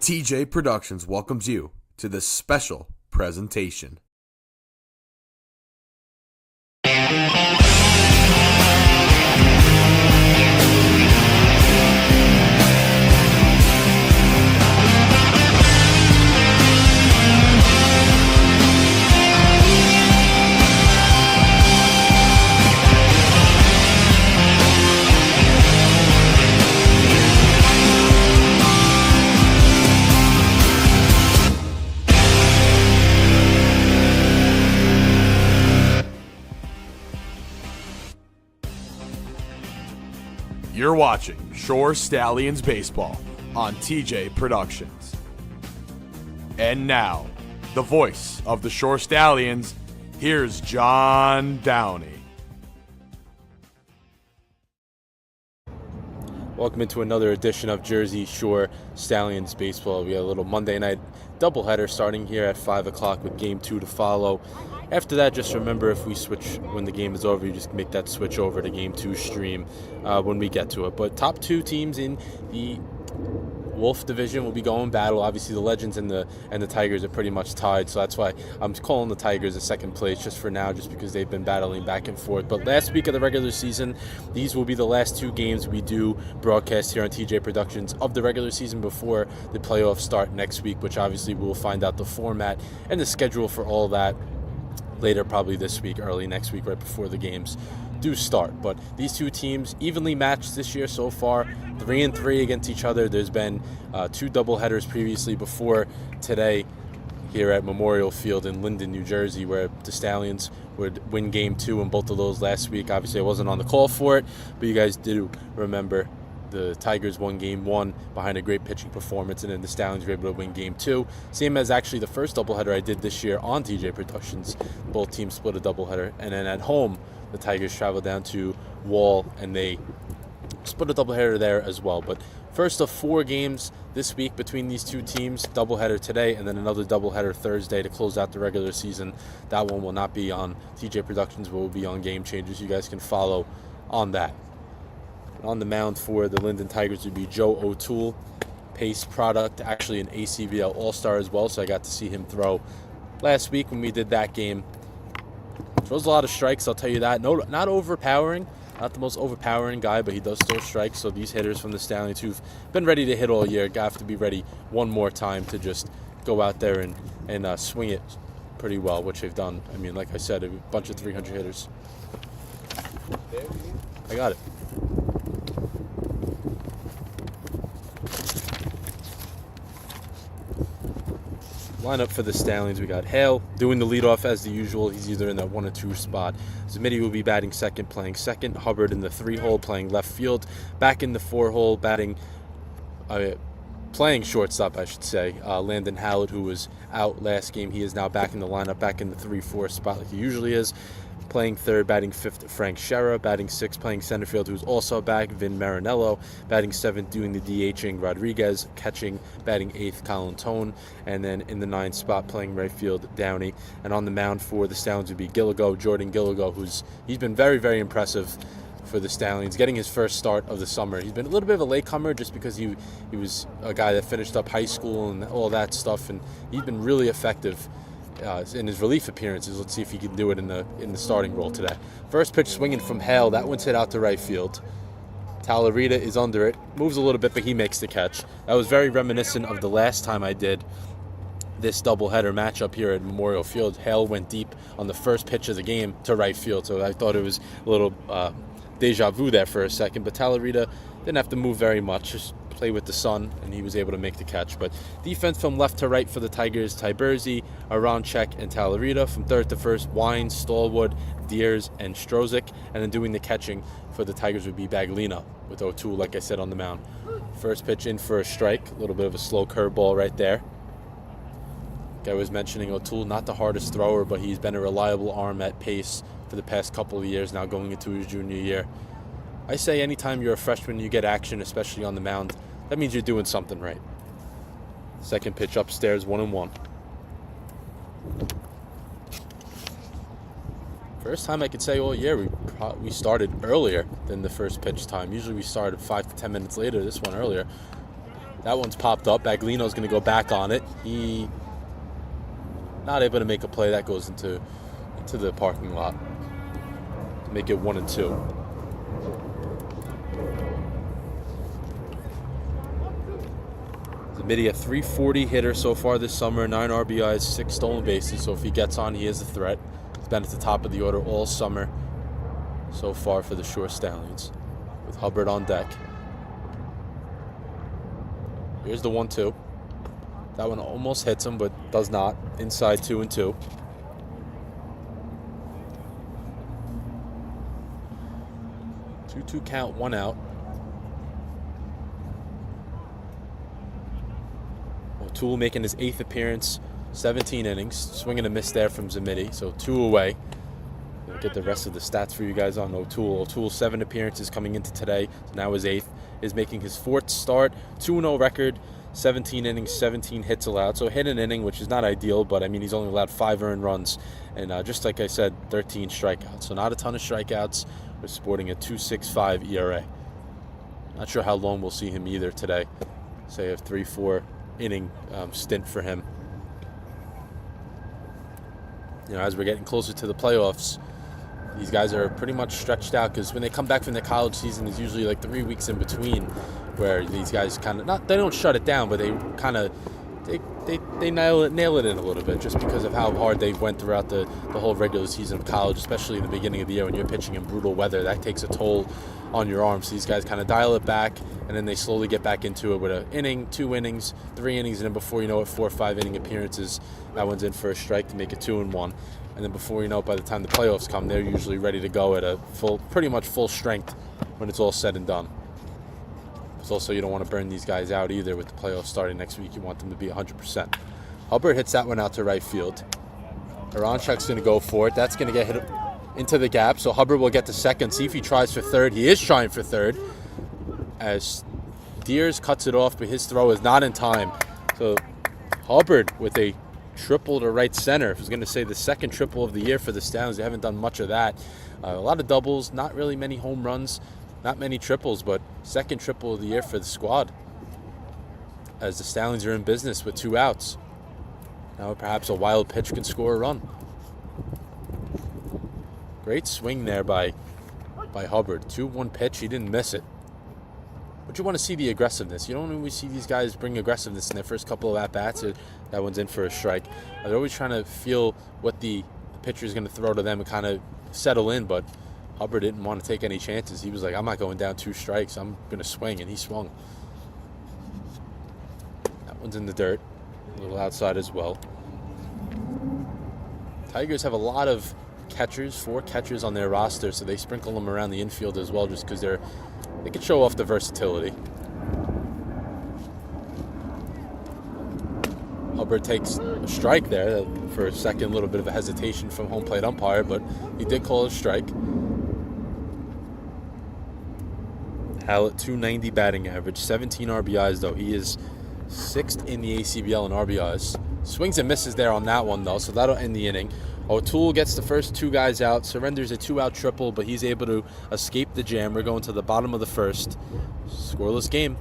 TJ Productions welcomes you to this special presentation. You're watching Shore Stallions Baseball on TJ Productions. And now, the voice of the Shore Stallions, here's John Downey. Welcome into another edition of Jersey Shore Stallions Baseball. We have a little Monday night doubleheader starting here at 5 o'clock with Game 2 to follow. After that, just remember, if we switch when the game is over, you just make that switch over to Game 2 stream when we get to it. But top two teams in the Wolf division will be going battle. Obviously, the Legends and the Tigers are pretty much tied, so that's why I'm calling the Tigers a second place just for now, just because they've been battling back and forth. But last week of the regular season, these will be the last two games we do broadcast here on TJ Productions of the regular season before the playoffs start next week, which obviously we'll find out the format and the schedule for all that later, probably this week, early next week, right before the games do start. But these two teams evenly matched this year so far, 3-3 against each other. There's been two doubleheaders previously before today here at Memorial Field in Linden, New Jersey, where the Stallions would win Game 2 in both of those last week. Obviously, I wasn't on the call for it, but you guys do remember the Tigers won Game 1 behind a great pitching performance, and then the Stallions were able to win Game 2. Same as actually the first doubleheader I did this year on TJ Productions. Both teams split a doubleheader, and then at home, the Tigers traveled down to Wall, and they split a doubleheader there as well. But first of 4 games this week between these two teams, doubleheader today, and then another doubleheader Thursday to close out the regular season. That one will not be on TJ Productions, but will be on Game Changers. You guys can follow on that. On the mound for the Linden Tigers would be Joe O'Toole, pace product, actually an ACBL All-Star as well, so I got to see him throw last week when we did that game. Throws a lot of strikes, I'll tell you that. No, not overpowering, not the most overpowering guy, but he does throw strikes, so these hitters from the Stallions who've been ready to hit all year have to be ready one more time to just go out there and swing it pretty well, which they've done. I mean, like I said, a bunch of 300 hitters. I got it. Lineup for the Stallions, we got Hale doing the leadoff as the usual. He's either in that 1 or 2 spot. Zamidi will be batting second, playing second. Hubbard in the 3-hole, playing left field. Back in the 4-hole, playing shortstop, I should say. Linden Hallett, who was out last game, he is now back in the lineup, back in the 3-4 spot like he usually is. Playing third, batting fifth, Frank Shera. Batting sixth, playing center field, who's also back, Vin Marinello. Batting seventh, doing the DHing, Rodriguez. Catching, batting eighth, Colin Tone. And then in the 9th spot, playing right field, Downey. And on the mound for the Stallions would be Jordan Gilligo, he's been very, very impressive for the Stallions, getting his first start of the summer. He's been a little bit of a latecomer just because he was a guy that finished up high school and all that stuff, and he's been really effective in his relief appearances. Let's see if he can do it in the starting role today. First pitch swinging from Hale. That one's hit out to right field. Talarita is under it. Moves a little bit, but he makes the catch. That was very reminiscent of the last time I did this doubleheader matchup here at Memorial Field. Hale went deep on the first pitch of the game to right field, so I thought it was a little deja vu there for a second. But Talarita didn't have to move very much, just play with the sun, and he was able to make the catch. But defense from left to right for the Tigers, Tyberzi, Aronchek, and Talarita. From third to first, Wines, Stallwood, Deers, and Strozik. And then doing the catching for the Tigers would be Baglina, with O'Toole, like I said, on the mound. First pitch in for a strike, a little bit of a slow curveball right there. Like I was mentioning, O'Toole, not the hardest thrower, but he's been a reliable arm at pace for the past couple of years now, going into his junior year. I say anytime you're a freshman, you get action, especially on the mound, that means you're doing something right. Second pitch upstairs, 1-1. First time I could say all year we started earlier than the first pitch time. Usually we started 5 to 10 minutes later. This one earlier. That one's popped up. Baglino's going to go back on it. He not able to make a play. That goes into the parking lot to make it 1-2. Zamidi, a .340 hitter so far this summer, 9 RBIs, 6 stolen bases. So if he gets on, he is a threat. He's been at the top of the order all summer so far for the Shore Stallions, with Hubbard on deck. Here's the 1-2. That one almost hits him, but does not. Inside 2-2. Two count, 1 out. O'Toole making his 8th appearance, 17 innings. Swing and a miss there from Zamidi, so 2 away. I'll get the rest of the stats for you guys on O'Toole. O'Toole, 7 appearances coming into today, so now his 8th. Is making his 4th start, 2-0 record, 17 innings, 17 hits allowed. So hit an inning, which is not ideal, but I mean, he's only allowed 5 earned runs. And just like I said, 13 strikeouts. So not a ton of strikeouts. We're sporting a 2.65 ERA. Not sure how long we'll see him either today. Say a 3-4 inning stint for him. You know, as we're getting closer to the playoffs, these guys are pretty much stretched out, because when they come back from the college season, there's usually like 3 weeks in between where these guys kind of, they don't shut it down, but they kind of, they nail it in a little bit, just because of how hard they went throughout the whole regular season of college, especially in the beginning of the year when you're pitching in brutal weather. That takes a toll on your arms. So these guys kind of dial it back, and then they slowly get back into it with an inning, 2 innings, 3 innings, and then before you know it, 4 or 5 inning appearances. That one's in for a strike to make it 2-1. And then before you know it, by the time the playoffs come, they're usually ready to go at a pretty much full strength when it's all said and done. Because also you don't want to burn these guys out either with the playoffs starting next week. You want them to be 100%. Hubbard hits that one out to right field. Aronchuk's going to go for it. That's going to get hit into the gap. So Hubbard will get to second. See if he tries for third. He is trying for third, as Deers cuts it off, but his throw is not in time. So Hubbard with a triple to right center. I was going to say the 2nd triple of the year for the Stallions. They haven't done much of that. A lot of doubles, not really many home runs, not many triples, but 2nd triple of the year for the squad, as the Stallions are in business with 2 outs. Now perhaps a wild pitch can score a run. Great swing there by Hubbard. 2-1 pitch. He didn't miss it. But you want to see the aggressiveness. You don't always see these guys bring aggressiveness in their first couple of at-bats. That one's in for a strike. They're always trying to feel what the pitcher is going to throw to them and kind of settle in, but Hubbard didn't want to take any chances. He was like, I'm not going down 2 strikes. I'm going to swing, and he swung. That one's in the dirt. A little outside as well. Tigers have a lot of catchers, 4 catchers on their roster, so they sprinkle them around the infield as well, just because they can show off the versatility. Hubbard takes a strike there. For a second, a little bit of a hesitation from home plate umpire, but he did call a strike. Hallett, 290 batting average, 17 RBIs though. He is 6th in the ACBL in RBIs. Swings and misses there on that one though, so that'll end the inning. O'Toole gets the first 2 guys out, surrenders a 2-out triple, but he's able to escape the jam. We're going to the bottom of the 1st. Scoreless game.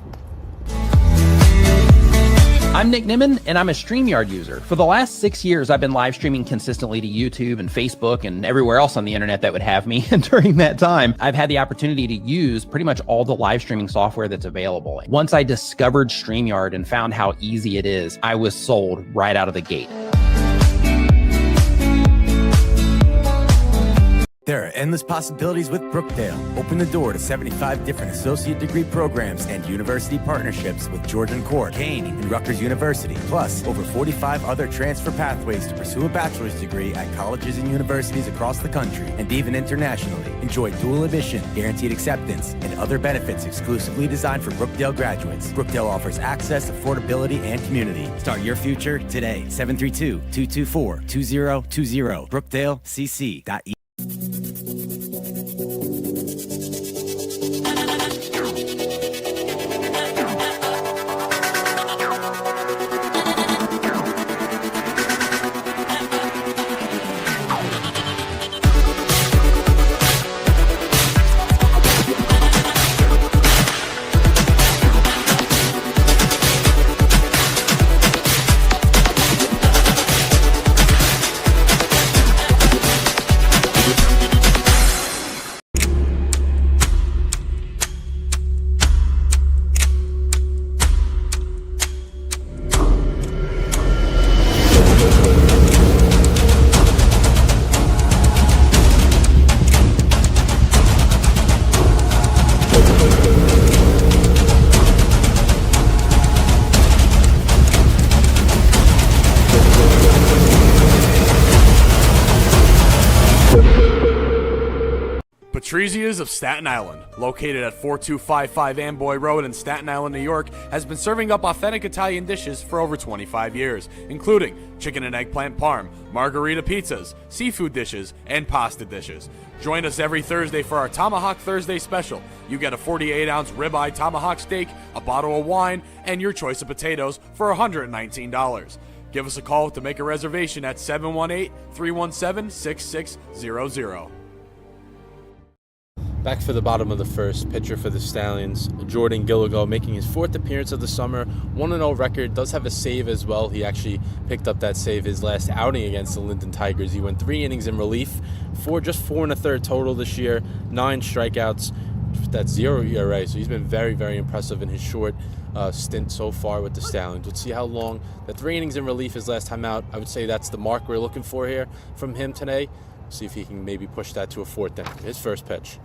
I'm Nick Nimmin, and I'm a StreamYard user. For the last 6 years, I've been live streaming consistently to YouTube and Facebook and everywhere else on the internet that would have me. And during that time, I've had the opportunity to use pretty much all the live streaming software that's available. Once I discovered StreamYard and found how easy it is, I was sold right out of the gate. There are endless possibilities with Brookdale. Open the door to 75 different associate degree programs and university partnerships with Georgian Core, Kane, and Rutgers University. Plus, over 45 other transfer pathways to pursue a bachelor's degree at colleges and universities across the country and even internationally. Enjoy dual admission, guaranteed acceptance, and other benefits exclusively designed for Brookdale graduates. Brookdale offers access, affordability, and community. Start your future today. 732-224-2020. BrookdaleCC.edu. Trezia's of Staten Island, located at 4255 Amboy Road in Staten Island, New York, has been serving up authentic Italian dishes for over 25 years, including chicken and eggplant parm, margarita pizzas, seafood dishes, and pasta dishes. Join us every Thursday for our Tomahawk Thursday special. You get a 48-ounce ribeye tomahawk steak, a bottle of wine, and your choice of potatoes for $119. Give us a call to make a reservation at 718-317-6600. Back for the bottom of the first, pitcher for the Stallions, Jordan Gilligo, making his 4th appearance of the summer, 1-0 record, does have a save as well. He actually picked up that save his last outing against the Linden Tigers. He went 3 innings in relief, just 4 1/3 total this year, 9 strikeouts, that's 0 ERA, so he's been very, very impressive in his short stint so far with the Stallions. Let's see how long. The 3 innings in relief his last time out, I would say that's the mark we're looking for here from him today. See if he can maybe push that to a 4th inning. His first pitch.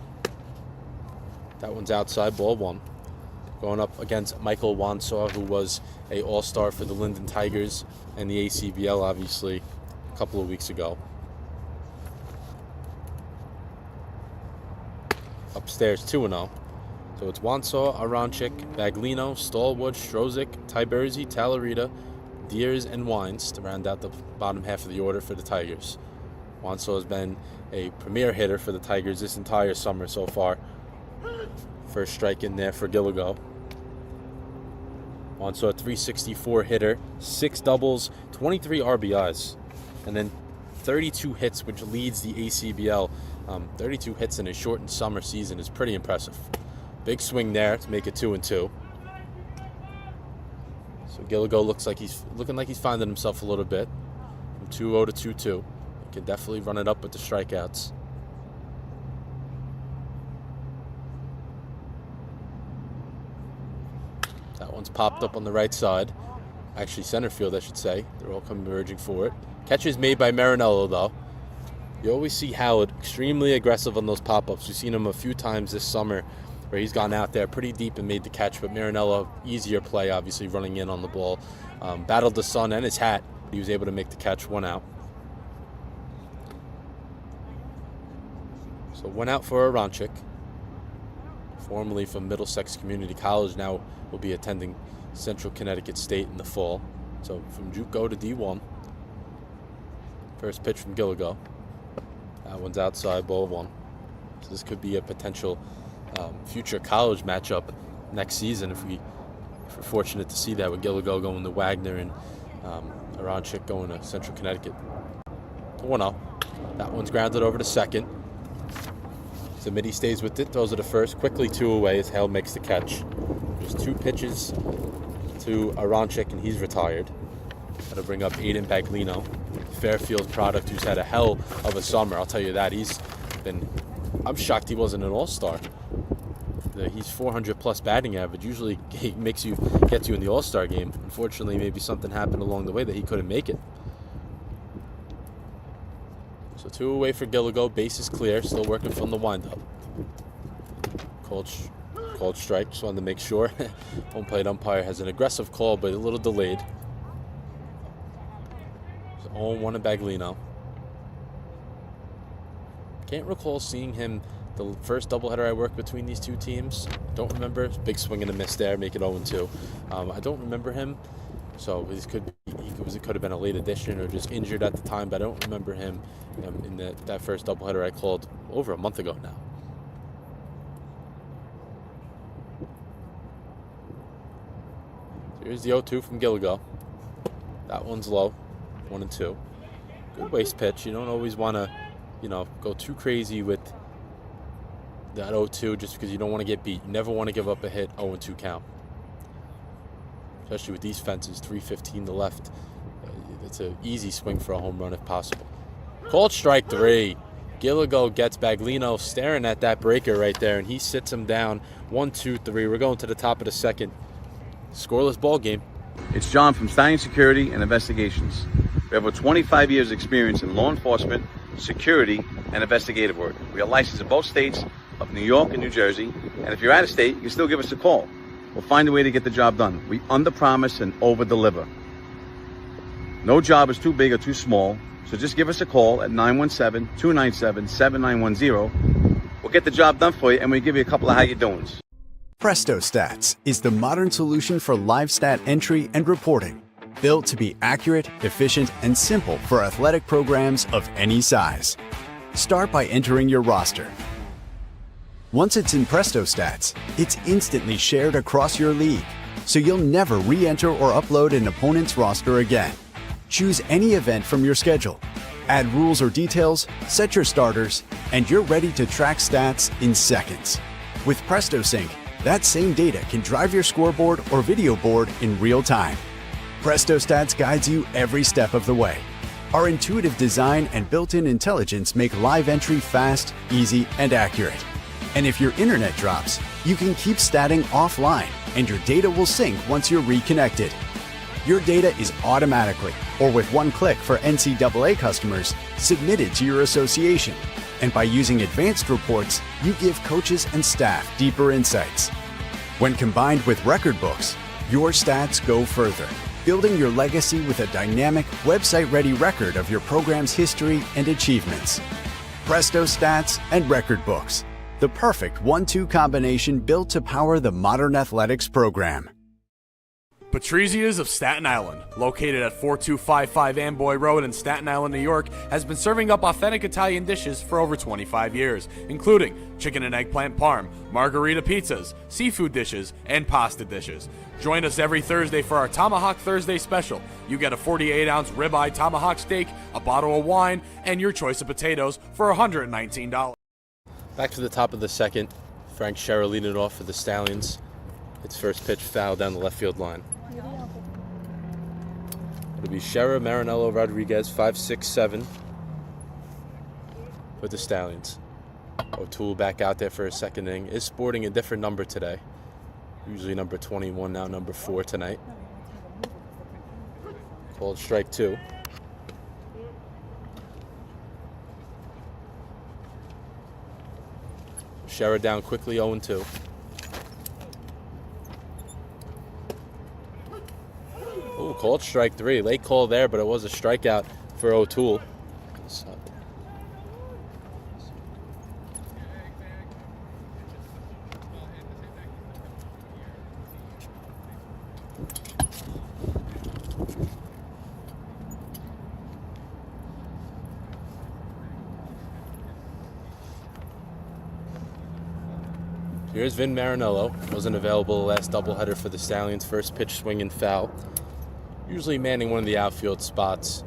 That one's outside, ball 1. Going up against Michael Wansaw, who was a all-star for the Linden Tigers and the ACBL, obviously, a couple of weeks ago. Upstairs, 2-0. So it's Wansaw, Aronchik, Baglino, Stallwood, Strozik, Tiberzi, Talarita, Deers, and Wines to round out the bottom half of the order for the Tigers. Wansaw has been a premier hitter for the Tigers this entire summer so far. First strike in there for Gilligo. Wansaw, a 364 hitter, 6 doubles, 23 RBIs, and then 32 hits, which leads the ACBL. 32 hits in a shortened summer season is pretty impressive. Big swing there to make it 2-2. So Gilligo looking like he's finding himself a little bit. From 2-0 to 2-2. He can definitely run it up with the strikeouts. That one's popped up on the right side. Actually, center field, I should say. They're all converging for it. Catch is made by Marinello, though. You always see Howard extremely aggressive on those pop-ups. We've seen him a few times this summer where he's gone out there pretty deep and made the catch, but Marinello, easier play, obviously, running in on the ball. Battled the sun and his hat, but he was able to make the catch, 1 out. So 1 out for Aronchik, formerly from Middlesex Community College, now will be attending Central Connecticut State in the fall. So from JUCO to D1. First pitch from Gilligo. That one's outside, ball 1. So this could be a potential future college matchup next season if we're fortunate to see that, with Gilligo going to Wagner and Aronchik going to Central Connecticut. 1-0. That one's grounded over to second. Zamidi stays with it, throws it to first, quickly 2 away as Hale makes the catch. There's 2 pitches to Aronchik and he's retired. That'll bring up Aiden Baglino, Fairfield product, who's had a hell of a summer. I'll tell you that. I'm shocked he wasn't an all-star. He's 400 plus batting average. Usually he gets you in the all-star game. Unfortunately, maybe something happened along the way that he couldn't make it. So 2 away for Gilligo. Base is clear. Still working from the windup. Called strike. Just wanted to make sure. Home plate umpire has an aggressive call, but a little delayed. So 0-1 to Baglino. Can't recall seeing him the first doubleheader I worked between these two teams. Don't remember. Big swing and a miss there, make it 0-2. I don't remember him, so it could have been a late addition or just injured at the time, but I don't remember him in that first doubleheader I called over a month ago now. So here's the 0-2 from Gilligo. That one's low, 1-2. Good waste pitch. You don't always want to, go too crazy with that 0-2 just because you don't want to get beat. You never want to give up a hit 0-2 count. Especially with these fences, 315 to left. It's an easy swing for a home run if possible. Called strike 3. Gilligo gets Baglino staring at that breaker right there, and he sits him down. 1-2-3. We're going to the top of the second. Scoreless ball game. It's John from Stallions Security and Investigations. We have over 25 years experience in law enforcement, security, and investigative work. We are licensed in both states of New York and New Jersey, and if you're out of state, you can still give us a call. We'll find a way to get the job done. We under-promise and over-deliver. No job is too big or too small, so just give us a call at 917-297-7910. We'll We'll get the job done for you, and we'll give you a couple of how you doings. Presto Stats is the modern solution for live stat entry and reporting, built to be accurate, efficient, and simple for athletic programs of any size. Start by entering your roster. Once it's in Presto Stats, it's instantly shared across your league, so you'll never re-enter or upload an opponent's roster again. Choose any event from your schedule, add rules or details, set your starters, and you're ready to track stats in seconds. With Presto Sync, that same data can drive your scoreboard or video board in real time. Presto Stats guides you every step of the way. Our intuitive design and built-in intelligence make live entry fast, easy, and accurate. And if your internet drops, you can keep statting offline and your data will sync once you're reconnected. Your data is automatically, or with one click for NCAA customers, submitted to your association. And by using advanced reports, you give coaches and staff deeper insights. When combined with record books, your stats go further, building your legacy with a dynamic, website-ready record of your program's history and achievements. Presto Stats and Record Books, the perfect 1-2 combination built to power the modern athletics program. Patrizia's of Staten Island, located at 4255 Amboy Road in Staten Island, New York, has been serving up authentic Italian dishes for over 25 years, including chicken and eggplant parm, margarita pizzas, seafood dishes, and pasta dishes. Join us every Thursday for our Tomahawk Thursday special. You get a 48-ounce ribeye tomahawk steak, a bottle of wine, and your choice of potatoes for $119. Back to the top of the second. Frank Scherer leading it off for the Stallions. Its first pitch foul down the left field line. It'll be Scherer, Marinello, Rodriguez, 5, 6, 7 for the Stallions. O'Toole back out there for a second inning. Is sporting a different number today. Usually number 21, now number 4 tonight. Called strike 2. Scherer down quickly, 0-2. Oh, called strike 3. Late call there, but it was a strikeout for O'Toole. Here's Vin Marinello. Wasn't available the last doubleheader for the Stallions. First pitch swing and foul. Usually manning one of the outfield spots.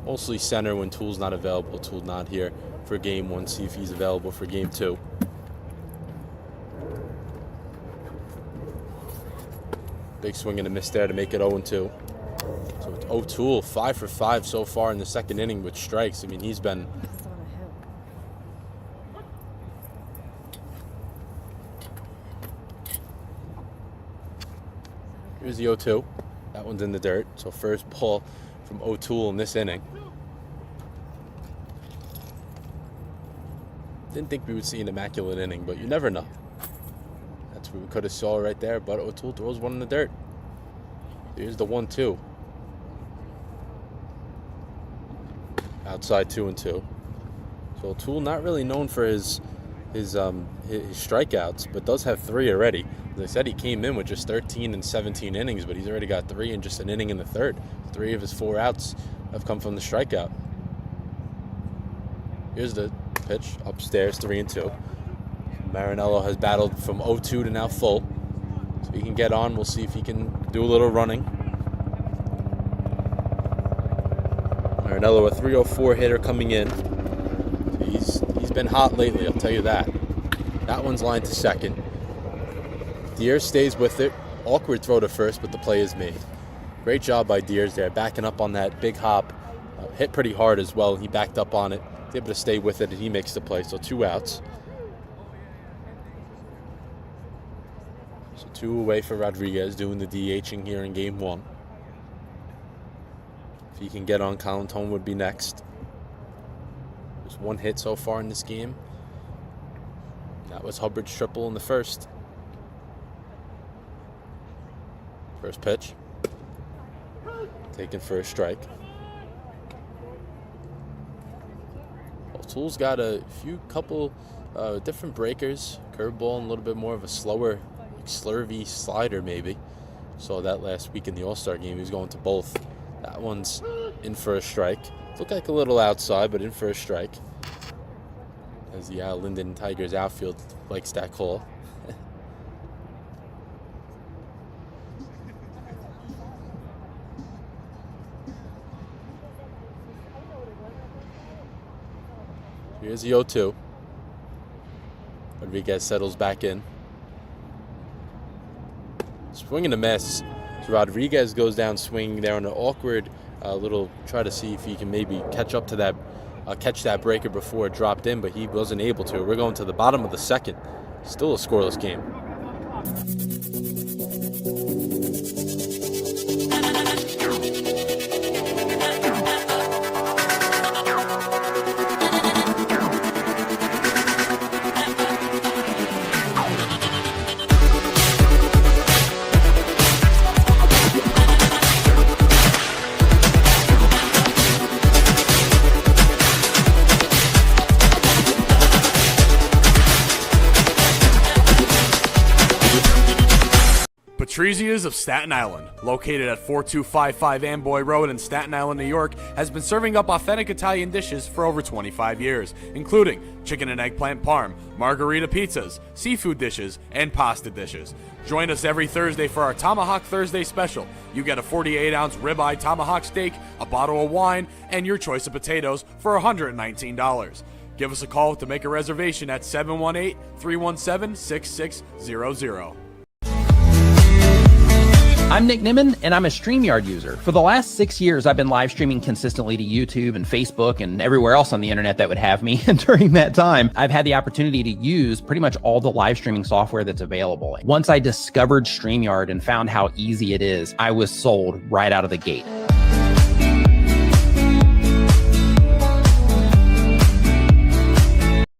Mostly center when Toole's not available. Toole not here for game 1. See if he's available for game 2. Big swing and a miss there to make it 0-2. So it's O'Toole, 5 for 5 so far in the second inning with strikes. I mean, he's been... Here's the 0-2. That one's in the dirt. So first ball from O'Toole in this inning. Didn't think we would see an immaculate inning, but you never know. That's what we could have saw right there, but O'Toole throws one in the dirt. Here's the 1-2. Outside 2-2. So O'Toole not really known for his strikeouts, but does have 3 already. As I said, he came in with just 13 and 17 innings, but he's already got 3 in just an inning in the third. 3 of his 4 outs have come from the strikeout. Here's the pitch upstairs, 3-2. Marinello has battled from 0-2 to now full. So he can get on. We'll see if he can do a little running. Marinello, a 304 hitter coming in. He's been hot lately, I'll tell you that. That one's lined to second. Deers stays with it. Awkward throw to first, but the play is made. Great job by Deers there, backing up on that big hop. Hit pretty hard as well. He backed up on it. He's able to stay with it, and he makes the play. So 2 outs. So 2 away for Rodriguez, doing the DHing here in game 1. If he can get on, Colin Tone would be next. There's 1 hit so far in this game. That was Hubbard's triple in the first. First pitch. Taken for a strike. Tool's got a couple different breakers, curveball, and a little bit more of a slower, slurvy slider maybe. Saw that last week in the All-Star game. He was going to both. That one's in for a strike. Looked like a little outside, but in for a strike. As the Linden Tigers outfield likes that call. Here's the 0-2. Rodriguez settles back in. Swing and a miss. So Rodriguez goes down swinging there on an awkward little try to see if he can maybe catch up to that, catch that breaker before it dropped in, but he wasn't able to. We're going to the bottom of the second. Still a scoreless game. Patrizzia's of Staten Island, located at 4255 Amboy Road in Staten Island, New York, has been serving up authentic Italian dishes for over 25 years, including chicken and eggplant parm, margarita pizzas, seafood dishes, and pasta dishes. Join us every Thursday for our Tomahawk Thursday special. You get a 48-ounce ribeye tomahawk steak, a bottle of wine, and your choice of potatoes for $119. Give us a call to make a reservation at 718-317-6600. I'm Nick Nimmin, and I'm a StreamYard user. For the last 6 years, I've been live streaming consistently to YouTube and Facebook and everywhere else on the internet that would have me. And during that time, I've had the opportunity to use pretty much all the live streaming software that's available. Once I discovered StreamYard and found how easy it is, I was sold right out of the gate.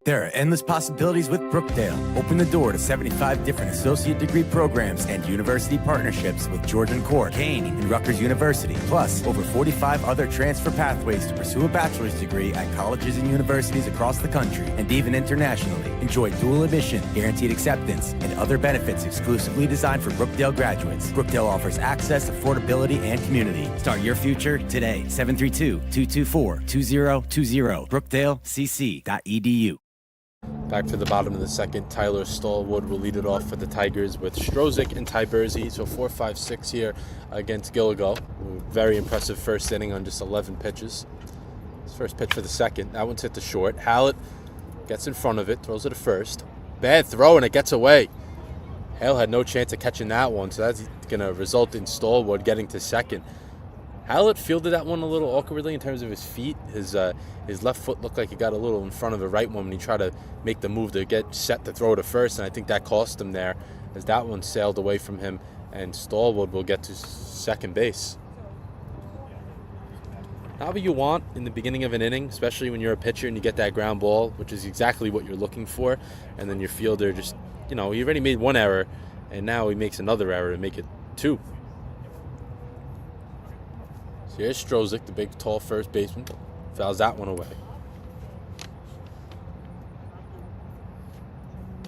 There are endless possibilities with Brookdale. Open the door to 75 different associate degree programs and university partnerships with Georgian Court, Kane, and Rutgers University. Plus, over 45 other transfer pathways to pursue a bachelor's degree at colleges and universities across the country and even internationally. Enjoy dual admission, guaranteed acceptance, and other benefits exclusively designed for Brookdale graduates. Brookdale offers access, affordability, and community. Start your future today. 732-224-2020. BrookdaleCC.edu. Back to the bottom of the second, Tyler Stallwood will lead it off for the Tigers with Strozik and Ty Bursey. So 4-5-6 here against Gilligo. Very impressive first inning on just 11 pitches. His first pitch for the second. That one's hit to short. Hallett gets in front of it, throws it to first. Bad throw, and it gets away. Hale had no chance of catching that one, so that's going to result in Stallwood getting to second. Hallett fielded that one a little awkwardly in terms of his feet. His left foot looked like he got a little in front of the right one when he tried to make the move to get set to throw to first, and I think that cost him there as that one sailed away from him, and Stallwood will get to second base. However you want in the beginning of an inning, especially when you're a pitcher and you get that ground ball, which is exactly what you're looking for, and then your fielder just, he already made one error, and now he makes another error to make it two. So here's Strozik, the big, tall first baseman. Fouls that one away.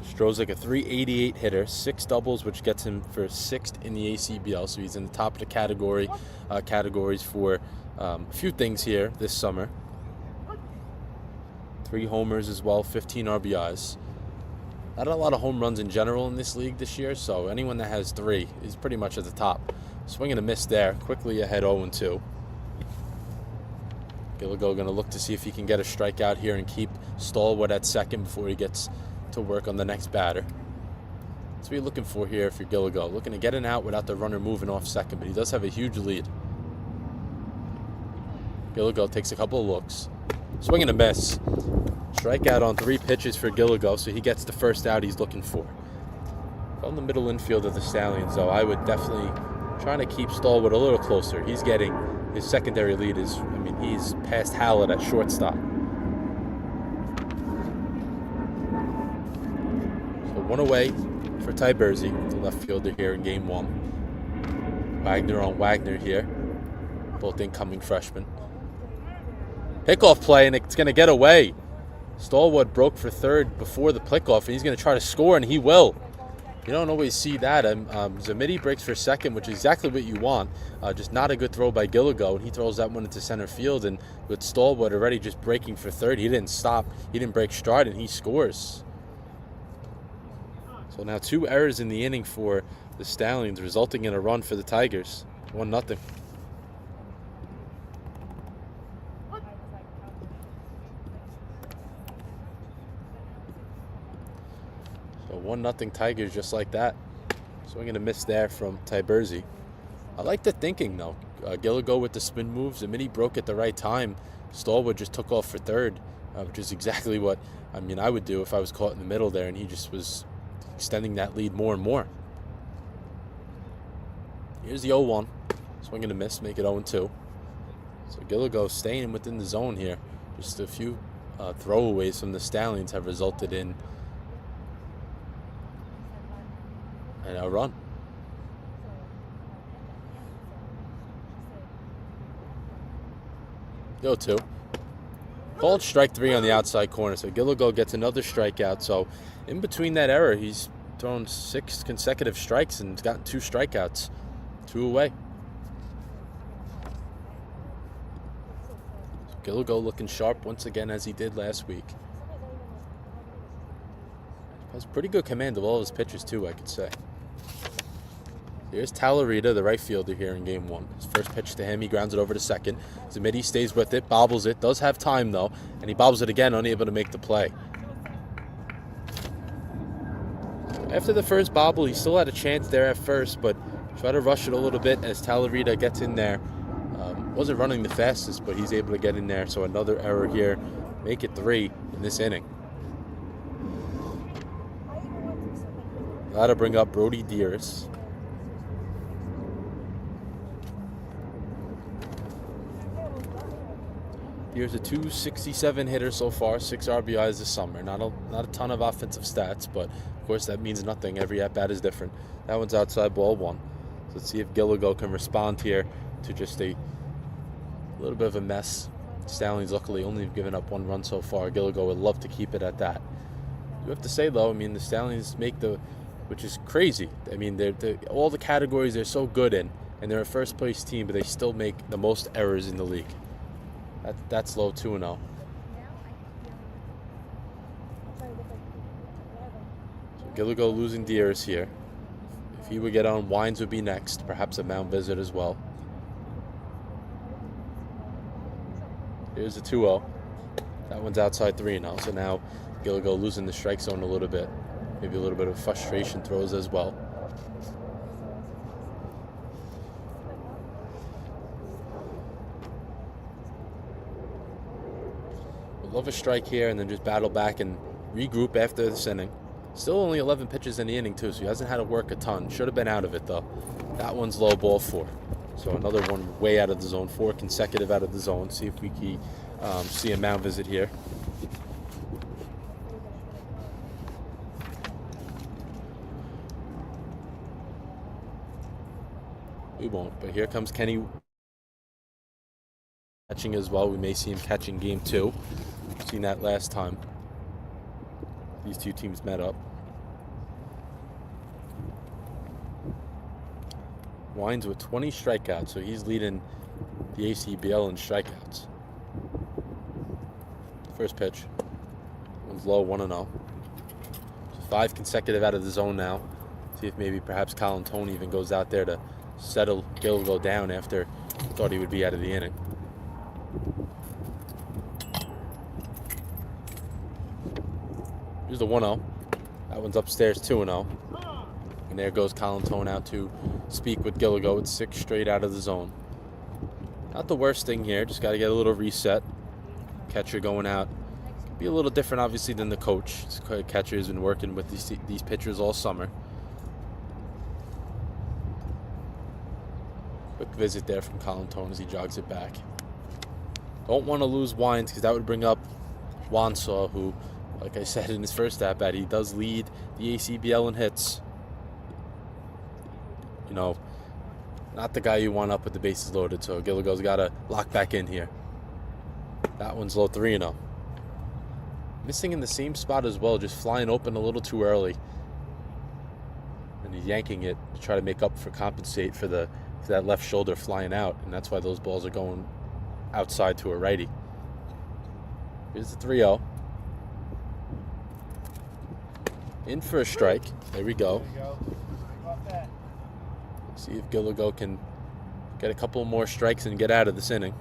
Strozik, a .388 hitter, 6 doubles, which gets him for 6th in the ACBL. So he's in the top of the categories for a few things here this summer. 3 homers as well, 15 RBIs. Not a lot of home runs in general in this league this year, so anyone that has 3 is pretty much at the top. Swing and a miss there, quickly ahead 0-2. Gilligo going to look to see if he can get a strikeout here and keep Stallwood at second before he gets to work on the next batter. That's what you're looking for here if you're Gilligo. Looking to get an out without the runner moving off second, but he does have a huge lead. Gilligo takes a couple of looks. Swing and a miss. Strikeout on 3 pitches for Gilligo, so he gets the first out he's looking for. From the middle infield of the Stallions, though, I would definitely try to keep Stallwood a little closer. He's getting his secondary lead is, he's past Hallett at shortstop. So 1 away for Ty Bursey, the left fielder here in game 1. Wagner on Wagner here, both incoming freshmen. Pickoff play, and it's going to get away. Stallwood broke for third before the kickoff, and he's going to try to score, and he will. You don't always see that. Zamidi breaks for second, which is exactly what you want. Just not a good throw by Gilligo, and he throws that one into center field. And with Stallwood already just breaking for third, he didn't stop. He didn't break stride, and he scores. So now 2 errors in the inning for the Stallions, resulting in a run for the Tigers. 1-0. So 1-0 Tigers just like that. Swing and a miss there from Tiberzi. I like the thinking though. Gilligo with the spin moves. Zamidi broke at the right time. Stallwood just took off for third, which is exactly what I would do if I was caught in the middle there, and he just was extending that lead more and more. Here's the 0-1. Swing and a miss, make it 0-2. So Gilligo staying within the zone here. Just a few throwaways from the Stallions have resulted in a run. Go 2. Called strike 3 on the outside corner, so Gilligo gets another strikeout. So in between that error, he's thrown 6 consecutive strikes and gotten 2 strikeouts. 2 away. So Gilligo looking sharp once again as he did last week. Has pretty good command of all his pitches too, I could say. Here's Talarita, the right fielder here in game 1. His first pitch to him, he grounds it over to second. Zamidi stays with it, bobbles it, does have time though, and he bobbles it again, unable to make the play. After the first bobble, he still had a chance there at first, but tried to rush it a little bit as Talarita gets in there. Wasn't running the fastest, but he's able to get in there, so another error here. Make it 3 in this inning. Gotta bring up Brody Dearest. Here's a .267 hitter so far, 6 RBIs this summer. Not a ton of offensive stats, but of course that means nothing. Every at-bat is different. That one's outside, ball 1. So let's see if Gilligo can respond here to just a little bit of a mess. Stallions luckily only have given up 1 run so far. Gilligo would love to keep it at that. You have to say though, the Stallions make which is crazy. They're all the categories they're so good in, and they're a first place team, but they still make the most errors in the league. That's low 2-0. So Gilligo losing Dearest here. If he would get on, Wines would be next. Perhaps a mound visit as well. Here's a 2-0. That one's outside 3-0. So now Gilligo losing the strike zone a little bit. Maybe a little bit of frustration throws as well. Love a strike here and then just battle back and regroup after this inning. Still only 11 pitches in the inning too, so he hasn't had to work a ton. Should have been out of it though. That one's low, ball 4. So another one way out of the zone, 4 consecutive out of the zone. See if we can see a mound visit here. We won't, but here comes Kenny catching as well. We may see him catching game 2. Seen that last time these two teams met up. Wines with 20 strikeouts, so he's leading the ACBL in strikeouts. First pitch. One's low, 1-0. So 5 consecutive out of the zone now. See if maybe perhaps Colin Tony even goes out there to settle Gilligo down after he thought he would be out of the inning. Here's the 1-0. That one's upstairs, 2-0. And there goes Colin Tone out to speak with Gilligo. It's 6 straight out of the zone. Not the worst thing here. Just got to get a little reset. Catcher going out. Be a little different, obviously, than the coach. This catcher has been working with these pitchers all summer. Quick visit there from Colin Tone as he jogs it back. Don't want to lose Wines because that would bring up Wansaw, who, like I said in his first at-bat, he does lead the ACBL in hits. You know, not the guy you want up with the bases loaded, so Gilligo's got to lock back in here. That one's low, 3-0. Missing in the same spot as well, just flying open a little too early. And he's yanking it to try to make up for compensate for that left shoulder flying out. And that's why those balls are going outside to a righty. Here's the 3-0. In for a strike. There we go. See if Gilligo can get a couple more strikes and get out of this inning.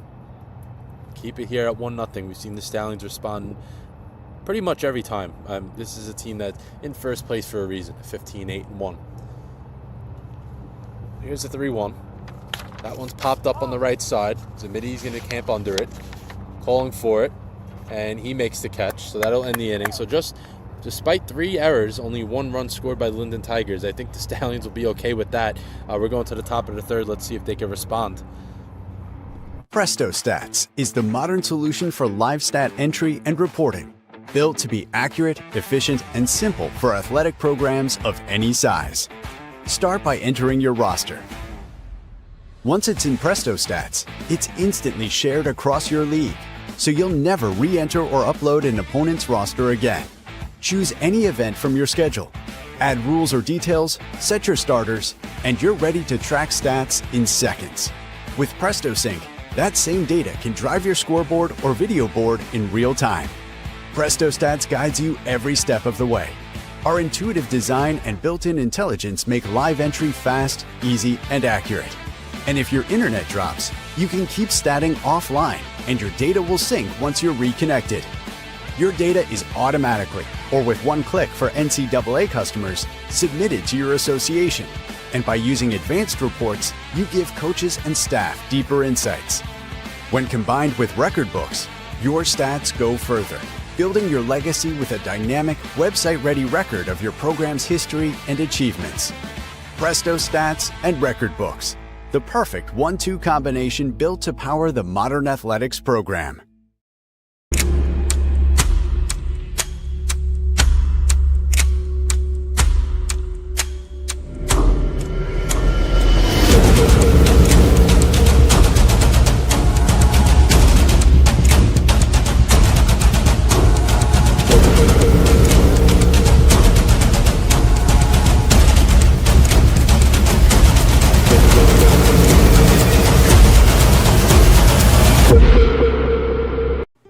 Keep it here at 1-0. We've seen the Stallions respond pretty much every time. This is a team that's in first place for a reason, 15-8-1. Here's the 3-1. That one's popped up on the right side. Zamidi's going to camp under it, calling for it, and he makes the catch, so that'll end the inning. So just despite 3 errors, only 1 run scored by the Linden Tigers. I think the Stallions will be okay with that. We're going to the top of the third. Let's see if they can respond. Presto Stats is the modern solution for live stat entry and reporting, built to be accurate, efficient, and simple for athletic programs of any size. Start by entering your roster. Once it's in Presto Stats, it's instantly shared across your league, so you'll never re-enter or upload an opponent's roster again. Choose any event from your schedule, add rules or details, set your starters, and you're ready to track stats in seconds. With Presto Sync, that same data can drive your scoreboard or video board in real time. Presto Stats guides you every step of the way. Our intuitive design and built-in intelligence make live entry fast, easy, and accurate. And if your internet drops, you can keep statting offline, and your data will sync once you're reconnected. Your data is automatically, or with one click for NCAA customers, submitted to your association. And by using advanced reports, you give coaches and staff deeper insights. When combined with record books, your stats go further, building your legacy with a dynamic, website-ready record of your program's history and achievements. Presto Stats and Record Books, the perfect 1-2 combination built to power the modern athletics program.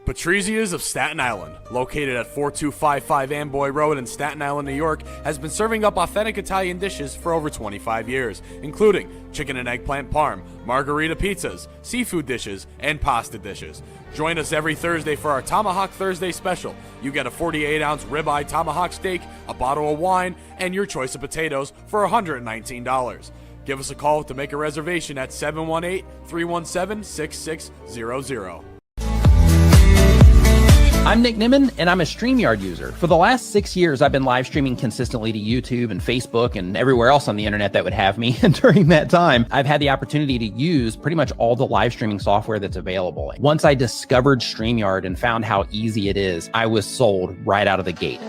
Patrizzia's of Staten Island, located at 4255 Amboy Road in Staten Island, New York, has been serving up authentic Italian dishes for over 25 years, including chicken and eggplant parm, margarita pizzas, seafood dishes, and pasta dishes. Join us every Thursday for our Tomahawk Thursday special. You get a 48-ounce ribeye tomahawk steak, a bottle of wine, and your choice of potatoes for $119. Give us a call to make a reservation at 718-317-6600. I'm Nick Nimmin, and I'm a StreamYard user. For the last 6 years, I've been live streaming consistently to YouTube and Facebook and everywhere else on the internet that would have me. And during that time, I've had the opportunity to use pretty much all the live streaming software that's available. Once I discovered StreamYard and found how easy it is, I was sold right out of the gate.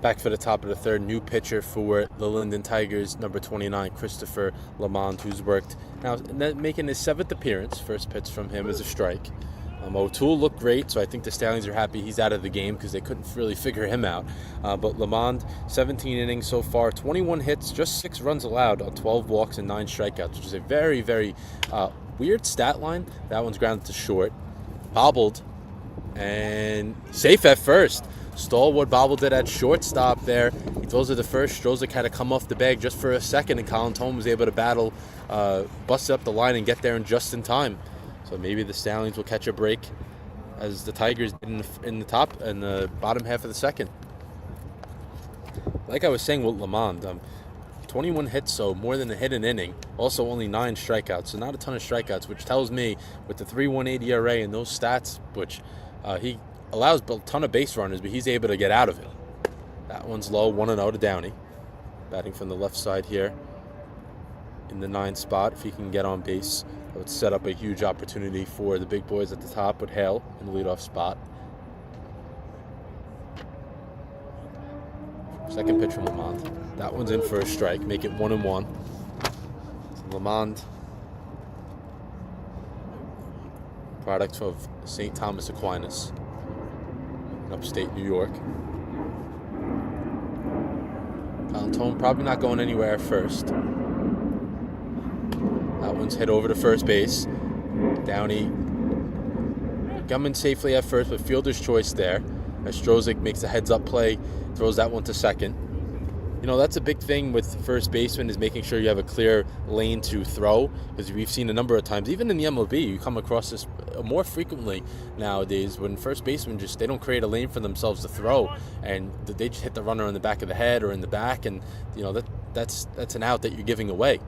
Back for the top of the third, new pitcher for the Linden Tigers, number 29, Christopher Lamond, who's worked now making his 7th appearance. First pitch from him is a strike. O'Toole looked great, so I think the Stallions are happy he's out of the game because they couldn't really figure him out. But Lamond, 17 innings so far, 21 hits, just 6 runs allowed on 12 walks and 9 strikeouts, which is a very, very weird stat line. That one's grounded to short, bobbled, and safe at first. Stallwood bobbled it at shortstop there. He throws it to first. Strozik had to come off the bag just for a second, and Colin Tome was able to battle, bust up the line, and get there just in time. So maybe the Stallions will catch a break as the Tigers did in the bottom half of the second. Like I was saying with Lamond, 21 hits, so more than a hit an inning. Also only 9 strikeouts, so not a ton of strikeouts, which tells me with the 3.18 ERA and those stats, which he allows a ton of base runners, but he's able to get out of it. That one's low, 1-0 to Downey. Batting from the left side here in the 9th spot. If he can get on base, that would set up a huge opportunity for the big boys at the top with Hale in the leadoff spot. Second pitch from Lamond. That one's in for a strike, make it 1-1. So Lamond product of St. Thomas Aquinas in upstate New York. Colin probably not going anywhere at first. That one's hit over to first base. Downey coming safely at first, but fielder's choice there. As Strozik makes a heads-up play, throws that one to second. You know, that's a big thing with first baseman, is making sure you have a clear lane to throw, because we've seen a number of times, even in the MLB, you come across this more frequently nowadays when first basemen they don't create a lane for themselves to throw, and they just hit the runner on the back of the head or in the back, and you know that's an out that you're giving away.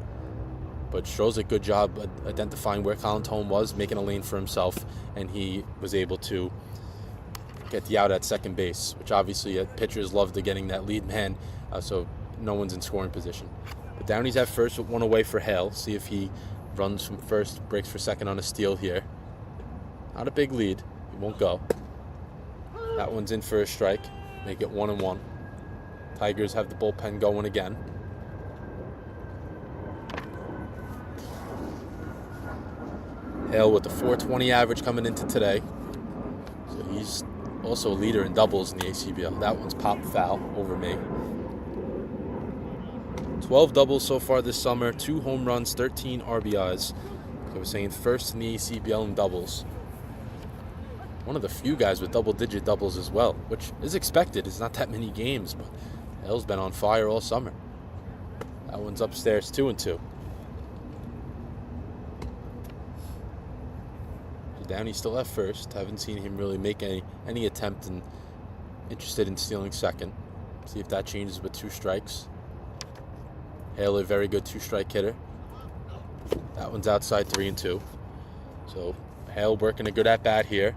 But Stroh's a good job identifying where Colin Tone was, making a lane for himself, and he was able to get the out at second base, which obviously pitchers love getting that lead man, so no one's in scoring position. But Downey's at first with one away for Hale. See if he runs from first, breaks for second on a steal here. Not a big lead. He won't go. That one's in for a strike. Make it 1-1. Tigers have the bullpen going again. Hale with the .420 average coming into today. So he's also a leader in doubles in the ACBL. That one's popped foul over me. 12 doubles so far this summer, 2 home runs, 13 RBIs. So we're saying first in the ACBL in doubles. One of the few guys with double-digit doubles as well, which is expected. It's not that many games, but Hale's been on fire all summer. That one's upstairs, 2-2. So Downey still at first. Haven't seen him really make any attempt, and interested in stealing second. See if that changes with 2 strikes. Hale, a very good 2-strike hitter. That one's outside, 3-2. So Hale working a good at-bat here.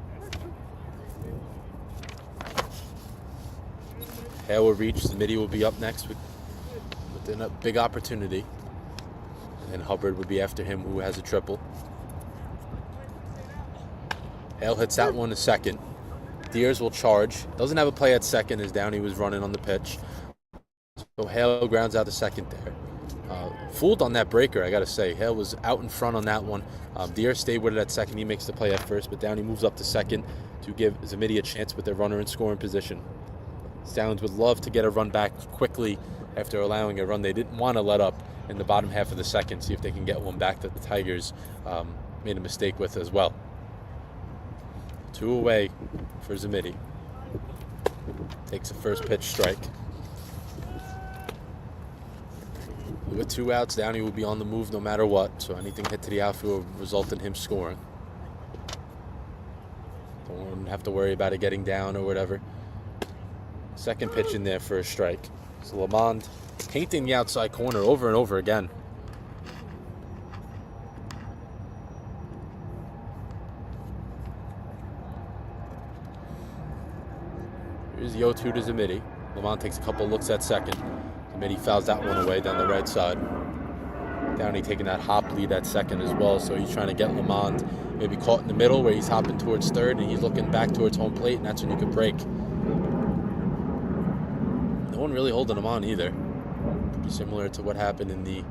Hale will reach. Smitty will be up next with a big opportunity. And Hubbard would be after him, who has a triple. Hale hits that one to second. Deers will charge. Doesn't have a play at second as Downey was running on the pitch. So Hale grounds out to second there. Fooled on that breaker, I got to say. Hale was out in front on that one. Deer stayed with it at second. He makes the play at first, but Downey moves up to second to give Zamidi a chance with their runner in scoring position. Stallions would love to get a run back quickly after allowing a run they didn't want to let up in the bottom half of the second. See if they can get one back that the Tigers made a mistake with as well. 2 away for Zamidi. Takes a first pitch strike. With 2 outs, Downey will be on the move no matter what, so anything hit to the outfield will result in him scoring. Don't have to worry about it getting down or whatever. Second pitch in there for a strike. So Lamond painting the outside corner over and over again. Here's the 0-2 to Zamidi. Lamond takes a couple looks at second. Zamidi fouls that one away down the right side. Downey taking that hop lead at second as well, so he's trying to get Lamond maybe caught in the middle where he's hopping towards third and he's looking back towards home plate, and that's when you can break. No one really holding him on either. Pretty similar to what happened in the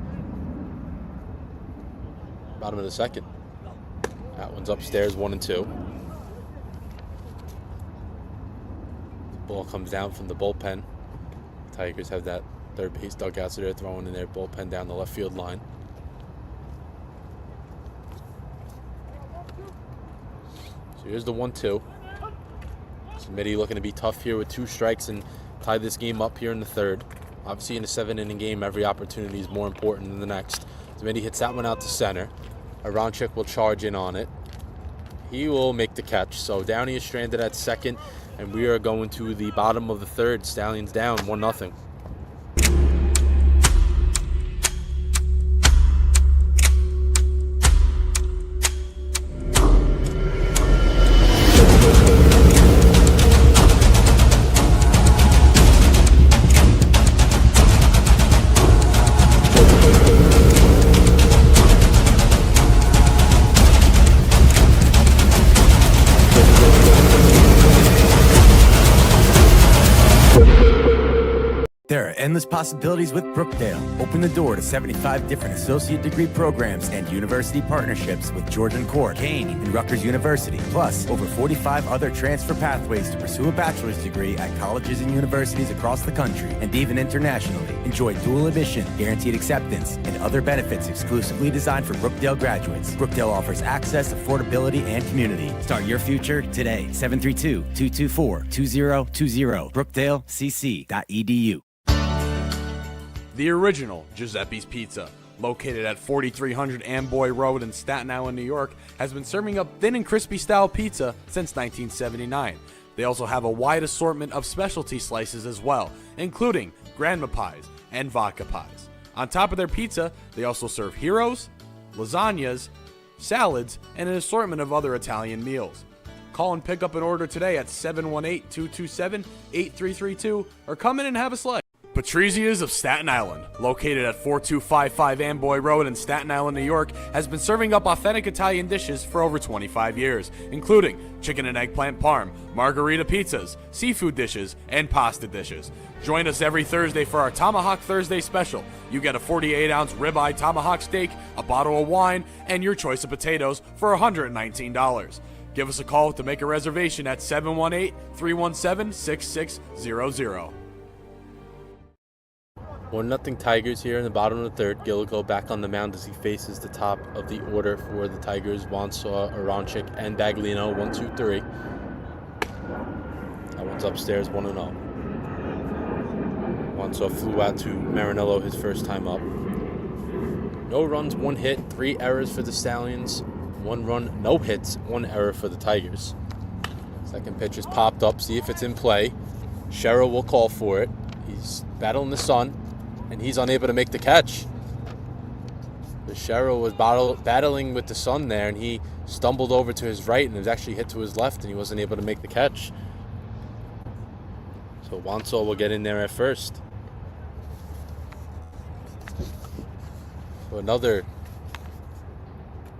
bottom of the second. That one's upstairs, 1-2. Ball comes down from the bullpen. Tigers have that third base dugout, so they're throwing in their bullpen down the left field line. So here's the 1-2. Smitty looking to be tough here with 2 strikes and tie this game up here in the third. Obviously in a 7-inning game, every opportunity is more important than the next. Smitty hits that one out to center. Aronchik will charge in on it. He will make the catch. So Downey is stranded at second, and we are going to the bottom of the third. Stallions down 1-0. There are endless possibilities with Brookdale. Open the door to 75 different associate degree programs and university partnerships with Georgian Core, Kane, and Rutgers University. Plus, over 45 other transfer pathways to pursue a bachelor's degree at colleges and universities across the country and even internationally. Enjoy dual admission, guaranteed acceptance, and other benefits exclusively designed for Brookdale graduates. Brookdale offers access, affordability, and community. Start your future today. 732-224-2020. BrookdaleCC.edu. The original Giuseppe's Pizza, located at 4300 Amboy Road in Staten Island, New York, has been serving up thin and crispy style pizza since 1979. They also have a wide assortment of specialty slices as well, including grandma pies and vodka pies. On top of their pizza, they also serve heroes, lasagnas, salads, and an assortment of other Italian meals. Call and pick up an order today at 718-227-8332 or come in and have a slice. Patrizia's of Staten Island, located at 4255 Amboy Road in Staten Island, New York, has been serving up authentic Italian dishes for over 25 years, including chicken and eggplant parm, margarita pizzas, seafood dishes, and pasta dishes. Join us every Thursday for our Tomahawk Thursday special. You get a 48-ounce ribeye tomahawk steak, a bottle of wine, and your choice of potatoes for $119. Give us a call to make a reservation at 718-317-6600. 1-0 Tigers here in the bottom of the third. Gilligo back on the mound as he faces the top of the order for the Tigers. Wansaw, Aronchik, and Baglino. 1, 2, 3. That one's upstairs, 1-0. Wansaw flew out to Marinello his first time up. No runs, 1 hit, 3 errors for the Stallions. 1 run, no hits, 1 error for the Tigers. Second pitch is popped up. See if it's in play. Sherrill will call for it. He's battling the sun, and he's unable to make the catch. The Sherrill was battling with the sun there, and he stumbled over to his right and was actually hit to his left, and he wasn't able to make the catch. So Wansaw will get in there at first. So another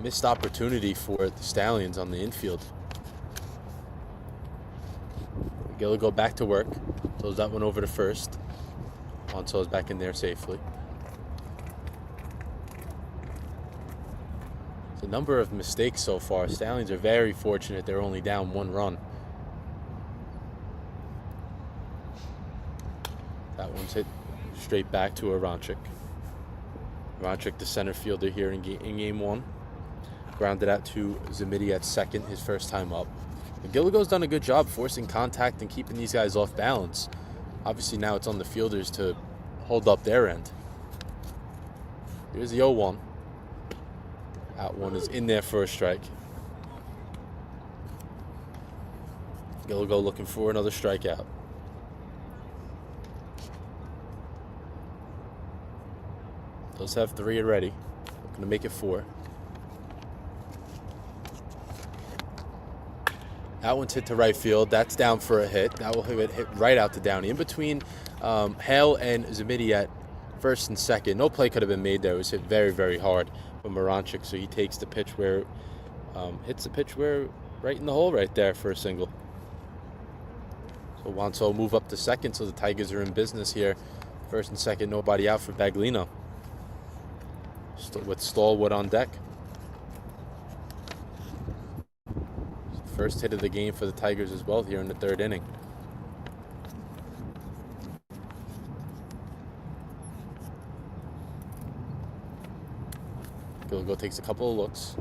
missed opportunity for the Stallions on the infield. Gilligo back to work. Throws that one over to first. Wansaw is back in there safely. It's a number of mistakes so far. Stallions are very fortunate they're only down 1 run. That one's hit straight back to Aronchik. Aronchik, the center fielder here in game 1. Grounded out to Zamidi at second, his first time up. Gilligo's done a good job forcing contact and keeping these guys off balance. Obviously now it's on the fielders to hold up their end. Here's the 0-1. That one is in there for a strike. Gilligo looking for another strikeout. Does have 3 already. Looking to make it 4. That one's hit to right field. That's down for a hit. That will hit right out to Downey. In between Hale and Zamidi at first and second. No play could have been made there. It was hit very, very hard from Aronchik. So he takes the pitch where, hits the pitch where, right in the hole right there for a single. So Wansaw will move up to second. So the Tigers are in business here. First and second, nobody out for Baglino. With Stallwood on deck. First hit of the game for the Tigers as well here in the 3rd inning. Gilligo takes a couple of looks.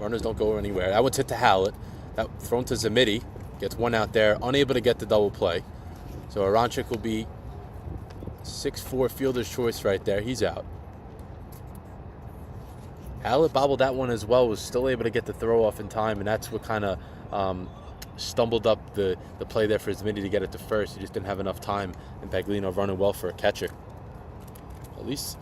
Runners don't go anywhere. That one's hit to Hallett. That thrown to Zamidi. Gets 1 out there. Unable to get the double play. So Aronchik will be 6'4" fielder's choice right there. He's out. Hallett bobbled that one as well, was still able to get the throw off in time, and that's what kind of stumbled up the play there for Zamidi to get it to first. He just didn't have enough time, and Baglino running well for a catcher. At least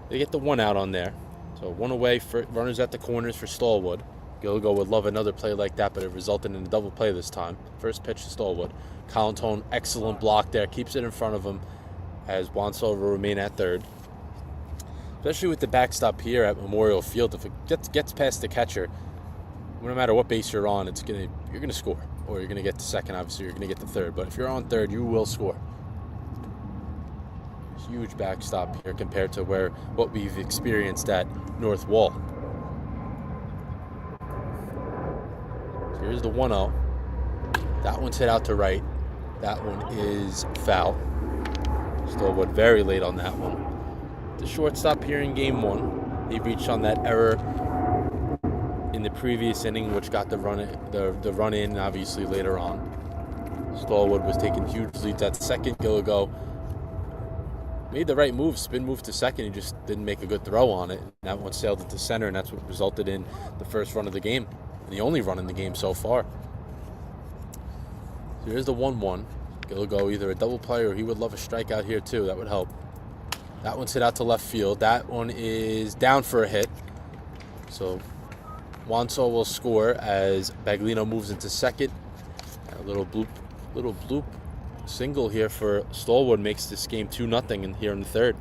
they get the 1 out on there. So 1 away, for runners at the corners for Stallwood. Gilligo would love another play like that, but it resulted in a double play this time. First pitch to Stallwood. Collintone, excellent block there, keeps it in front of him as Wansaw will remain at third. Especially with the backstop here at Memorial Field, if it gets past the catcher, no matter what base you're on, you're gonna score, or you're gonna get to second. Obviously, you're gonna get to third. But if you're on third, you will score. huge backstop here compared to what we've experienced at North Wall. So here's the 1-0. That one's hit out to right. That one is foul. Stallwood very late on that one. The shortstop here in game 1. He reached on that error in the previous inning, which got the run in obviously later on. Stallwood was taking huge leads at second. Gilligo made the right move, spin move to second. He just didn't make a good throw on it. And that one sailed into center, and that's what resulted in the first run of the game, and the only run in the game so far. So here's the 1-1. Gilligo either a double play or he would love a strikeout here too. That would help. That one's hit out to left field. That one is down for a hit. So Wanso will score as Baglino moves into second. A little bloop single here for Stallwood makes this game 2-0 in here in the third.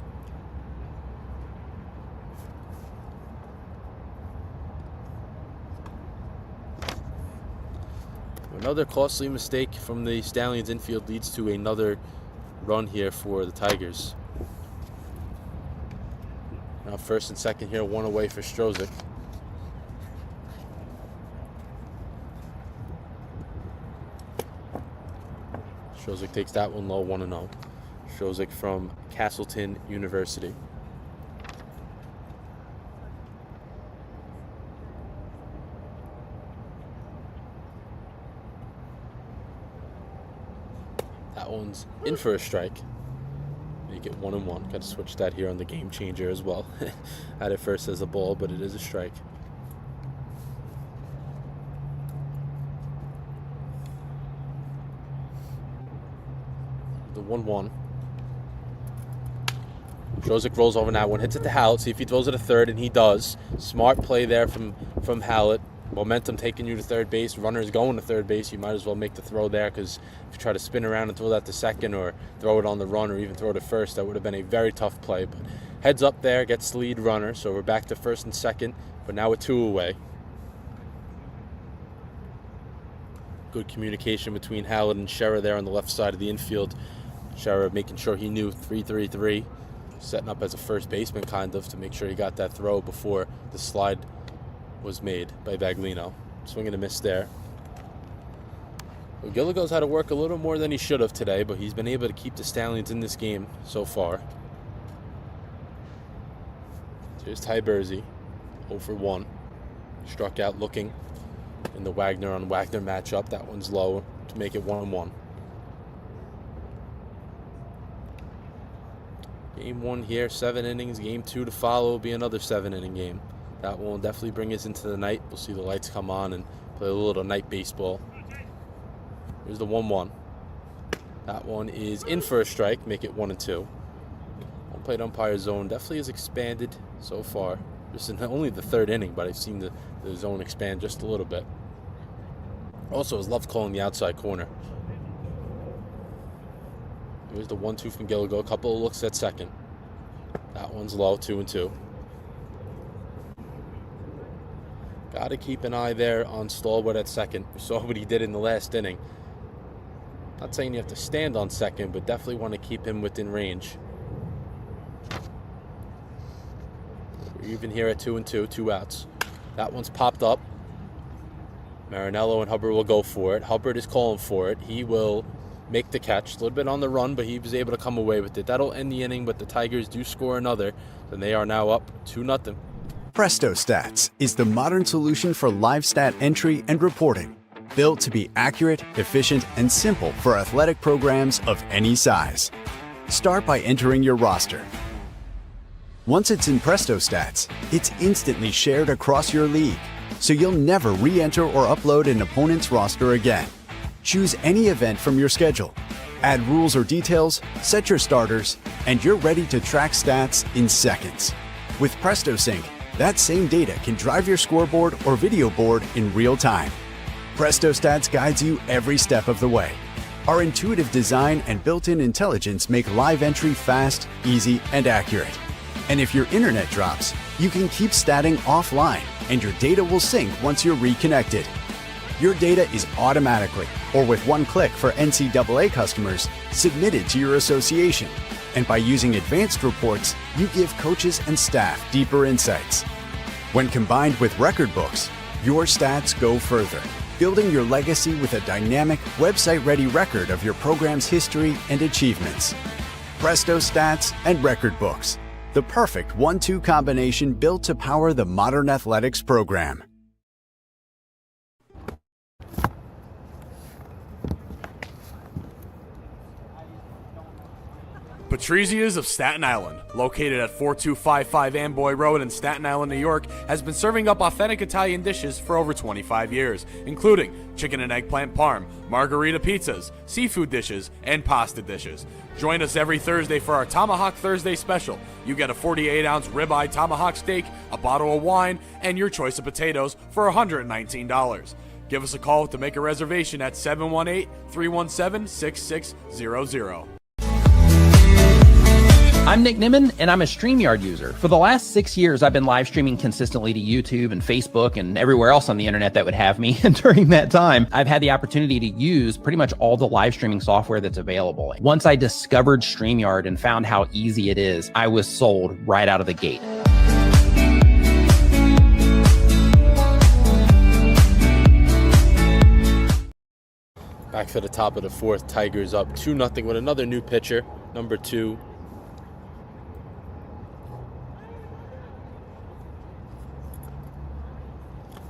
Another costly mistake from the Stallions infield leads to another run here for the Tigers. Now first and second here, one away for Strozik. Strozik takes that one low, 1-0. Strozik from Castleton University. That one's in for a strike. You get 1-1. Got to switch that here on the game changer as well. Had it first as a ball, but it is a strike. The 1-1. Strozik rolls over that one, hits it to Hallett, see if he throws it a third, and he does. Smart play there from Hallett. Momentum taking you to third base. Runners going to third base. You might as well make the throw there, because if you try to spin around and throw that to second or throw it on the run or even throw it to first, that would have been a very tough play. But heads up there, gets the lead runner. So we're back to first and second, but now with 2 away. Good communication between Hallett and Scherer there on the left side of the infield. Scherer making sure he knew 3-3-3, setting up as a first baseman kind of to make sure he got that throw before the slide was made by Baglino. Swing and a miss there. Well, Gilligo's had to work a little more than he should have today, but he's been able to keep the Stallions in this game so far. Here's Ty Bursey, 0 for 1. Struck out looking in the Wagner on Wagner matchup. That one's low to make it 1-1. Game 1 here, 7 innings. Game 2 to follow will be another 7-inning game. That will definitely bring us into the night. We'll see the lights come on and play a little night baseball. Here's the 1-1. That one is in for a strike, make it 1-2. Home plate umpire zone definitely has expanded so far. This is only the 3rd inning, but I've seen the zone expand just a little bit. Also has loved calling the outside corner. Here's the 1-2 from Gilligo. A couple of looks at second. That one's low, 2-2. Got to keep an eye there on Stallwood at second. We saw what he did in the last inning. Not saying you have to stand on second, but definitely want to keep him within range. We're even here at 2-2, 2 outs. That one's popped up. Marinello and Hubbard will go for it. Hubbard is calling for it. He will make the catch. A little bit on the run, but he was able to come away with it. That'll end the inning, but the Tigers do score another. Then they are now up 2-0. Presto Stats is the modern solution for live stat entry and reporting. Built to be accurate, efficient, and simple for athletic programs of any size. Start by entering your roster. Once it's in Presto Stats, it's instantly shared across your league, so you'll never re-enter or upload an opponent's roster again. Choose any event from your schedule, add rules or details, set your starters, and you're ready to track stats in seconds. With Presto Sync, that same data can drive your scoreboard or video board in real time. Presto Stats guides you every step of the way. Our intuitive design and built-in intelligence make live entry fast, easy, and accurate. And if your internet drops, you can keep statting offline, and your data will sync once you're reconnected. Your data is automatically, or with one click for NCAA customers, submitted to your association. And by using advanced reports, you give coaches and staff deeper insights. When combined with record books, your stats go further, building your legacy with a dynamic, website-ready record of your program's history and achievements. Presto Stats and Record Books, the perfect 1-2 combination built to power the modern athletics program. Patrizia's of Staten Island, located at 4255 Amboy Road in Staten Island, New York, has been serving up authentic Italian dishes for over 25 years, including chicken and eggplant parm, margarita pizzas, seafood dishes, and pasta dishes. Join us every Thursday for our Tomahawk Thursday special. You get a 48-ounce ribeye tomahawk steak, a bottle of wine, and your choice of potatoes for $119. Give us a call to make a reservation at 718-317-6600. I'm Nick Nimmin, and I'm a StreamYard user. For the last 6 years, I've been live streaming consistently to YouTube and Facebook and everywhere else on the internet that would have me. And during that time, I've had the opportunity to use pretty much all the live streaming software that's available. Once I discovered StreamYard and found how easy it is, I was sold right out of the gate. Back for the top of the fourth, Tigers up 2-0 with another new pitcher, number 2.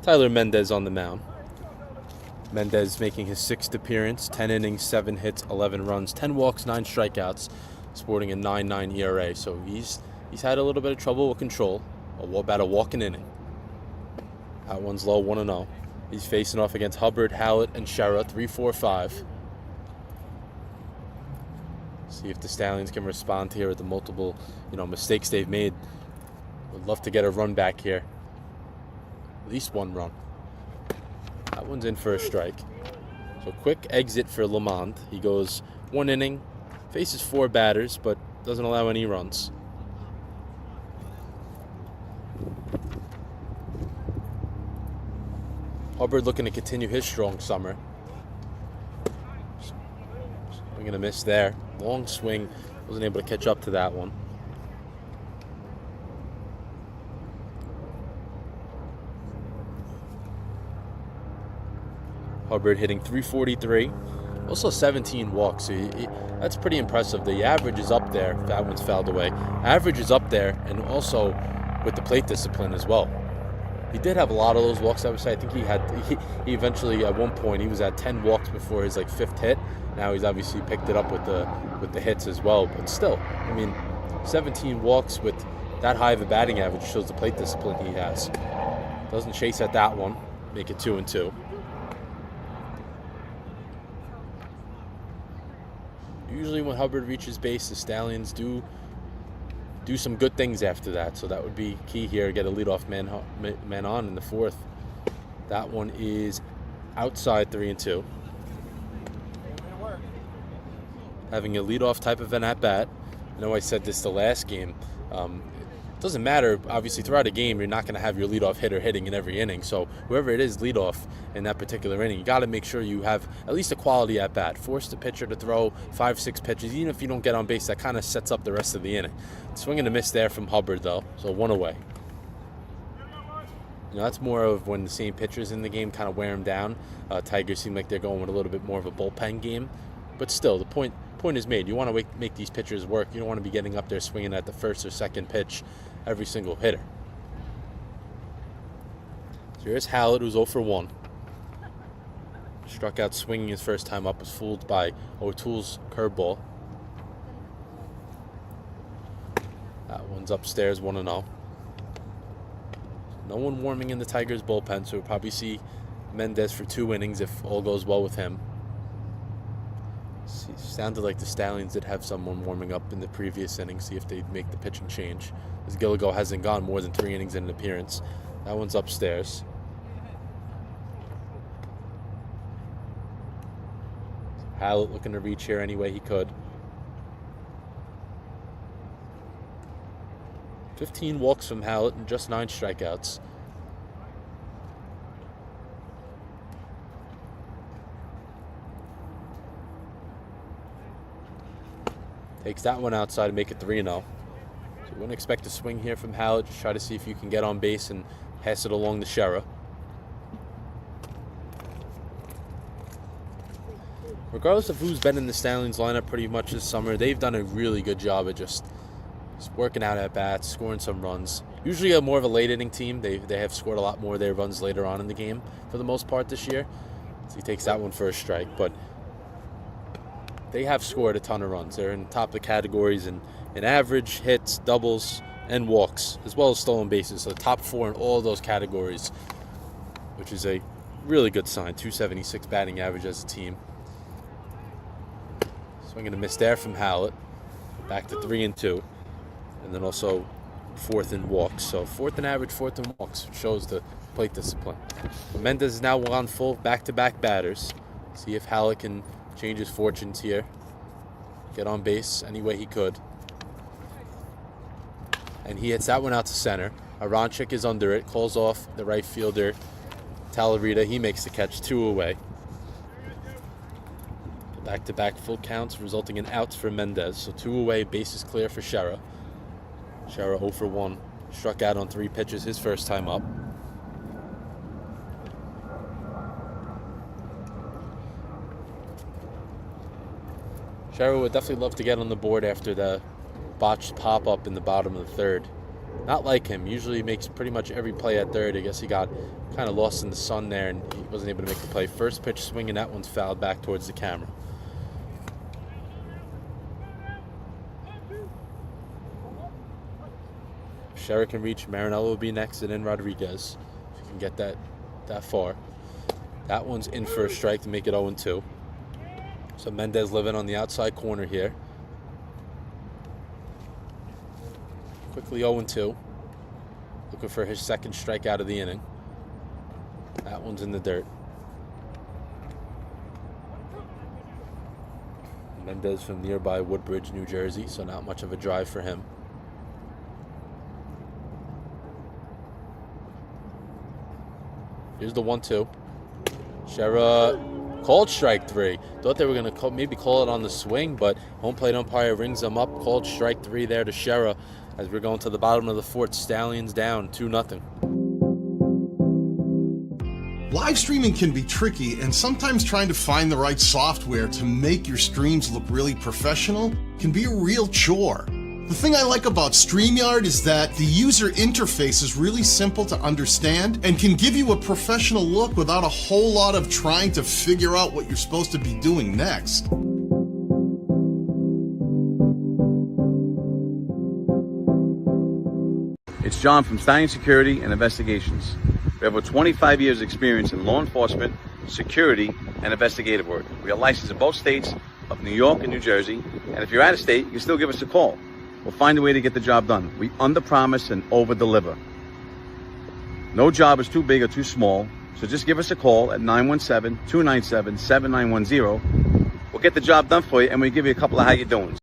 Tyler Mendez on the mound. Mendez making his 6th appearance, 10 innings, 7 hits, 11 runs, 10 walks, 9 strikeouts, sporting a 9.9 ERA. So he's had a little bit of trouble with control, about a walk an inning. That one's low, 1-0. He's facing off against Hubbard, Hallett, and Shera, 3-4-5. See if the Stallions can respond here with the multiple, mistakes they've made. Would love to get a run back here. At least one run. That one's in for a strike. So quick exit for Lamond. He goes 1 inning, faces 4 batters, but doesn't allow any runs. Hubbard looking to continue his strong summer. Swing and a miss there. Long swing. Wasn't able to catch up to that one. Hubbard hitting .343, also 17 walks. So that's pretty impressive. The average is up there. That one's fouled away. Average is up there, and also with the plate discipline as well. He did have a lot of those walks. I would say. I think he eventually at one point he was at 10 walks before his 5th hit. Now he's obviously picked it up with the hits as well. But still, 17 walks with that high of a batting average shows the plate discipline he has. Doesn't chase at that one. Make it 2-2. Usually when Hubbard reaches base, the Stallions do some good things after that. So that would be key here. Get a leadoff man on in the 4th. That one is outside, 3-2. Having a leadoff type of an at-bat. I know I said this the last game. It doesn't matter, obviously, throughout a game, you're not going to have your leadoff hitter hitting in every inning. So whoever it is leadoff in that particular inning, you got to make sure you have at least a quality at bat. Force the pitcher to throw 5-6 pitches. Even if you don't get on base, that kind of sets up the rest of the inning. Swing and a miss there from Hubbard, though. So 1 away. That's more of when the same pitchers in the game kind of wear them down. Tigers seem like they're going with a little bit more of a bullpen game. But still, the point is made. You want to make these pitchers work. You don't want to be getting up there swinging at the 1st or 2nd pitch every single hitter. So here's Hallett, who's 0 for 1. Struck out swinging his first time up, was fooled by O'Toole's curveball. That one's upstairs, 1-0. No one warming in the Tigers bullpen, so we'll probably see Mendez for 2 innings if all goes well with him. Sounded like the Stallions did have someone warming up in the previous inning, see if they'd make the pitching change. As Gilligo hasn't gone more than 3 innings in an appearance. That one's upstairs. Hallett looking to reach here any way he could. 15 walks from Hallett and just 9 strikeouts. Takes that one outside to make it 3-0. So you wouldn't expect a swing here from Hallett. Just try to see if you can get on base and pass it along to Shera. Regardless of who's been in the Stallions lineup pretty much this summer, they've done a really good job of just working out at bats, scoring some runs. Usually a more of a late inning team. They have scored a lot more of their runs later on in the game for the most part this year. So he takes that one for a strike, but they have scored a ton of runs. They're in top of the categories in average, hits, doubles, and walks, as well as stolen bases. So top 4 in all of those categories, which is a really good sign. 276 batting average as a team. Swinging a miss there from Hallett. Back to 3-2. And then also 4th in walks. So 4th in average, 4th in walks, which shows the plate discipline. Mendez is now on full back-to-back batters. See if Hallett can change his fortunes here. Get on base any way he could. And he hits that one out to center. Aronchik is under it. Calls off the right fielder, Talarita. He makes the catch, 2 away. Back-to-back full counts, resulting in outs for Mendez. So 2 away, bases clear for Shera. Shera 0 for 1. Struck out on 3 pitches his first time up. Shera would definitely love to get on the board after the botched pop-up in the bottom of the 3rd. Not like him. Usually he makes pretty much every play at 3rd. I guess he got kind of lost in the sun there and he wasn't able to make the play. First pitch swinging, that one's fouled back towards the camera. If Shera can reach, Marinello will be next, and then Rodriguez. If you can get that far. That one's in for a strike to make it 0-2. So Mendez living on the outside corner here. Quickly 0-2. Looking for his second strikeout of the inning. That one's in the dirt. Mendez from nearby Woodbridge, New Jersey, so not much of a drive for him. Here's the 1-2. Shera called strike 3. Thought they were going to maybe call it on the swing, but home plate umpire rings them up. Called strike 3 there to Shera as we're going to the bottom of the 4th. Stallions down 2-0. Live streaming can be tricky, and sometimes trying to find the right software to make your streams look really professional can be a real chore. The thing I like about StreamYard is that the user interface is really simple to understand and can give you a professional look without a whole lot of trying to figure out what you're supposed to be doing next. It's John from Stallions Security and Investigations. We have over 25 years experience in law enforcement, security, and investigative work. We are licensed in both states of New York and New Jersey, and if you're out of state, you can still give us a call. We'll find a way to get the job done. We under-promise and over-deliver. No job is too big or too small, so just give us a call at 917-297-7910. We'll get the job done for you, and we'll give you a couple of how you doing.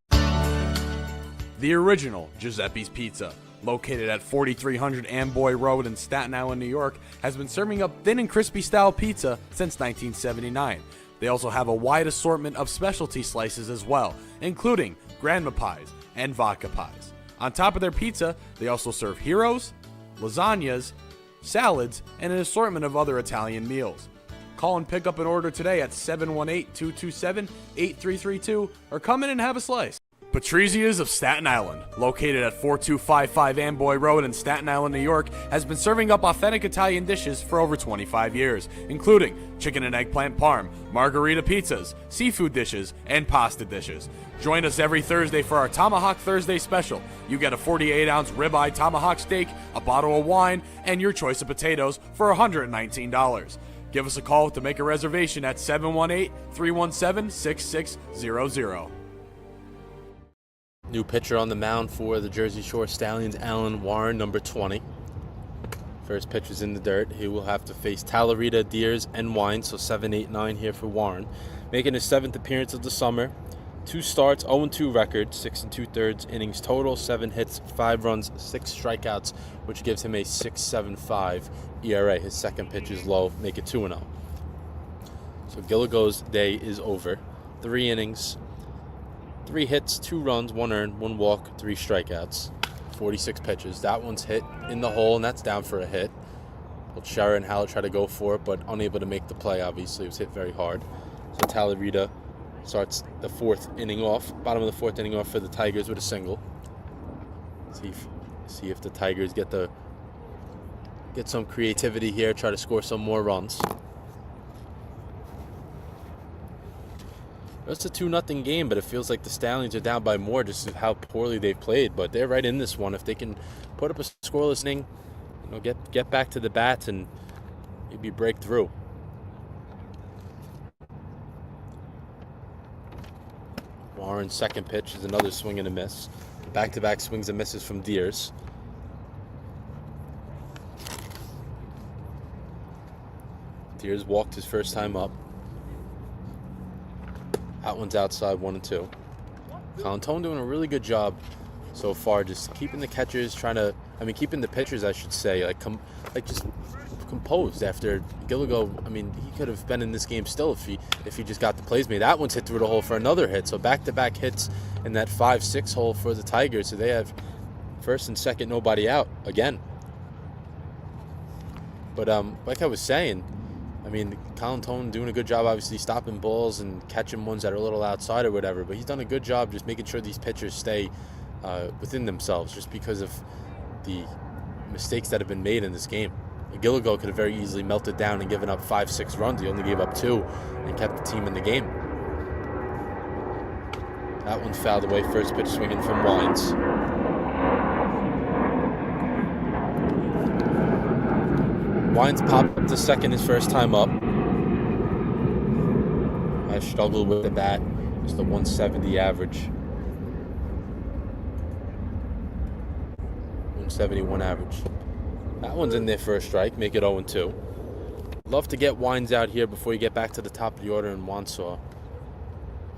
The original Giuseppe's Pizza, located at 4300 Amboy Road in Staten Island, New York, has been serving up thin and crispy style pizza since 1979. They also have a wide assortment of specialty slices as well, including grandma pies and vodka pies. On top of their pizza, they also serve heroes, lasagnas, salads, and an assortment of other Italian meals. Call and pick up an order today at 718-227-8332 or come in and have a slice. Patrizia's of Staten Island, located at 4255 Amboy Road in Staten Island, New York, has been serving up authentic Italian dishes for over 25 years, including chicken and eggplant parm, margarita pizzas, seafood dishes, and pasta dishes. Join us every Thursday for our Tomahawk Thursday special. You get a 48-ounce ribeye tomahawk steak, a bottle of wine, and your choice of potatoes for $119. Give us a call to make a reservation at 718-317-6600. New pitcher on the mound for the Jersey Shore Stallions, Alan Warren, number 20. First pitch is in the dirt. He will have to face Talarita, Deers, and Wine, so 7, 8, 9 here for Warren. Making his 7th appearance of the summer. 2 starts, 0-2 record, 6 2/3 innings total, 7 hits, 5 runs, 6 strikeouts, which gives him a 6.75 ERA. His second pitch is low, make it 2-0. So Gilligo's day is over. 3 innings, 3 hits, 2 runs, 1 earned, 1 walk, 3 strikeouts. 46 pitches. That one's hit in the hole, and that's down for a hit. Well, Scherer and Hallett try to go for it, but unable to make the play, obviously. It was hit very hard. So Talarita starts the 4th inning off, bottom of the 4th inning off for the Tigers with a single. See if the Tigers get some creativity here, try to score some more runs. It's a 2-0 game, but it feels like the Stallions are down by more just how poorly they've played. But they're right in this one. If they can put up a scoreless inning, get back to the bats and maybe break through. Warren's second pitch is another swing and a miss. Back-to-back swings and misses from Deers. Deers walked his first time up. That one's outside, 1-2. Colantone doing a really good job so far, just keeping the catchers keeping the pitchers, I should say, just composed after Gilligo. He could have been in this game still if he just got the plays made. That one's hit through the hole for another hit. So back-to-back hits in that 5-6 hole for the Tigers. So they have first and second, nobody out again. But like I was saying, Colantone doing a good job, obviously, stopping balls and catching ones that are a little outside or whatever. But he's done a good job just making sure these pitchers stay within themselves just because of the mistakes that have been made in this game. Gilligo could have very easily melted down and given up 5-6 runs. He only gave up 2 and kept the team in the game. That one fouled away. First pitch swinging from Wines. Wines popped up to second his first time up. I struggled with the bat. Just a 170 average. 171 average. That one's in there for a strike. Make it 0-2. Love to get Wines out here before you get back to the top of the order in Wansaw.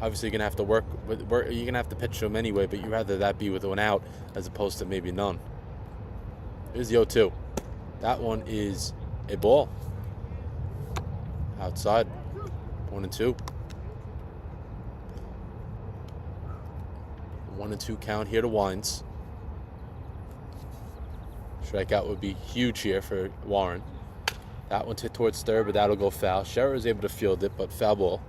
Obviously, you're going to have to work. You're going to have to pitch to him anyway, but you'd rather that be with one out as opposed to maybe none. Here's the 0-2. That one is a ball. Outside. 1-2. 1-2 count here to Wines. Strikeout would be huge here for Warren. That one's hit towards third, but that'll go foul. Scherer is able to field it, but foul ball.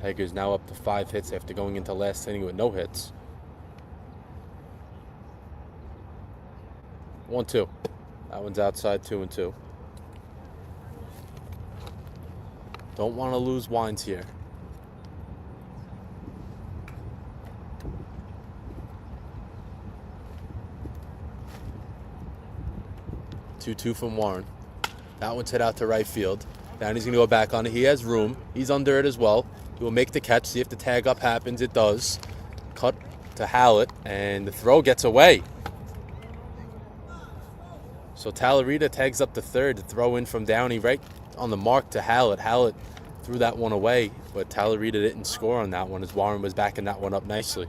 Tigers now up to 5 hits after going into last inning with no hits. 1-2. That one's outside, 2-2. Don't want to lose Wines here. 2-2 from Warren. That one's hit out to right field. Now he's going to go back on it. He has room. He's under it as well. He will make the catch, see if the tag up happens. It does. Cut to Hallett, and the throw gets away. So Talarita tags up the third to throw in from Downey right on the mark to Hallett. Hallett threw that one away, but Talarita didn't score on that one as Warren was backing that one up nicely.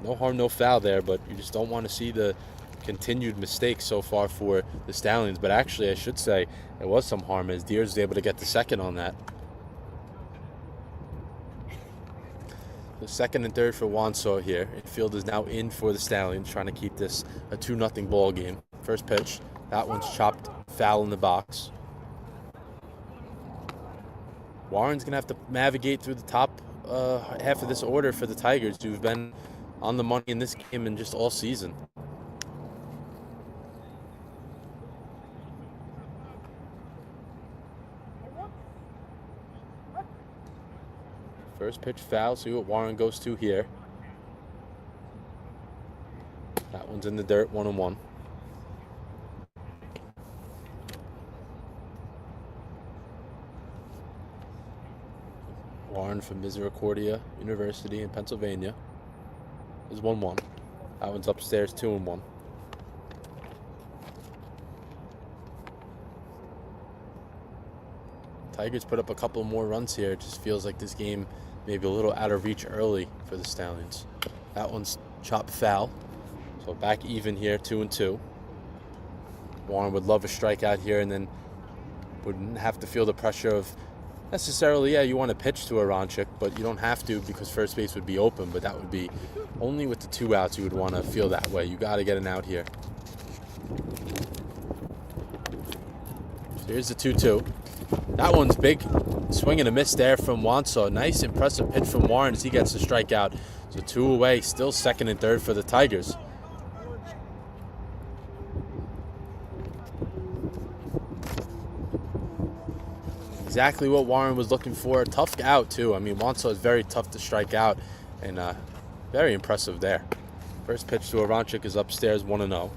No harm, no foul there, but you just don't want to see the continued mistakes so far for the Stallions. But actually, I should say, there was some harm as Deers was able to get the second on that. The second and third for Wansaw here. Infield is now in for the Stallions, trying to keep this a 2-0 ball game. First pitch, that one's chopped foul in the box. Warren's going to have to navigate through the top half of this order for the Tigers, who've been on the money in this game and just all season. First pitch foul, see what Warren goes to here. That one's in the dirt, 1-1. Warren from Misericordia University in Pennsylvania is 1-1. That one's upstairs, 2-1. Tigers put up a couple more runs here. It just feels like this game maybe a little out of reach early for the Stallions. That one's chopped foul. So back even here, 2-2. Warren would love a strikeout here and then wouldn't have to feel the pressure of necessarily, yeah, you want to pitch to Aronchik, but you don't have to because first base would be open, but that would be only with the 2 outs you would want to feel that way. You got to get an out here. So here's the 2-2. That one's big. Swing and a miss there from Wanso. Nice, impressive pitch from Warren as he gets the strikeout. So 2 away, still second and third for the Tigers. Exactly what Warren was looking for. Tough out, too. I mean, Wanso is very tough to strike out, and very impressive there. First pitch to Aronchik is upstairs, 1-0.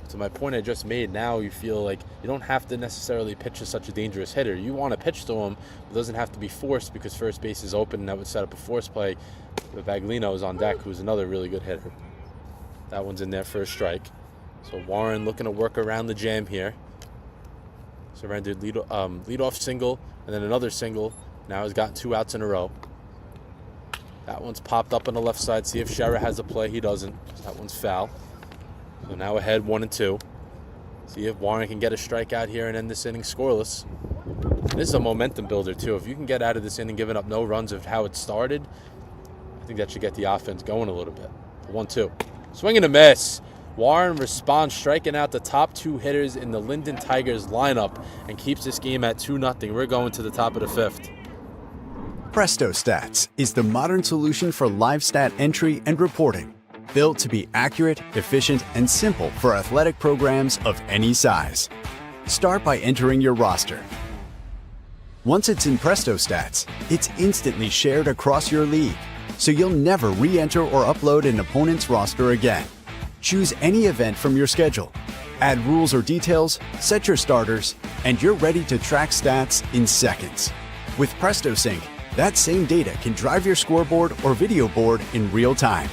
So my point I just made, now you feel like you don't have to necessarily pitch to such a dangerous hitter. You want to pitch to him, but it doesn't have to be forced because first base is open, and that would set up a force play. But Baglino is on deck, who's another really good hitter. That one's in there for a strike. So Warren looking to work around the jam here. Surrendered leadoff single, and then another single. Now he's got 2 outs in a row. That one's popped up on the left side. See if Shera has a play. He doesn't. That one's foul. So now ahead 1-2. See if Warren can get a strikeout here and end this inning scoreless. This is a momentum builder too. If you can get out of this inning giving up no runs of how it started, I think that should get the offense going a little bit. 1-2. Swing and a miss. Warren responds, striking out the top 2 hitters in the Linden Tigers lineup and keeps this game at 2-0. We're going to the top of the 5th. Presto Stats is the modern solution for live stat entry and reporting, built to be accurate, efficient, and simple for athletic programs of any size. Start by entering your roster. Once it's in Presto Stats, it's instantly shared across your league, so you'll never re-enter or upload an opponent's roster again. Choose any event from your schedule, add rules or details, set your starters, and you're ready to track stats in seconds. With Presto Sync, that same data can drive your scoreboard or video board in real time.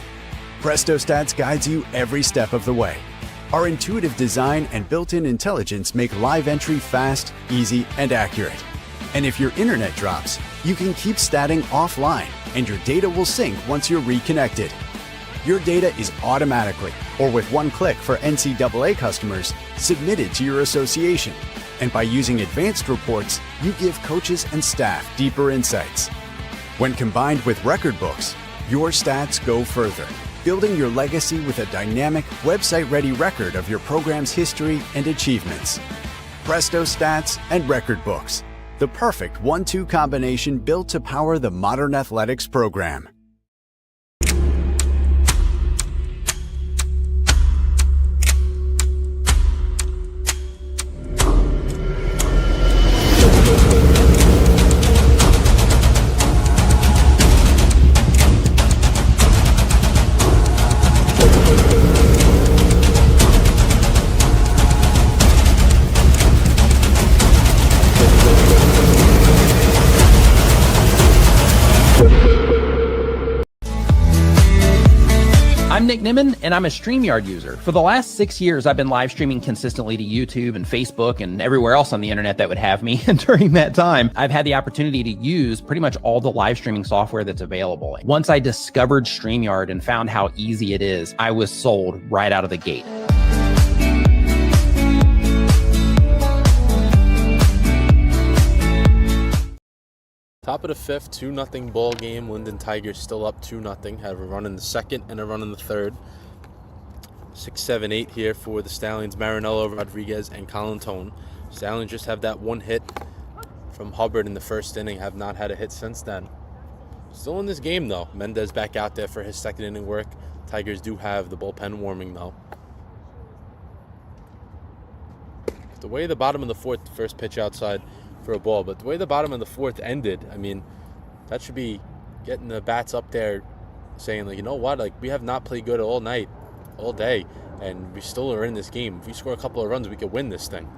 Presto Stats guides you every step of the way. Our intuitive design and built-in intelligence make live entry fast, easy, and accurate. And if your internet drops, you can keep statting offline, and your data will sync once you're reconnected. Your data is automatically, or with one click for NCAA customers, submitted to your association. And by using advanced reports, you give coaches and staff deeper insights. When combined with record books, your stats go further, building your legacy with a dynamic, website-ready record of your program's history and achievements. Presto Stats and Record Books, the perfect 1-2 combination built to power the modern athletics program. I'm Nick Nimmin, and I'm a StreamYard user. For the last 6 years, I've been live streaming consistently to YouTube and Facebook and everywhere else on the internet that would have me. And during that time, I've had the opportunity to use pretty much all the live streaming software that's available. Once I discovered StreamYard and found how easy it is, I was sold right out of the gate. Top of the 5th, 2-0 ball game. Linden Tigers still up 2-0. Have a run in the second and a run in the third. 6, 7, 8 here for the Stallions. Marinello, Rodriguez, and Colantone. Stallions just have that one hit from Hubbard in the first inning. Have not had a hit since then. Still in this game, though. Mendez back out there for his second inning work. Tigers do have the bullpen warming, though. The way the bottom of the 4th, first pitch outside for a ball, but the way the bottom of the 4th ended, I mean, that should be getting the bats up there saying, like, you know what, like, we have not played good all night, all day, and we still are in this game. If we score a couple of runs, we could win this thing.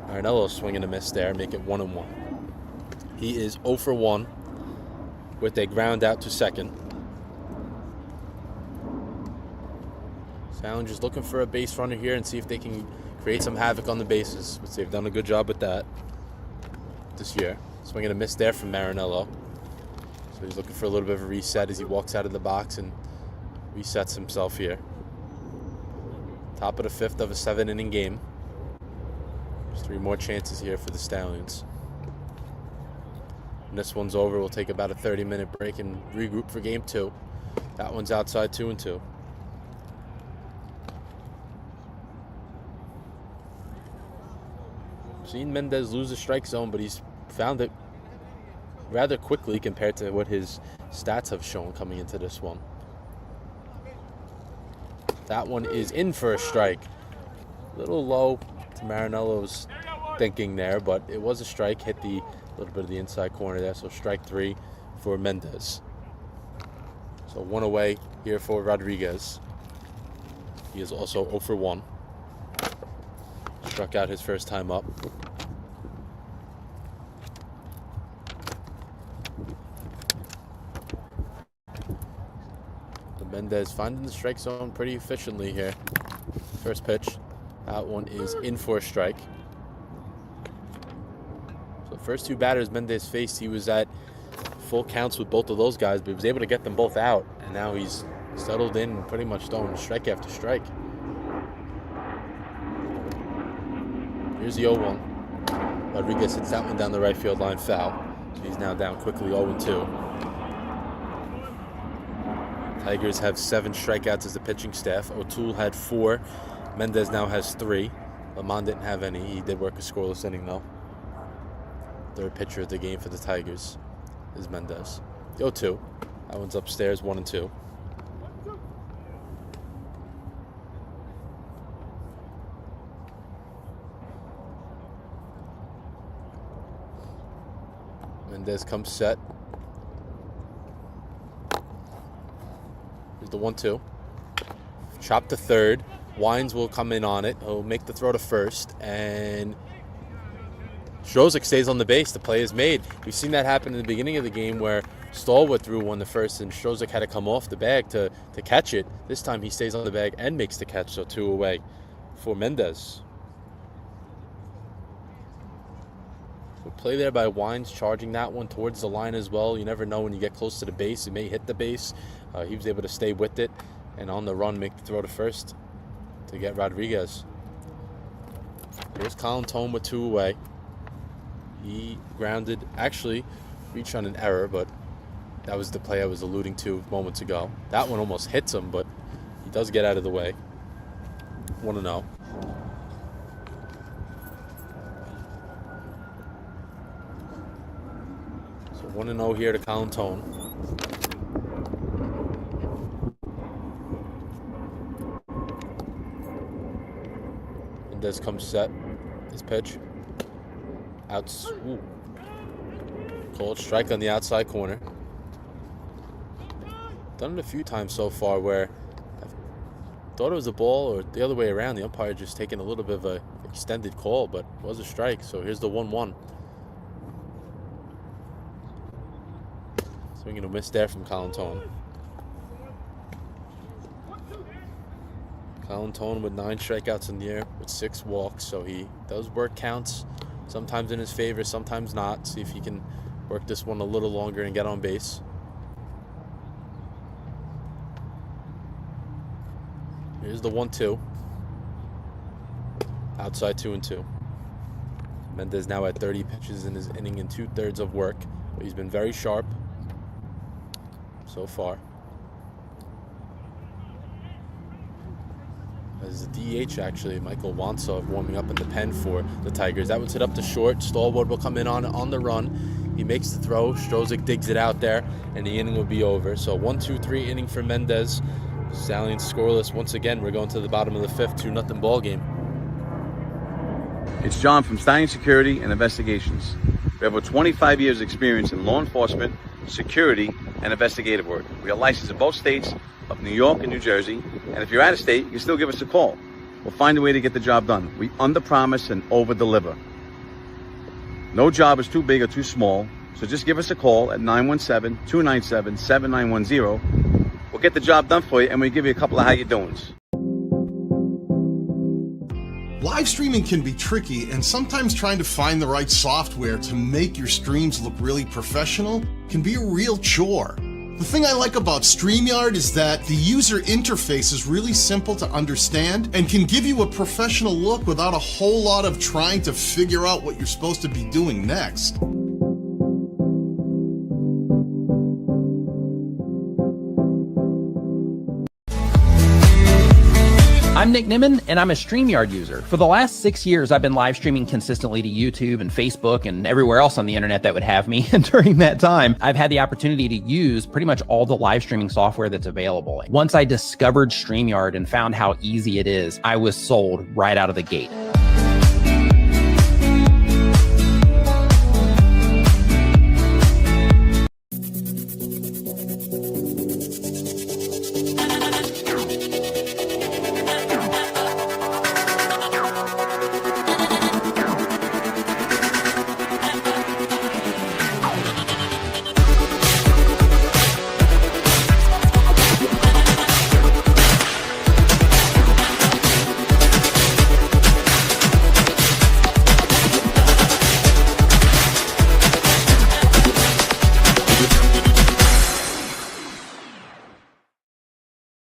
Marinello swinging a miss there, make it 1-1. He is 0 for 1 with a ground out to second. Stallions just looking for a base runner here and see if they can create some havoc on the bases, which they've done a good job with that this year. Swinging a miss there from Marinello. So he's looking for a little bit of a reset as he walks out of the box, and resets himself here. Top of the 5th of a 7-inning game. There's 3 more chances here for the Stallions. When this one's over, we'll take about a 30-minute break and regroup for game 2. That one's outside 2-2. Seen Mendez lose the strike zone, but he's found it rather quickly compared to what his stats have shown coming into this one. That one is in for a strike. A little low to Marinello's thinking there, but it was a strike. Hit the little bit of the inside corner there, so strike 3 for Mendez. So 1 away here for Rodriguez. He is also 0 for 1. Struck out his first time up. Mendez finding the strike zone pretty efficiently here. First pitch. That one is in for a strike. So first 2 batters Mendez faced, he was at full counts with both of those guys, but he was able to get them both out. And now he's settled in and pretty much throwing strike after strike. Here's the 0-1. Rodriguez hits that one down the right field line, foul. So he's now down quickly 0-2. Tigers have 7 strikeouts as the pitching staff. O'Toole had 4. Mendez now has 3. Lamont didn't have any. He did work a scoreless inning, though. Third pitcher of the game for the Tigers is Mendez. The 0-2. That one's upstairs, 1-2. Mendez comes set. Here's the 1-2. Chop to third. Wines will come in on it. He'll make the throw to first. And Strozik stays on the base. The play is made. We've seen that happen in the beginning of the game where Stallwood threw one to first and Strozik had to come off the bag to catch it. This time he stays on the bag and makes the catch, so 2 away for Mendez. So play there by Wines, charging that one towards the line as well. You never know when you get close to the base. It may hit the base. He was able to stay with it and on the run make the throw to first to get Rodriguez. Here's Colin Tome with 2 away. He grounded, actually reached on an error, but that was the play I was alluding to moments ago. That one almost hits him, but he does get out of the way. 1-0. So 1-0 here to Colin Tone. Mendez comes set. His pitch. Outs. Ooh. Cold strike on the outside corner. Done it a few times so far where I thought it was a ball or the other way around. The umpire just taking a little bit of a extended call, but it was a strike. So here's the 1-1. Swinging a miss there from Colin Tone. Colin Tone with 9 strikeouts in the year with 6 walks, so he does work counts, sometimes in his favor, sometimes not. See if he can work this one a little longer and get on base. Here's the 1-2. Outside 2-2. Mendez now at 30 pitches in his inning and 2/3 of work. But he's been very sharp so far. As the DH, actually, Michael Wansov warming up in the pen for the Tigers. That one's hit up to short. Stallwood will come in on the run. He makes the throw. Strozik digs it out there, and the inning will be over. So 1-2-3 inning for Mendez. Stallions scoreless. Once again, we're going to the bottom of the 5th, 2-0 ball game. It's John from Stallions Security and Investigations. We have over 25 years experience in law enforcement, security, and investigative work. We are licensed in both states of New York and New Jersey, and if you're out of state, you can still give us a call. We'll find a way to get the job done. We under-promise and over-deliver. No job is too big or too small, so just give us a call at 917-297-7910. We'll get the job done for you, and we'll give you a couple of how you doings. Live streaming can be tricky, and sometimes trying to find the right software to make your streams look really professional can be a real chore. The thing I like about StreamYard is that the user interface is really simple to understand and can give you a professional look without a whole lot of trying to figure out what you're supposed to be doing next. I'm Nick Nimmin, and I'm a StreamYard user. For the last 6 years, I've been live streaming consistently to YouTube and Facebook and everywhere else on the internet that would have me. And during that time, I've had the opportunity to use pretty much all the live streaming software that's available. Once I discovered StreamYard and found how easy it is, I was sold right out of the gate.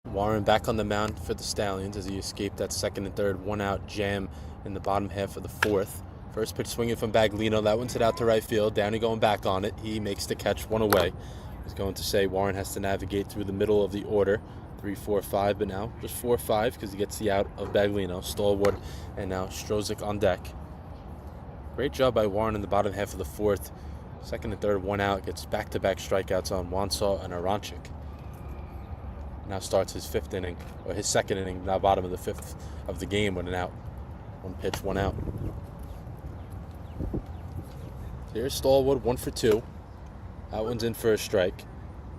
Warren back on the mound for the Stallions as he escaped that second and third one-out jam in the bottom half of the fourth. First pitch swinging from Baglino. That one's hit out to right field. Downey going back on it. He makes the catch, one away. He's going to say Warren has to navigate through the middle of the order. 3, 4, 5, but now just 4, 5 because he gets the out of Baglino. Stallwood and now Strozik on deck. Great job by Warren in the bottom half of the fourth. Second and third, one out. Gets back-to-back strikeouts on Wansaw and Aronchik. Now starts his fifth inning, or his second inning, now bottom of the fifth of the game with an out. One pitch, one out. Here's Stallwood, 1 for 2. That one's in for a strike.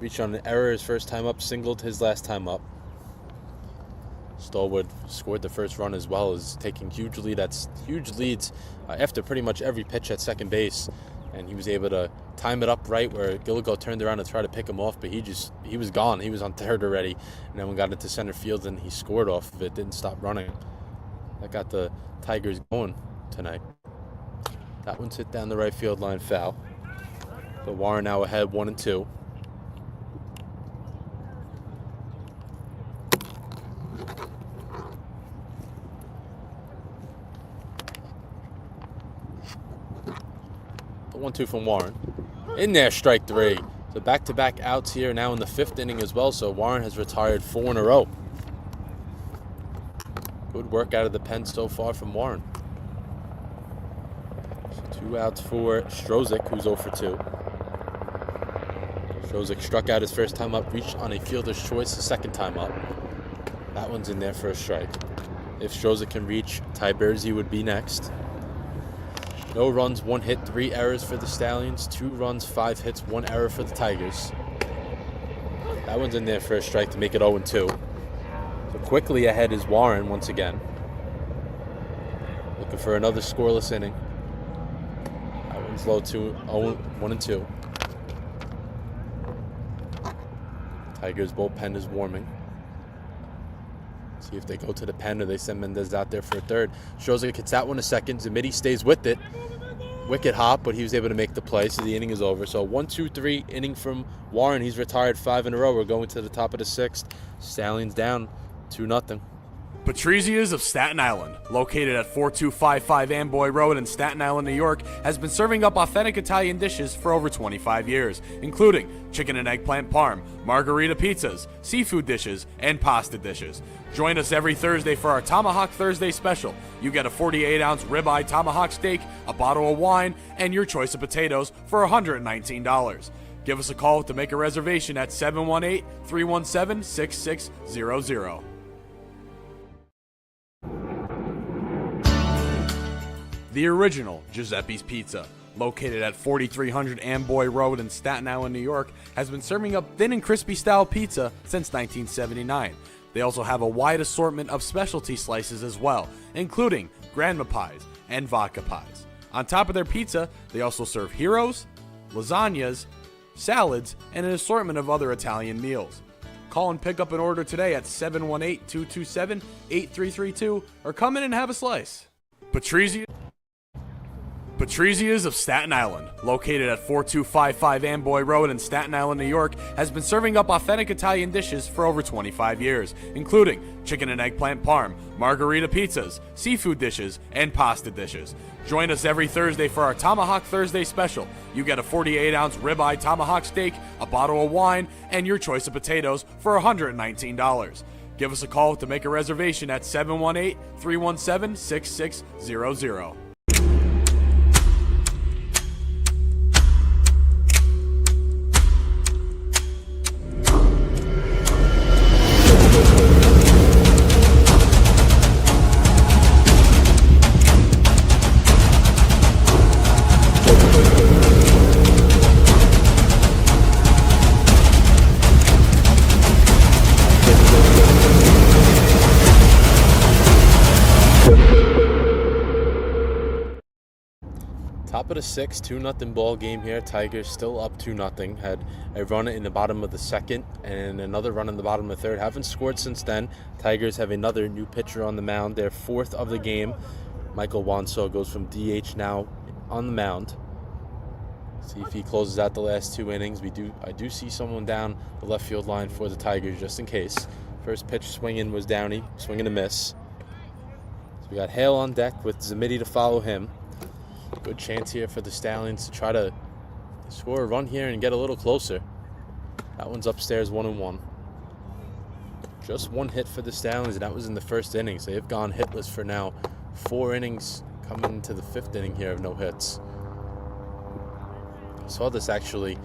Reached on an error his first time up, singled his last time up. Stallwood scored the first run as well as taking huge leads after pretty much every pitch at second base. And he was able to time it up right where Gilligo turned around to try to pick him off, but he was gone. He was on third already. And then we got into center field and he scored off of it, didn't stop running. That got the Tigers going tonight. That one's hit down the right field line, foul. The Warren now ahead 1-2. The 1-2 from Warren. In there, strike 3. So back-to-back outs here now in the fifth inning as well. So Warren has retired 4 in a row. Good work out of the pen so far from Warren. So 2 outs for Strozik, who's 0 for 2. Strozik struck out his first time up, reached on a fielder's choice the second time up. That one's in there for a strike. If Strozik can reach, Ty Bersey would be next. No runs, 1 hit, 3 errors for the Stallions. 2 runs, 5 hits, 1 error for the Tigers. That one's in there for a strike to make it 0-2. So quickly ahead is Warren once again. Looking for another scoreless inning. That one's low 1-2. Tigers bullpen is warming. See if they go to the pen or they send Mendez out there for a third. Strozik hits that one a second. Zamiti stays with it. Wicket hop, but he was able to make the play, so the inning is over. So 1-2-3 inning from Warren. He's retired 5 in a row. We're going to the top of the 6th. Stallions down 2-0. Patrizia's of Staten Island, located at 4255 Amboy Road in Staten Island, New York, has been serving up authentic Italian dishes for over 25 years, including chicken and eggplant parm, margarita pizzas, seafood dishes, and pasta dishes. Join us every Thursday for our Tomahawk Thursday special. You get a 48-ounce ribeye tomahawk steak, a bottle of wine, and your choice of potatoes for $119. Give us a call to make a reservation at 718-317-6600. The original Giuseppe's Pizza, located at 4300 Amboy Road in Staten Island, New York, has been serving up thin and crispy style pizza since 1979. They also have a wide assortment of specialty slices as well, including grandma pies and vodka pies. On top of their pizza, they also serve heroes, lasagnas, salads, and an assortment of other Italian meals. Call and pick up an order today at 718-227-8332 or come in and have a slice. Patrizia's of Staten Island, located at 4255 Amboy Road in Staten Island, New York, has been serving up authentic Italian dishes for over 25 years, including chicken and eggplant parm, margarita pizzas, seafood dishes, and pasta dishes. Join us every Thursday for our Tomahawk Thursday special. You get a 48-ounce ribeye tomahawk steak, a bottle of wine, and your choice of potatoes for $119. Give us a call to make a reservation at 718-317-6600. Top of the sixth, 2-0 ball game here. Tigers still up 2-0. Had a run in the bottom of the second and another run in the bottom of the third. Haven't scored since then. Tigers have another new pitcher on the mound. Their fourth of the game. Michael Wanso goes from DH now on the mound. See if he closes out the last 2 innings. I do see someone down the left field line for the Tigers just in case. First pitch swinging was Downey, swinging a miss. So we got Hale on deck with Zamiti to follow him. Good chance here for the Stallions to try to score a run here and get a little closer. That one's upstairs, 1-1. Just one hit for the Stallions, and that was in the first inning. So they've gone hitless for now 4 innings, coming into the 5th inning here of no hits. I saw this actually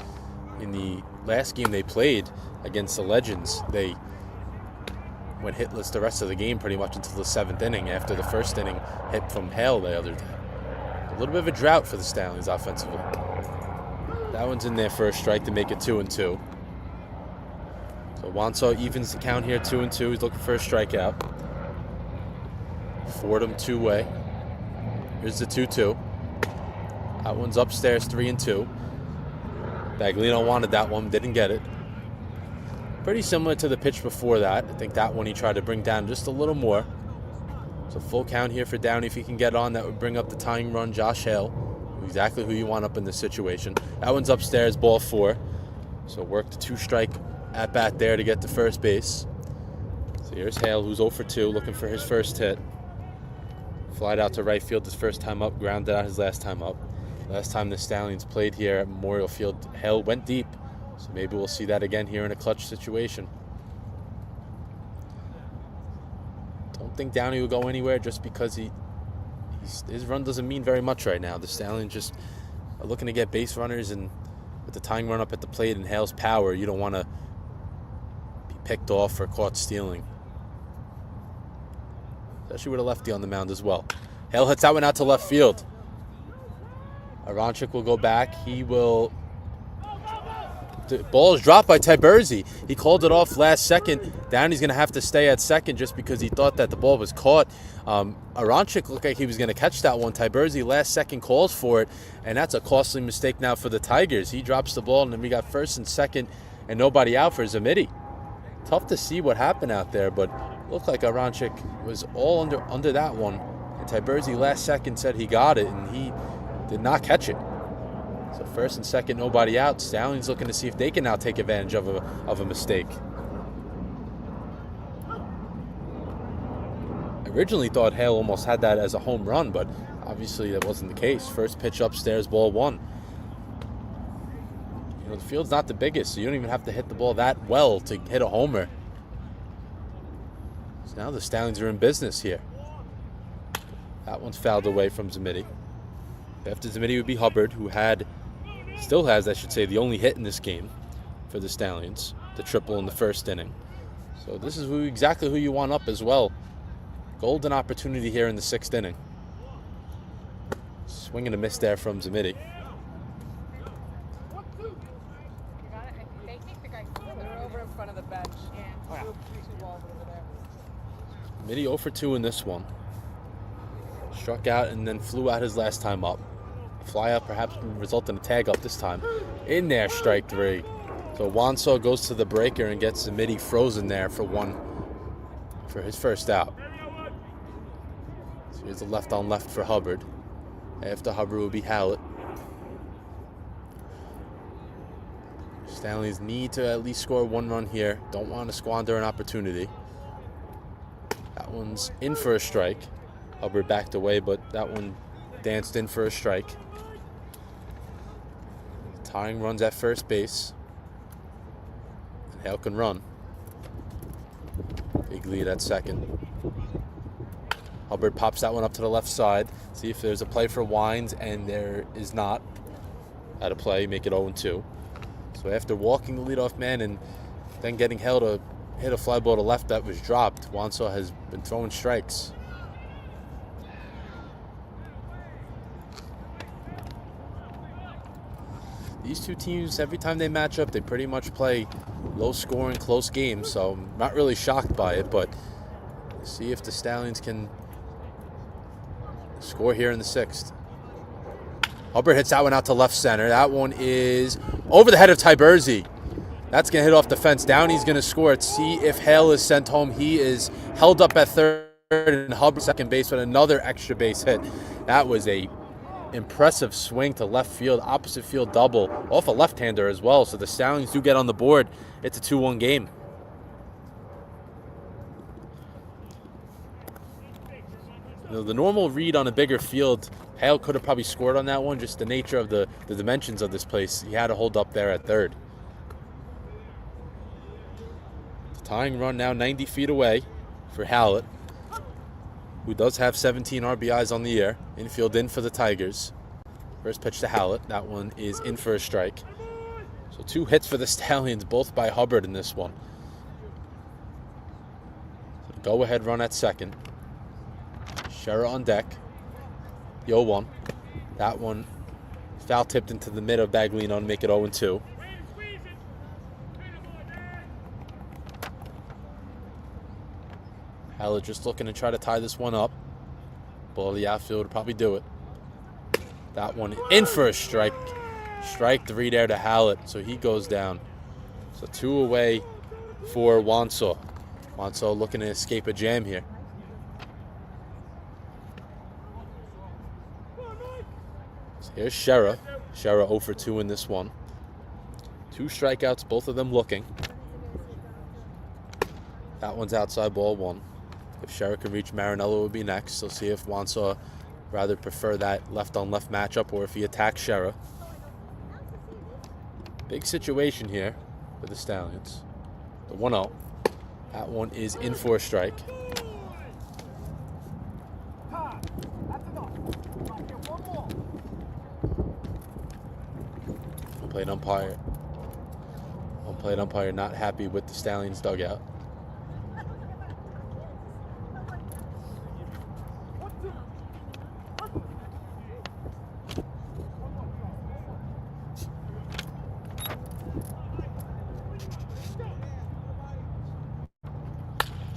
in the last game they played against the Legends. They went hitless the rest of the game pretty much until the 7th inning after the first inning hit from Hale the other day. A little bit of a drought for the Stallions offensively. That one's in there for a strike to make it 2-2. So Wanso evens the count here, 2-2. He's looking for a strikeout. Fordham 2-way. Here's the 2-2. That one's upstairs, 3-2. Baglino wanted that one, didn't get it. Pretty similar to the pitch before that. I think that one he tried to bring down just a little more. So full count here for Downey. If he can get on, that would bring up the tying run, Josh Hale. Exactly who you want up in this situation. That one's upstairs, ball 4. So work the 2-strike at bat there to get to first base. So here's Hale, who's 0 for 2, looking for his first hit. Flied out to right field his first time up, grounded out his last time up. Last time the Stallions played here at Memorial Field, Hale went deep. So maybe we'll see that again here in a clutch situation. Don't think Downey will go anywhere just because his run doesn't mean very much right now. The Stallions just are looking to get base runners, and with the tying run up at the plate and Hale's power, you don't want to be picked off or caught stealing. Especially with a lefty on the mound as well. Hale hits that one out to left field. Aronchik will go back. He will... The ball is dropped by Tiberzi. He called it off last second. Downey's going to have to stay at second just because he thought that the ball was caught. Aronchik looked like he was going to catch that one. Tiberzi last second calls for it, and that's a costly mistake now for the Tigers. He drops the ball, and then we got first and second and nobody out for Zamiti. Tough to see what happened out there, but looked like Aronchik was all under that one. And Tiberzi last second said he got it, and he did not catch it. So first and second, nobody out. Stallions looking to see if they can now take advantage of a mistake. I originally thought Hale almost had that as a home run, but obviously that wasn't the case. First pitch upstairs, ball 1. You know, the field's not the biggest, so you don't even have to hit the ball that well to hit a homer. So now the Stallions are in business here. That one's fouled away from Zamiti. After Zamiti would be Hubbard, who still has, I should say, the only hit in this game for the Stallions, the triple in the first inning. So this is exactly who you want up as well. Golden opportunity here in the 6th inning. Swing and a miss there from Zamiti. Zamiti 0 for 2 in this one. Struck out and then flew out his last time up. Fly up perhaps result in a tag up this time. In there, strike 3. So Wanso goes to the breaker and gets Zamiti frozen there for his first out. So here's the left on left for Hubbard. After Hubbard will be Hallett. Stallions need to at least score 1 run here. Don't want to squander an opportunity. That one's in for a strike. Hubbard backed away, but that one danced in for a strike. Tying runs at first base. And Hale can run. Big lead at second. Hubbard pops that one up to the left side. See if there's a play for Wines, and there is not. Out of play, make it 0-2. So after walking the leadoff man and then getting Hale to hit a fly ball to left that was dropped, Wanso has been throwing strikes. These two teams, every time they match up, they pretty much play low-scoring, close games, so I'm not really shocked by it, but see if the Stallions can score here in the 6th. Hubbard hits that one out to left center. That one is over the head of Tiberzi. That's going to hit off the fence. Downey's going to score it. See if Hale is sent home. He is held up at third, and Hubbard second base with another extra base hit. That was a impressive swing to left field, opposite field double, off a left-hander as well. So the Stallions do get on the board. It's a 2-1 game. You know, the normal read on a bigger field, Hale could have probably scored on that one, just the nature of the dimensions of this place. He had to hold up there at third. The tying run now 90 feet away for Hallett, who does have 17 RBIs on the year. Infield in for the Tigers. First pitch to Hallett. That one is in for a strike. So 2 hits for the Stallions, both by Hubbard in this one. So go-ahead run at second. Shera on deck. The 0-1. That one foul tipped into the mid of Baglino to make it 0-2. Hallett just looking to try to tie this one up. Ball to the outfield would probably do it. That one in for a strike. Strike 3 there to Hallett, so he goes down. So 2 away for Wanso. Wanso looking to escape a jam here. So here's Shera. Shera 0 for 2 in this one. 2 strikeouts, both of them looking. That one's outside, ball 1. If Shera can reach, Marinello would be next. So see if Wanso rather prefer that left-on-left matchup or if he attacks Shera. Big situation here for the Stallions. The 1-0. That one is in for a strike. Plate umpire. Home plate umpire not happy with the Stallions dugout.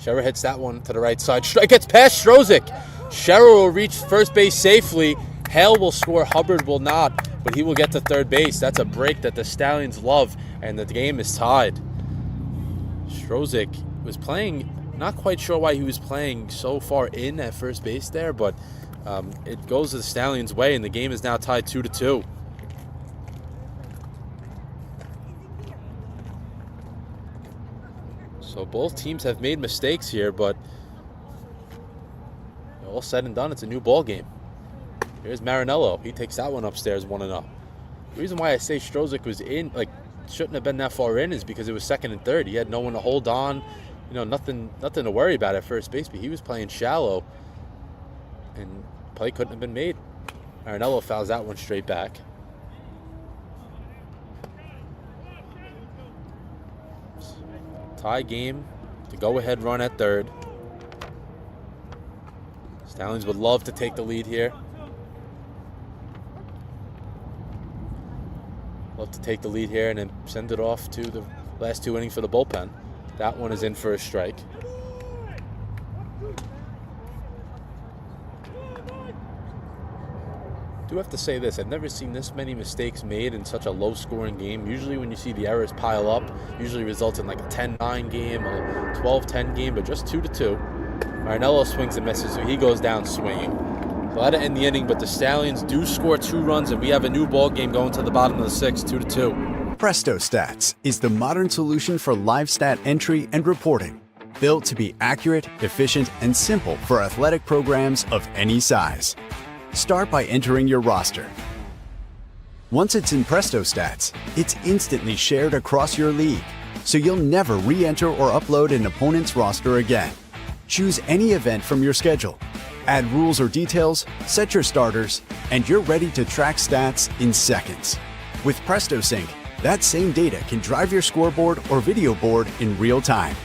Shera hits that one to the right side. Strike gets past Strozik. Shera will reach first base safely. Hale will score. Hubbard will not, but he will get to third base. That's a break that the Stallions love, and the game is tied. Strozik was playing, not quite sure why he was playing so far in at first base there, but it goes the Stallions' way, and the game is now tied 2-2. So both teams have made mistakes here, but all said and done, it's a new ball game. Here's Marinello. He takes that one upstairs 1-0. The reason why I say Strozik was in, shouldn't have been that far in, is because it was second and third. He had no one to hold on. You know, nothing to worry about at first base, but he was playing shallow, and play couldn't have been made. Marinello fouls that one straight back. Tie game, the go-ahead run at third. Stallions would love to take the lead here. Love to take the lead here and then send it off to the last 2 innings for the bullpen. That one is in for a strike. I do have to say this, I've never seen this many mistakes made in such a low-scoring game. Usually when you see the errors pile up, usually results in like a 10-9 game, a 12-10 game, but just 2-2. Marinello swings and misses, so he goes down swinging. So that end the inning, but the Stallions do score 2 runs, and we have a new ball game going to the bottom of the 6th, 2-2. Presto Stats is the modern solution for live stat entry and reporting, built to be accurate, efficient, and simple for athletic programs of any size. Start by entering your roster. Once it's in Presto Stats, it's instantly shared across your league, so you'll never re-enter or upload an opponent's roster again. Choose any event from your schedule, add rules or details, set your starters, and you're ready to track stats in seconds. With Presto Sync, that same data can drive your scoreboard or video board in real time.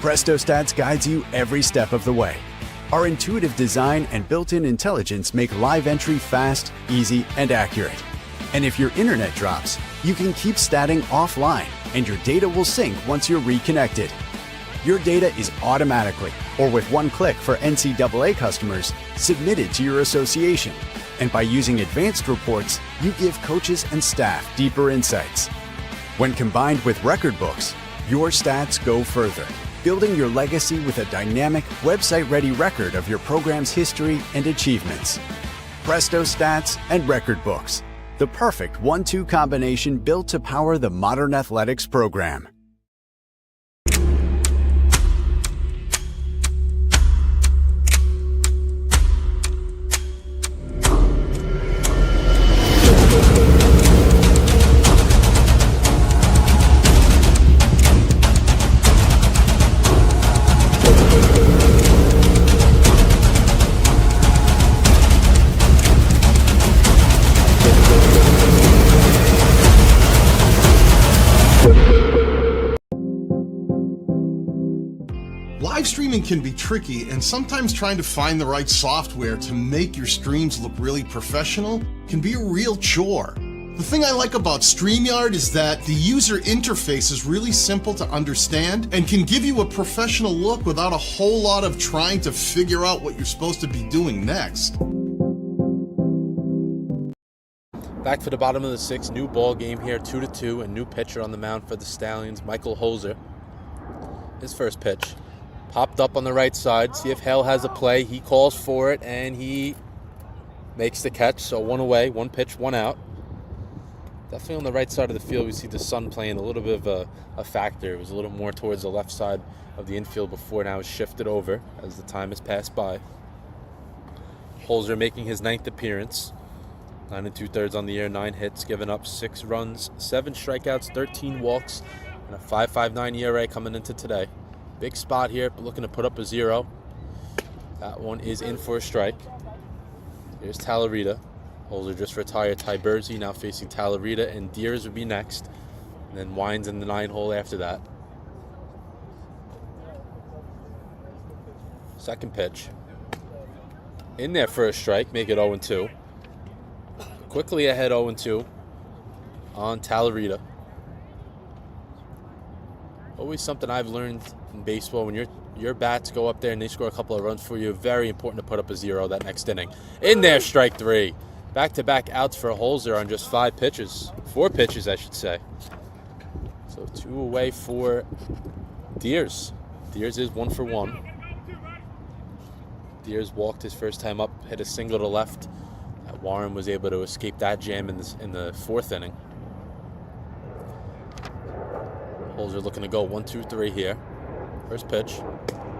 Presto Stats guides you every step of the way. Our intuitive design and built-in intelligence make live entry fast, easy, and accurate. And if your internet drops, you can keep statting offline, and your data will sync once you're reconnected. Your data is automatically, or with one click for NCAA customers, submitted to your association. And by using advanced reports, you give coaches and staff deeper insights. When combined with record books, your stats go further, building your legacy with a dynamic, website-ready record of your program's history and achievements. Presto Stats and Record Books, the perfect 1-2 combination built to power the modern athletics program. Live streaming can be tricky, and sometimes trying to find the right software to make your streams look really professional can be a real chore. The thing I like about StreamYard is that the user interface is really simple to understand and can give you a professional look without a whole lot of trying to figure out what you're supposed to be doing next. Back for the bottom of the 6th, new ball game here, 2-2, a new pitcher on the mound for the Stallions, Michael Holzer. His first pitch. Popped up on the right side. See if Hale has a play. He calls for it, and he makes the catch. So 1 away, 1 pitch, 1 out. Definitely on the right side of the field, we see the sun playing a little bit of a factor. It was a little more towards the left side of the infield before. Now it's shifted over as the time has passed by. Holzer making his 9th appearance. 9 2/3 on the year, 9 hits, giving up 6 runs, 7 strikeouts, 13 walks, and a 5.59 ERA coming into today. Big spot here, looking to put up a 0. That one is in for a strike. Here's Talarita. Holzer just retired. Ty Bursey now facing Talarita, and Deers would be next. And then Wines in the 9 hole after that. Second pitch. In there for a strike, make it 0-2. Quickly ahead 0-2 on Talarita. Always something I've learned in baseball, when your bats go up there and they score a couple of runs for you, very important to put up a 0 that next inning. In there, strike 3. Back-to-back outs for Holzer on just 4 pitches, I should say. So 2 away for Deers. Deers is 1 for 1. Deers walked his first time up, hit a single to left. Warren was able to escape that jam in the 4th inning. Holzer looking to go 1-2-3 here. First pitch.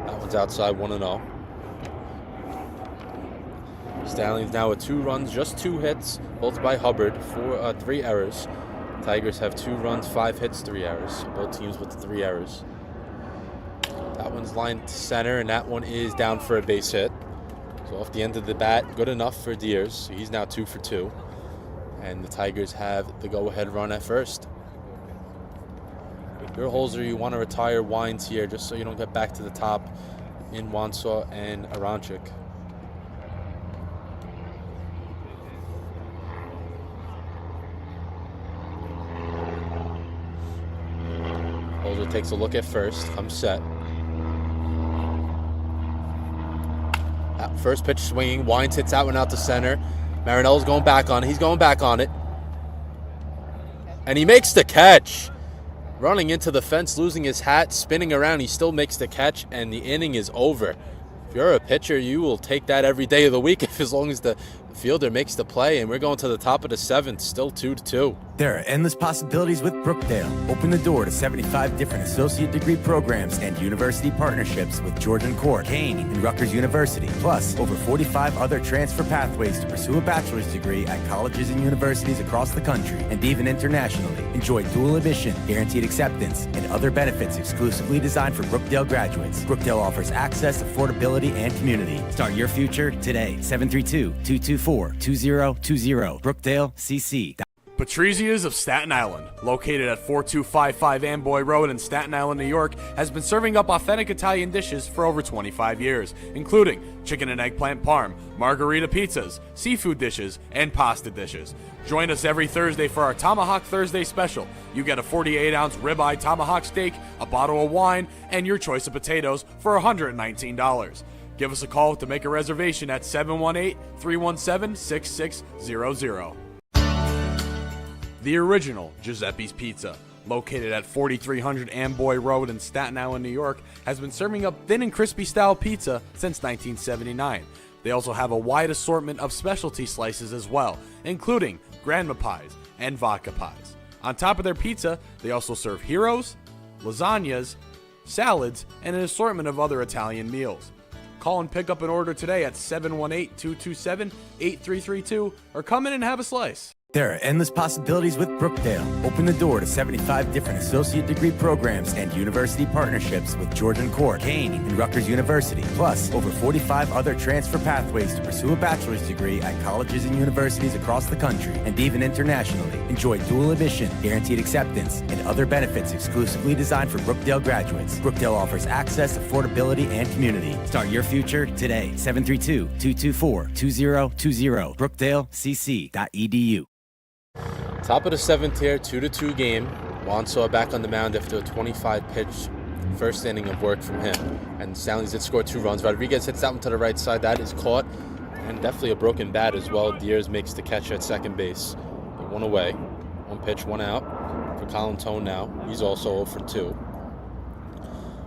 That one's outside, 1-0. Stallions now with 2 runs, just 2 hits, both by Hubbard, 3 errors. Tigers have 2 runs, 5 hits, 3 errors. Both teams with the 3 errors. That one's lined to center, and that one is down for a base hit. So off the end of the bat, good enough for Deers. So he's now 2 for 2. And the Tigers have the go-ahead run at first. If you're Holzer, you want to retire Wines here just so you don't get back to the top in Wansaw and Aronchik. Holzer takes a look at first, comes set. First pitch swinging, Wines hits that one out to center. Marinello's going back on it. He's going back on it. And he makes the catch. Running into the fence, losing his hat, spinning around, he still makes the catch, and the inning is over. if you're a pitcher, you will take that every day of the week as long as the fielder makes the play. And we're going to the top of the 7th, still 2-2. There are endless possibilities with Brookdale. Open the door to 75 different associate degree programs and university partnerships with Georgian Court, Kane, and Rutgers University. Plus, over 45 other transfer pathways to pursue a bachelor's degree at colleges and universities across the country and even internationally. Enjoy dual admission, guaranteed acceptance, and other benefits exclusively designed for Brookdale graduates. Brookdale offers access, affordability, and community. Start your future today. 732-224-2020. BrookdaleCC. Patrizia's of Staten Island, located at 4255 Amboy Road in Staten Island, New York, has been serving up authentic Italian dishes for over 25 years, including chicken and eggplant parm, margarita pizzas, seafood dishes, and pasta dishes. Join us every Thursday for our Tomahawk Thursday special. You get a 48-ounce ribeye tomahawk steak, a bottle of wine, and your choice of potatoes for $119. Give us a call to make a reservation at 718-317-6600. The original Giuseppe's Pizza, located at 4300 Amboy Road in Staten Island, New York, has been serving up thin and crispy style pizza since 1979. They also have a wide assortment of specialty slices as well, including grandma pies and vodka pies. On top of their pizza, they also serve heroes, lasagnas, salads, and an assortment of other Italian meals. Call and pick up an order today at 718-227-8332 or come in and have a slice. There are endless possibilities with Brookdale. Open the door to 75 different associate degree programs and university partnerships with Georgian Court, Kane, and Rutgers University. Plus, over 45 other transfer pathways to pursue a bachelor's degree at colleges and universities across the country and even internationally. Enjoy dual admission, guaranteed acceptance, and other benefits exclusively designed for Brookdale graduates. Brookdale offers access, affordability, and community. Start your future today. 732-224-2020. BrookdaleCC.edu. Top of the 7th here, 2-2 game. Wansaw back on the mound after a 25-pitch first inning of work from him. And Stallions did score 2 runs. Rodriguez hits that one to the right side. That is caught. And definitely a broken bat as well. Diaz makes the catch at second base. One away. 1 pitch, 1 out for Colin Tone now. He's also 0 for 2.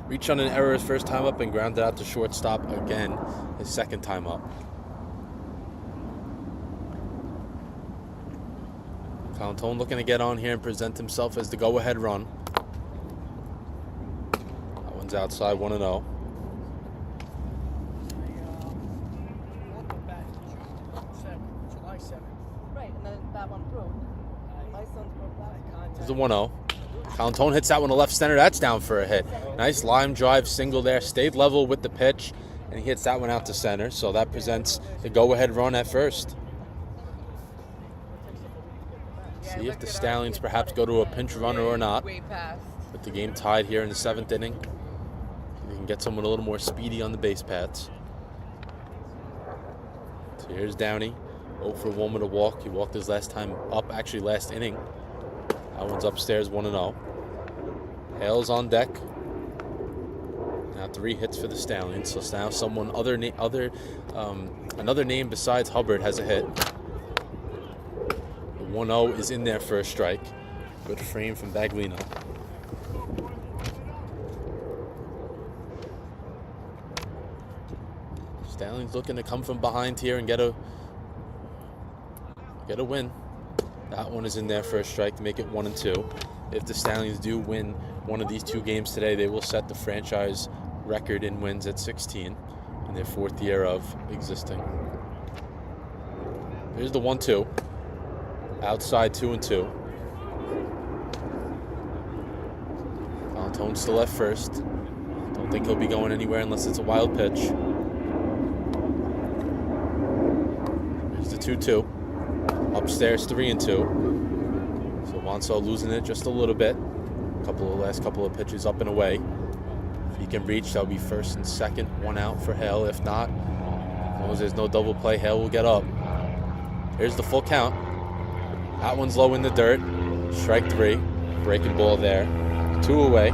Reached on an error his first time up and grounded out to shortstop again his second time up. Colin looking to get on here and present himself as the go-ahead run. That one's outside, 1-0. Right, and then that one broke. My son's broke that. There's a 1-0. Colin hits that one to left center. That's down for a hit. Nice line drive single there. Stayed level with the pitch, and he hits that one out to center. So that presents the go-ahead run at first. See if the Stallions perhaps go to a pinch runner or not. With the game tied here in the 7th inning. They can get someone a little more speedy on the base paths. So here's Downey. 0 for 1 with a walk. He walked his last time up, actually last inning. That one's upstairs, 1-0. Hale's on deck. Now 3 hits for the Stallions. So now someone another name besides Hubbard has a hit. 1-0 is in there for a strike. Good frame from Baglino. Stallions looking to come from behind here and get a win. That one is in there for a strike to make it 1-2. If the Stallions do win one of these 2 games today, they will set the franchise record in wins at 16 in their 4th year of existing. Here's the 1-2. Outside 2-2. Tone's still at first. Don't think he'll be going anywhere unless it's a wild pitch. Here's the 2-2. Upstairs 3-2. So Wansaw losing it just a little bit. Last couple of pitches up and away. If he can reach, that'll be first and second. 1 out for Hale. If not, as long as there's no double play, Hale will get up. Here's the full count. That one's low in the dirt. Strike 3. Breaking ball there. 2 away.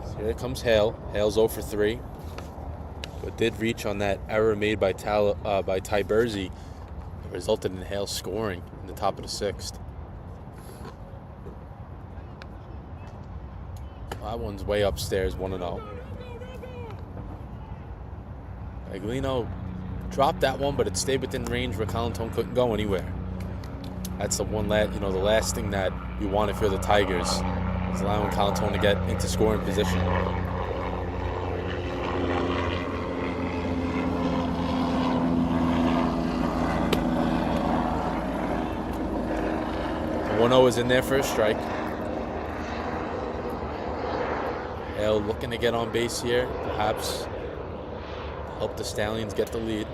So here comes Hale. Hale's 0 for 3. But did reach on that error made by Ty Bursey. It resulted in Hale scoring in the top of the 6th. That one's way upstairs, 1-0. Baglino dropped that one, but it stayed within range where Colantone couldn't go anywhere. That's the last thing that you want if you're the Tigers, is allowing Colantone to get into scoring position. The 1-0 is in there for a strike. Hale looking to get on base here, perhaps help the Stallions get the lead.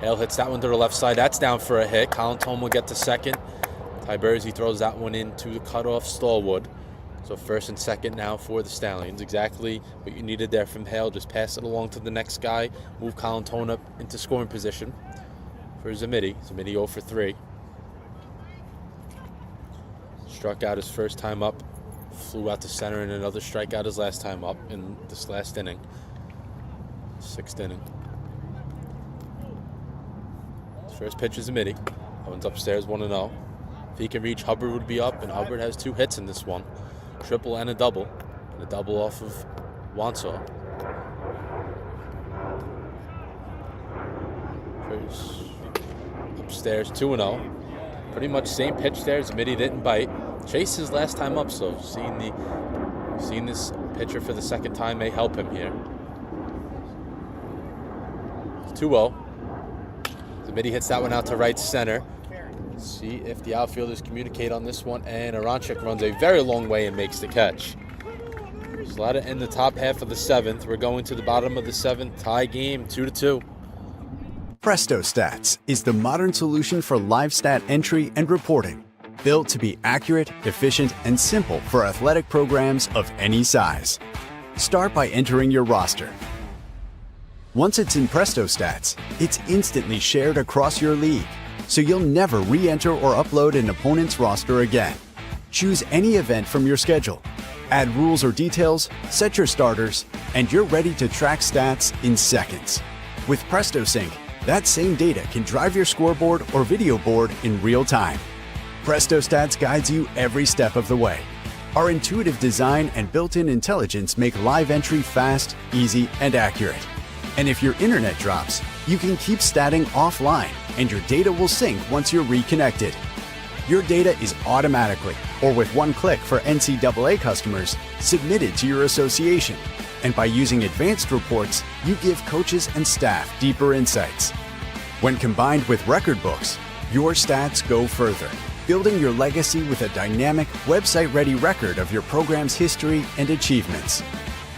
Hale hits that one to the left side. That's down for a hit. Colantone will get to second. Tyberzi throws that one into the cutoff Stallwood. So first and second now for the Stallions. Exactly what you needed there from Hale. Just pass it along to the next guy. Move Colantone up into scoring position for Zamidi. Zamidi 0 for 3. Struck out his first time up. Flew out to center, and another strikeout his last time up in this last inning. 6th inning. His first pitch is Zamidi. That one's upstairs, 1-0. If he can reach, Hubbard would be up, and Hubbard has 2 hits in this one. Triple and a double. And a double off of Wansaw. First upstairs, 2-0. Pretty much same pitch there. Zamidi didn't bite. Chase his last time up, so seeing this pitcher for the second time may help him here. 2-0. Zamidi hits that one out to right center. See if the outfielders communicate on this one, and Aronchik runs a very long way and makes the catch. Slaughter in the top half of the 7th. We're going to the bottom of the 7th. Tie game, 2-2. Presto Stats is the modern solution for live stat entry and reporting. Built to be accurate, efficient, and simple for athletic programs of any size. Start by entering your roster. Once it's in Presto Stats, it's instantly shared across your league, so you'll never re-enter or upload an opponent's roster again. Choose any event from your schedule, add rules or details, set your starters, and you're ready to track stats in seconds. With Presto Sync, that same data can drive your scoreboard or video board in real time. Presto Stats guides you every step of the way. Our intuitive design and built-in intelligence make live entry fast, easy, and accurate. And if your internet drops, you can keep statting offline, and your data will sync once you're reconnected. Your data is automatically, or with one click for NCAA customers, submitted to your association. And by using advanced reports, you give coaches and staff deeper insights. When combined with record books, your stats go further, building your legacy with a dynamic, website-ready record of your program's history and achievements.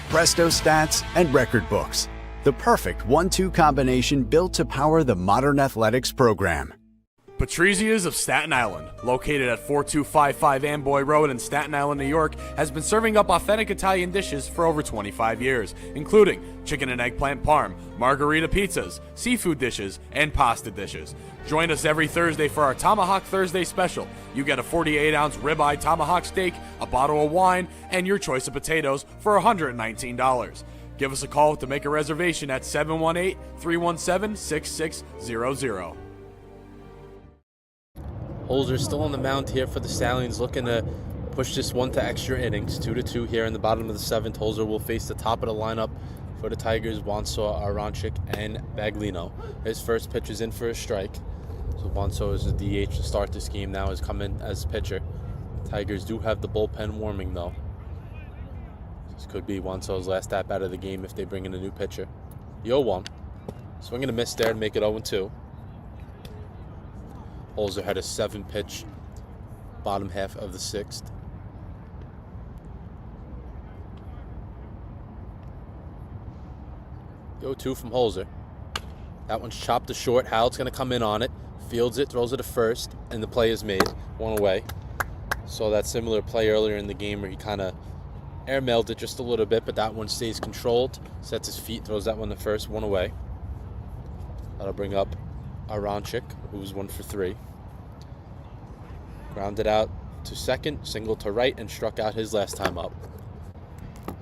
Presto Stats and Record Books, the perfect 1-2 combination built to power the modern athletics program. Patrizia's of Staten Island, located at 4255 Amboy Road in Staten Island, New York, has been serving up authentic Italian dishes for over 25 years, including chicken and eggplant parm, margarita pizzas, seafood dishes, and pasta dishes. Join us every Thursday for our Tomahawk Thursday special. You get a 48-ounce ribeye tomahawk steak, a bottle of wine, and your choice of potatoes for $119. Give us a call to make a reservation at 718-317-6600. Holzer still on the mound here for the Stallions, looking to push this one to extra innings. 2-2 here in the bottom of the 7th. Holzer will face the top of the lineup for the Tigers, Wansaw, Aronchik, and Baglino. His first pitch is in for a strike. So Wansaw is a DH to start this game now, has come in as pitcher. Tigers do have the bullpen warming though. This could be Wansaw's last at bat of the game if they bring in a new pitcher. The 0-1. Swing and a miss there to make it 0-2. Holzer had a 7-pitch bottom half of the 6th. The 0-2 from Holzer. That one's chopped to short. Howell's going to come in on it. Fields it, throws it to first, and the play is made. One away. Saw that similar play earlier in the game where he kind of airmailed it just a little bit, but that one stays controlled. Sets his feet, throws that one to first, one away. That'll bring up Aronchik, who's 1 for 3. Grounded out to second, single to right, and struck out his last time up.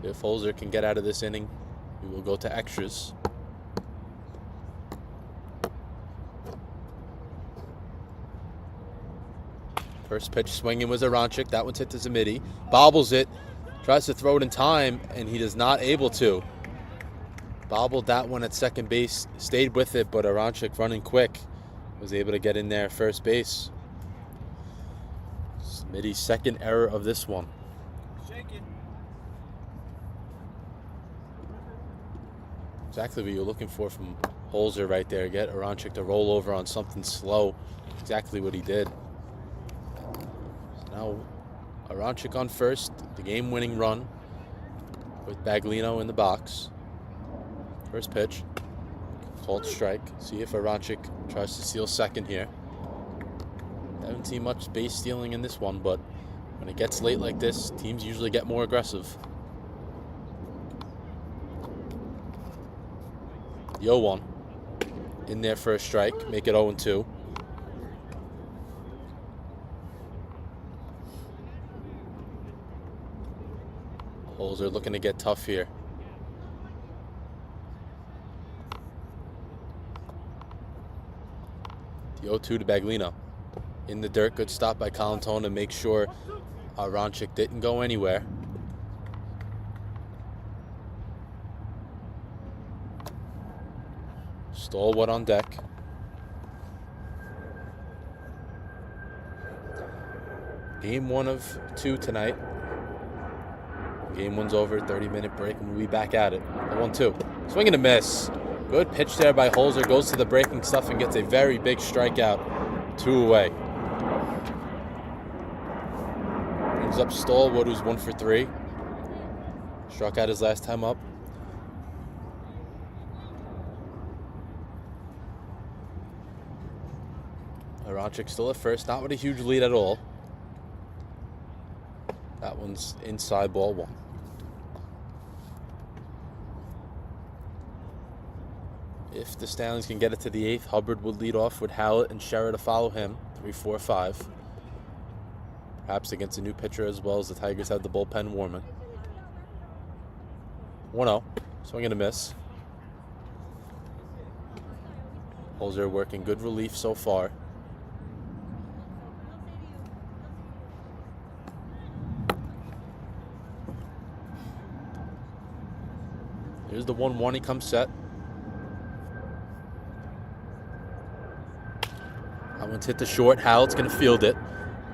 If Holzer can get out of this inning, we will go to extras. First pitch swinging was Aronchik. That one's hit to Zamidi. Bobbles it. Tries to throw it in time, and he is not able to. Bobbled that one at second base, stayed with it, but Aronchik running quick was able to get in there at first base. Smitty's second error of this one. Exactly what you're looking for from Holzer right there. Get Aronchik to roll over on something slow. Exactly what he did. So now Aronchik on first, the game-winning run with Baglino in the box. First pitch, called strike. See if Aronchik tries to steal second here. Haven't seen much base stealing in this one, but when it gets late like this, teams usually get more aggressive. The 0-1 in there for a strike, make it 0-2. Holzer looking to get tough here. The 0-2 to Baglino. In the dirt, good stop by Colantone to make sure Aronchik didn't go anywhere. Stallwood on deck. Game 1 of 2 tonight. Game 1's over, 30-minute break, and we'll be back at it. The 1-2. Swing and a miss. Good pitch there by Holzer. Goes to the breaking stuff and gets a very big strikeout. 2 away. Brings up Stallwood, who's 1 for 3. Struck out his last time up. Aronchik still at first, not with a huge lead at all. That one's inside, ball 1. If the Stallions can get it to the 8th, Hubbard would lead off with Hallett and Scherer to follow him. 3, 4, 5. Perhaps against a new pitcher as well, as the Tigers have the bullpen warming. 1-0. Swing and a miss. Holzer working good relief so far. Here's the 1-1. He comes set. That one's hit the short. Hallett's going to field it.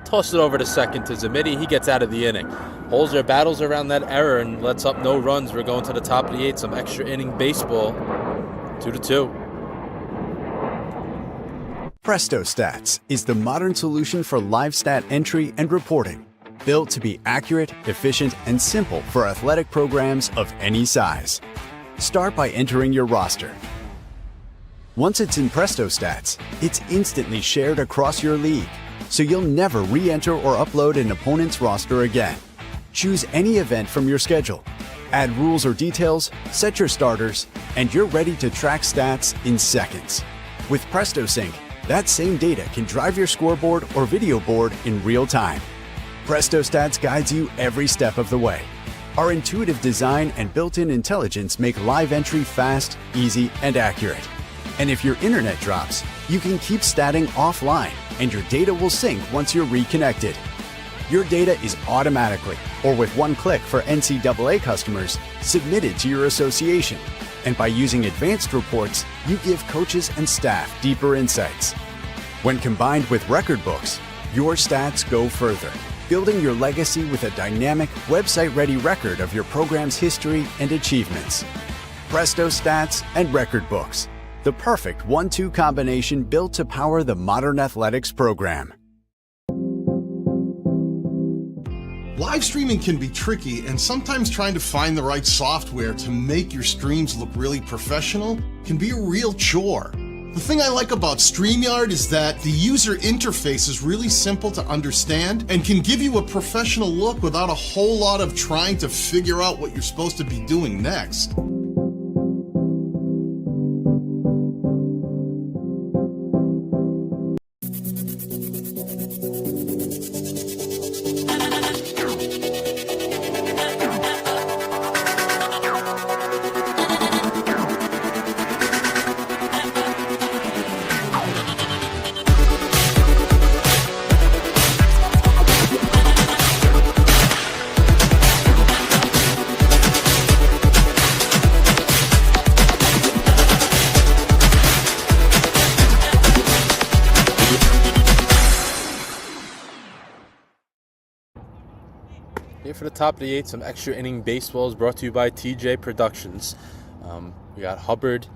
Toss it over to second to Zamiti. He gets out of the inning. Holzer battles around that error and lets up no runs. We're going to the top of the 8th. Some extra inning baseball. 2-2. Presto Stats is the modern solution for live stat entry and reporting. Built to be accurate, efficient, and simple for athletic programs of any size. Start by entering your roster. Once it's in Presto Stats, it's instantly shared across your league, so you'll never re-enter or upload an opponent's roster again. Choose any event from your schedule, add rules or details, set your starters, and you're ready to track stats in seconds. With Presto Sync, that same data can drive your scoreboard or video board in real time. Presto Stats guides you every step of the way. Our intuitive design and built-in intelligence make live entry fast, easy, and accurate. And if your internet drops, you can keep statting offline and your data will sync once you're reconnected. Your data is automatically, or with one click for NCAA customers, submitted to your association. And by using advanced reports, you give coaches and staff deeper insights. When combined with record books, your stats go further, building your legacy with a dynamic, website-ready record of your program's history and achievements. Presto Stats and Record Books, the perfect 1-2 combination built to power the modern athletics program. Live streaming can be tricky, and sometimes trying to find the right software to make your streams look really professional can be a real chore. The thing I like about StreamYard is that the user interface is really simple to understand and can give you a professional look without a whole lot of trying to figure out what you're supposed to be doing next. Here for the top of the 8th, some extra inning baseballs brought to you by TJ Productions. We got Hubbard,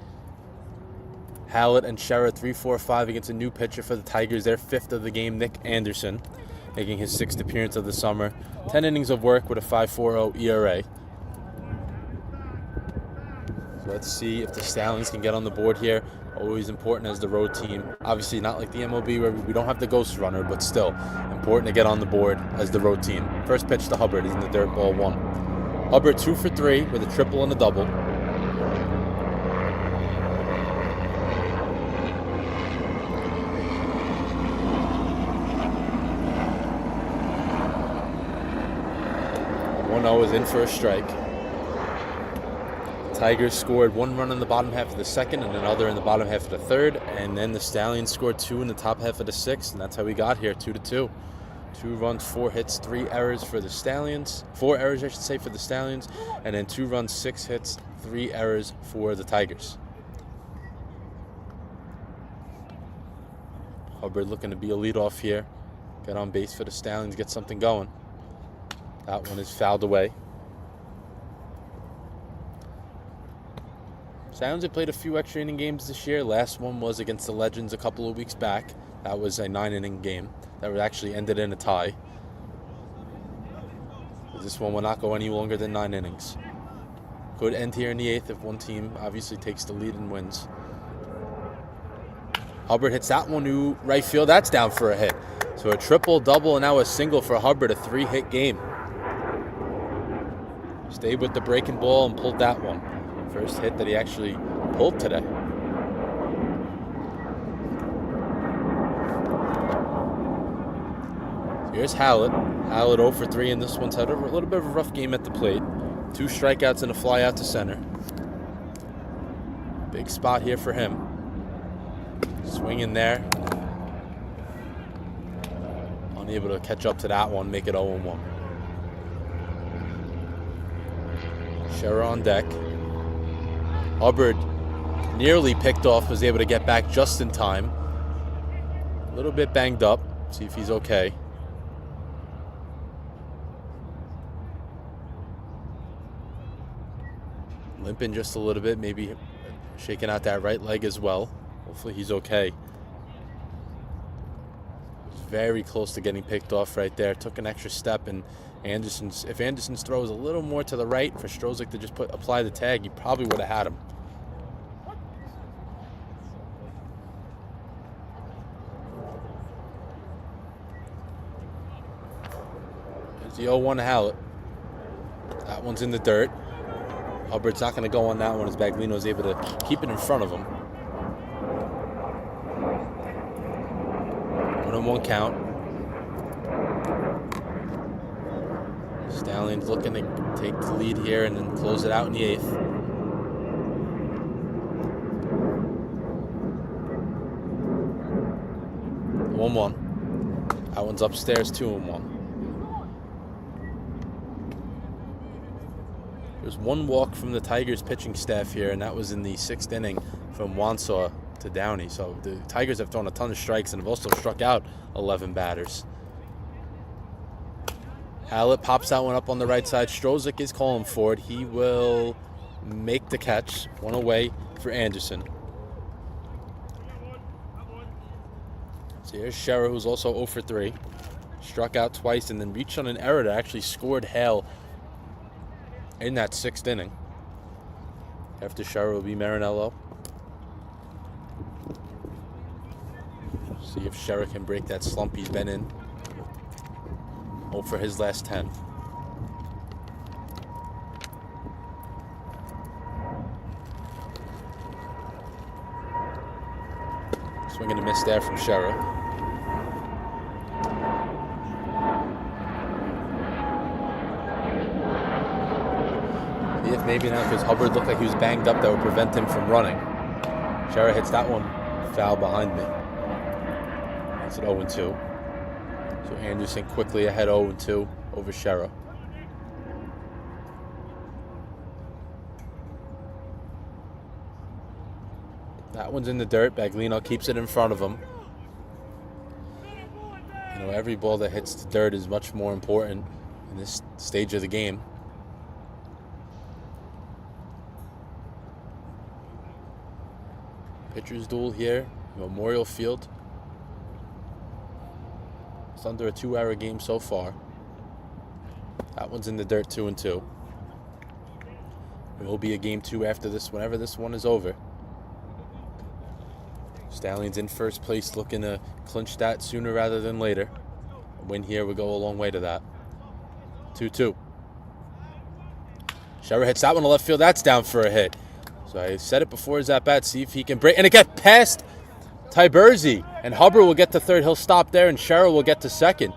Hallett, and Scherer 3-4-5 against a new pitcher for the Tigers. Their 5th of the game, Nick Anderson, making his 6th appearance of the summer. 10 innings of work with a 5.40 ERA. So let's see if the Stallions can get on the board here. Always important as the road team. Obviously not like the MLB where we don't have the ghost runner, but still important to get on the board as the road team. First pitch to Hubbard is in the dirt, ball 1. Hubbard 2 for 3 with a triple and a double. Is in for a strike. Tigers scored 1 run in the bottom half of the 2nd and another in the bottom half of the 3rd, and then the Stallions scored 2 in the top half of the 6th, and that's how we got here, 2-2. 2 runs, 4 hits, 3 errors for the Stallions. 4 errors, I should say, for the Stallions, and then 2 runs, 6 hits, 3 errors for the Tigers. Hubbard looking to be a leadoff here. Get on base for the Stallions, get something going. That one is fouled away. Stallions have played a few extra inning games this year. Last one was against the Legends a couple of weeks back. That was a 9-inning game that actually ended in a tie. But this one will not go any longer than 9 innings. Could end here in the 8th if one team obviously takes the lead and wins. Hubbard hits that one to right field. That's down for a hit. So a triple, double, and now a single for Hubbard, a 3-hit game. Stayed with the breaking ball and pulled that one. First hit that he actually pulled today. Here's Hallett. Hallett 0 for 3 in this one's had a little bit of a rough game at the plate. 2 strikeouts and a fly out to center. Big spot here for him. Swing in there. Unable to catch up to that one, make it 0-1. Scherer on deck. Hubbard nearly picked off, was able to get back just in time. A little bit banged up. See if he's okay. Limping just a little bit, maybe shaking out that right leg as well. Hopefully he's okay. Was very close to getting picked off right there. Took an extra step, and if Anderson's throw was a little more to the right for Strozek to just apply the tag, he probably would have had him. There's the 0-1 Hallett. That one's in the dirt. Hubbard's not going to go on that one as Baglino's able to keep it in front of him. 1-1 count. Stallions looking to take the lead here and then close it out in the 8th. 1-1. That one's upstairs, 2-1. There's 1 walk from the Tigers pitching staff here, and that was in the 6th inning from Wansaw to Downey. So the Tigers have thrown a ton of strikes and have also struck out 11 batters. Hallett pops that one up on the right side. Strozek is calling for it. He will make the catch. 1 away for Anderson. So here's Scherer, who's also 0 for 3. Struck out twice and then reached on an error that actually scored Hale in that 6th inning. After Scherer will be Marinello. See if Scherer can break that slump he's been in. 0 for his last 10. Swing and a miss there from Scherer. See if maybe now, because Hubbard looked like he was banged up, that would prevent him from running. Scherer hits that one foul behind me. It's an 0-2. So Anderson quickly ahead 0-2 over Scherer. That one's in the dirt. Baglino keeps it in front of him. You know, every ball that hits the dirt is much more important in this stage of the game. Pitchers duel here, Memorial Field. It's under a 2-hour game so far. That one's in the dirt, 2-2. It will be a game 2 after this, whenever this one is over. Stallions in first place, looking to clinch that sooner rather than later. A win here would go a long way to that. 2-2. Scherer hits that one to left field. That's down for a hit. So I said it before his at-bat. See if he can break. And it got past Tyberzi. And Hubbard will get to third. He'll stop there, and Scherer will get to second.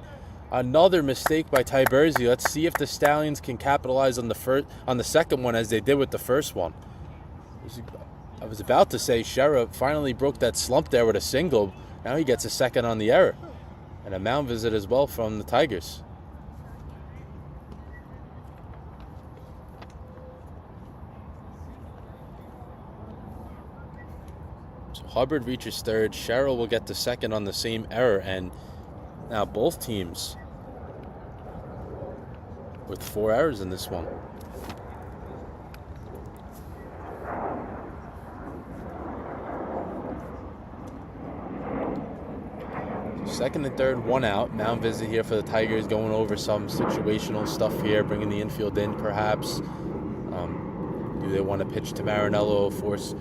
Another mistake by Tyberzi. Let's see if the Stallions can capitalize on the second one as they did with the first one. I was about to say Scherer finally broke that slump there with a single. Now he gets a second on the error. And a mound visit as well from the Tigers. So Hubbard reaches third. Scherer will get the second on the same error. And now both teams with 4 errors in this one. Second and third, 1 out. Mound visit here for the Tigers, going over some situational stuff here, bringing the infield in perhaps. Do they want to pitch to Marinello, force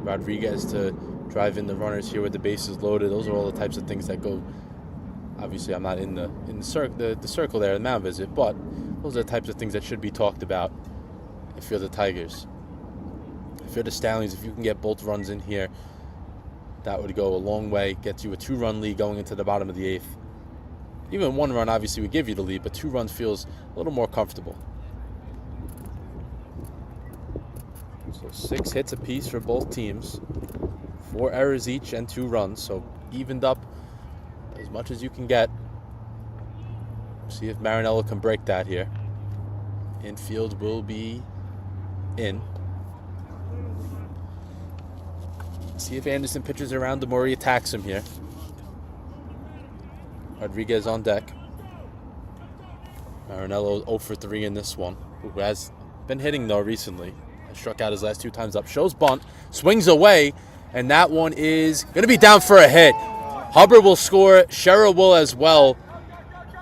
Rodriguez to drive in the runners here with the bases loaded? Those are all the types of things that go. Obviously, I'm not in the circle there, the mound visit, but those are the types of things that should be talked about if you're the Tigers. If you're the Stallions, if you can get both runs in here, that would go a long way, gets you a 2-run lead going into the bottom of the 8th. Even 1 run obviously would give you the lead, but 2 runs feels a little more comfortable. So 6 hits apiece for both teams, 4 errors each and 2 runs, so evened up as much as you can get. See if Marinello can break that here. Infield will be in. See if Anderson pitches around him or he attacks him here. Rodriguez on deck. Marinello 0 for 3 in this one, who has been hitting though recently. Struck out his last 2 times up. Shows bunt, swings away, and that one is going to be down for a hit. Hubbard will score. Scherer will as well.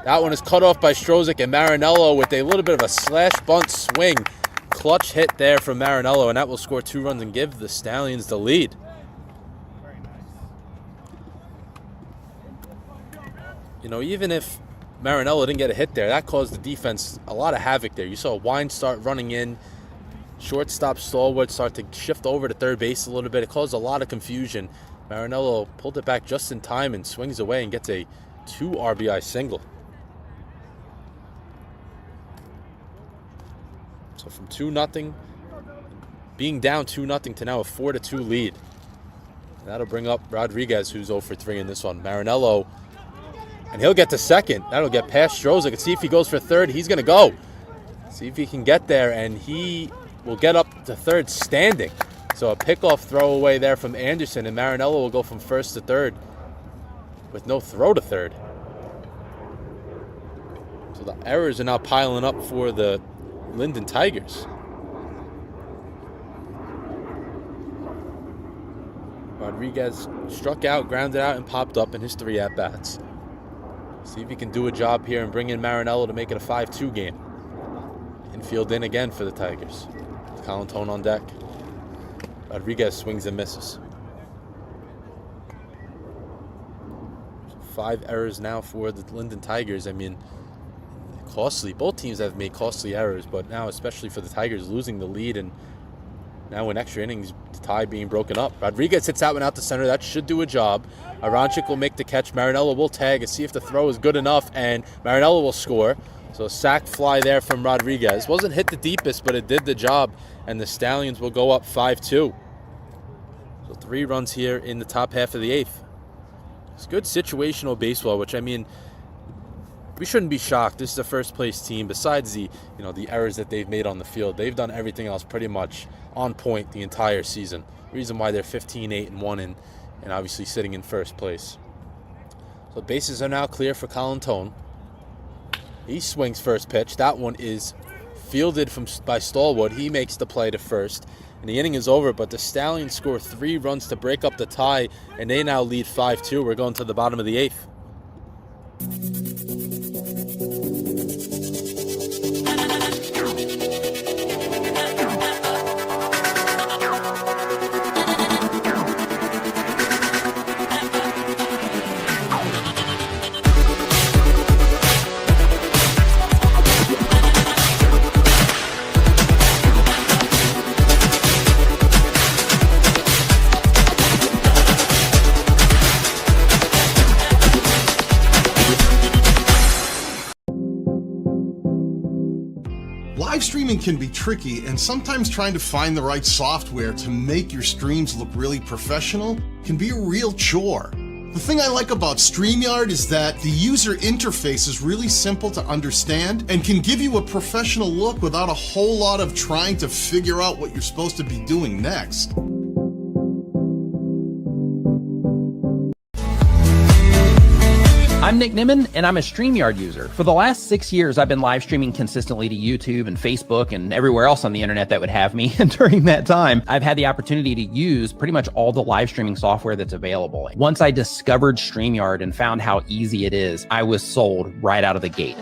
That one is cut off by Strozik, and Marinello with a little bit of a slash bunt swing. Clutch hit there from Marinello, and that will score 2 runs and give the Stallions the lead. You know, even if Marinello didn't get a hit there, that caused the defense a lot of havoc there. You saw Wine start running in. Shortstop Stallwood start to shift over to third base a little bit. It caused a lot of confusion. Marinello pulled it back just in time and swings away and gets a 2 RBI single. So from 2-0, being down 2-0 to now a 4-2 lead. And that'll bring up Rodriguez, who's 0 for 3 in this one. Marinello, and he'll get to second. That'll get past Strozik. Let's see if he goes for third. He's going to go. See if he can get there, and he will get up to third standing. So a pickoff throwaway there from Anderson, and Marinello will go from first to third with no throw to third. So the errors are now piling up for the Linden Tigers. Rodriguez struck out, grounded out, and popped up in his 3 at-bats. See if he can do a job here and bring in Marinello to make it a 5-2 game. Infield in again for the Tigers. Colantone on deck. Rodriguez swings and misses. 5 errors now for the Linden Tigers. I mean, costly. Both teams have made costly errors, but now especially for the Tigers losing the lead and now in extra innings, the tie being broken up. Rodriguez hits that one out to center. That should do a job. Aronchik will make the catch. Marinello will tag and see if the throw is good enough, and Marinello will score. So a sac fly there from Rodriguez. Wasn't hit the deepest, but it did the job, and the Stallions will go up 5-2. So 3 runs here in the top half of the 8th. It's good situational baseball, which, I mean, we shouldn't be shocked. This is a first-place team. Besides the errors that they've made on the field, they've done everything else pretty much on point the entire season. Reason why they're 15-8-1 and obviously sitting in first place. So bases are now clear for Colantone. He swings first pitch. That one is fielded by Stallwood. He makes the play to first. And the inning is over, but the Stallions score 3 runs to break up the tie, and they now lead 5-2. We're going to the bottom of the 8th. Live streaming can be tricky, and sometimes trying to find the right software to make your streams look really professional can be a real chore. The thing I like about StreamYard is that the user interface is really simple to understand and can give you a professional look without a whole lot of trying to figure out what you're supposed to be doing next. I'm Nick Nimmin, and I'm a StreamYard user. For the last 6 years, I've been live streaming consistently to YouTube and Facebook and everywhere else on the internet that would have me. And during that time, I've had the opportunity to use pretty much all the live streaming software that's available. Once I discovered StreamYard and found how easy it is, I was sold right out of the gate.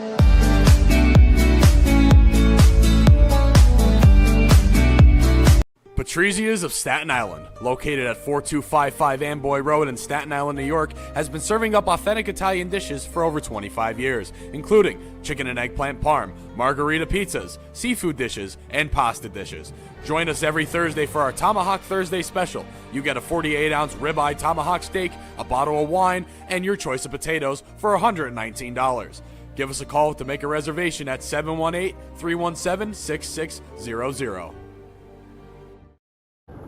Patrizzia's of Staten Island, located at 4255 Amboy Road in Staten Island, New York, has been serving up authentic Italian dishes for over 25 years, including chicken and eggplant parm, margarita pizzas, seafood dishes, and pasta dishes. Join us every Thursday for our Tomahawk Thursday special. You get a 48-ounce ribeye tomahawk steak, a bottle of wine, and your choice of potatoes for $119. Give us a call to make a reservation at 718-317-6600.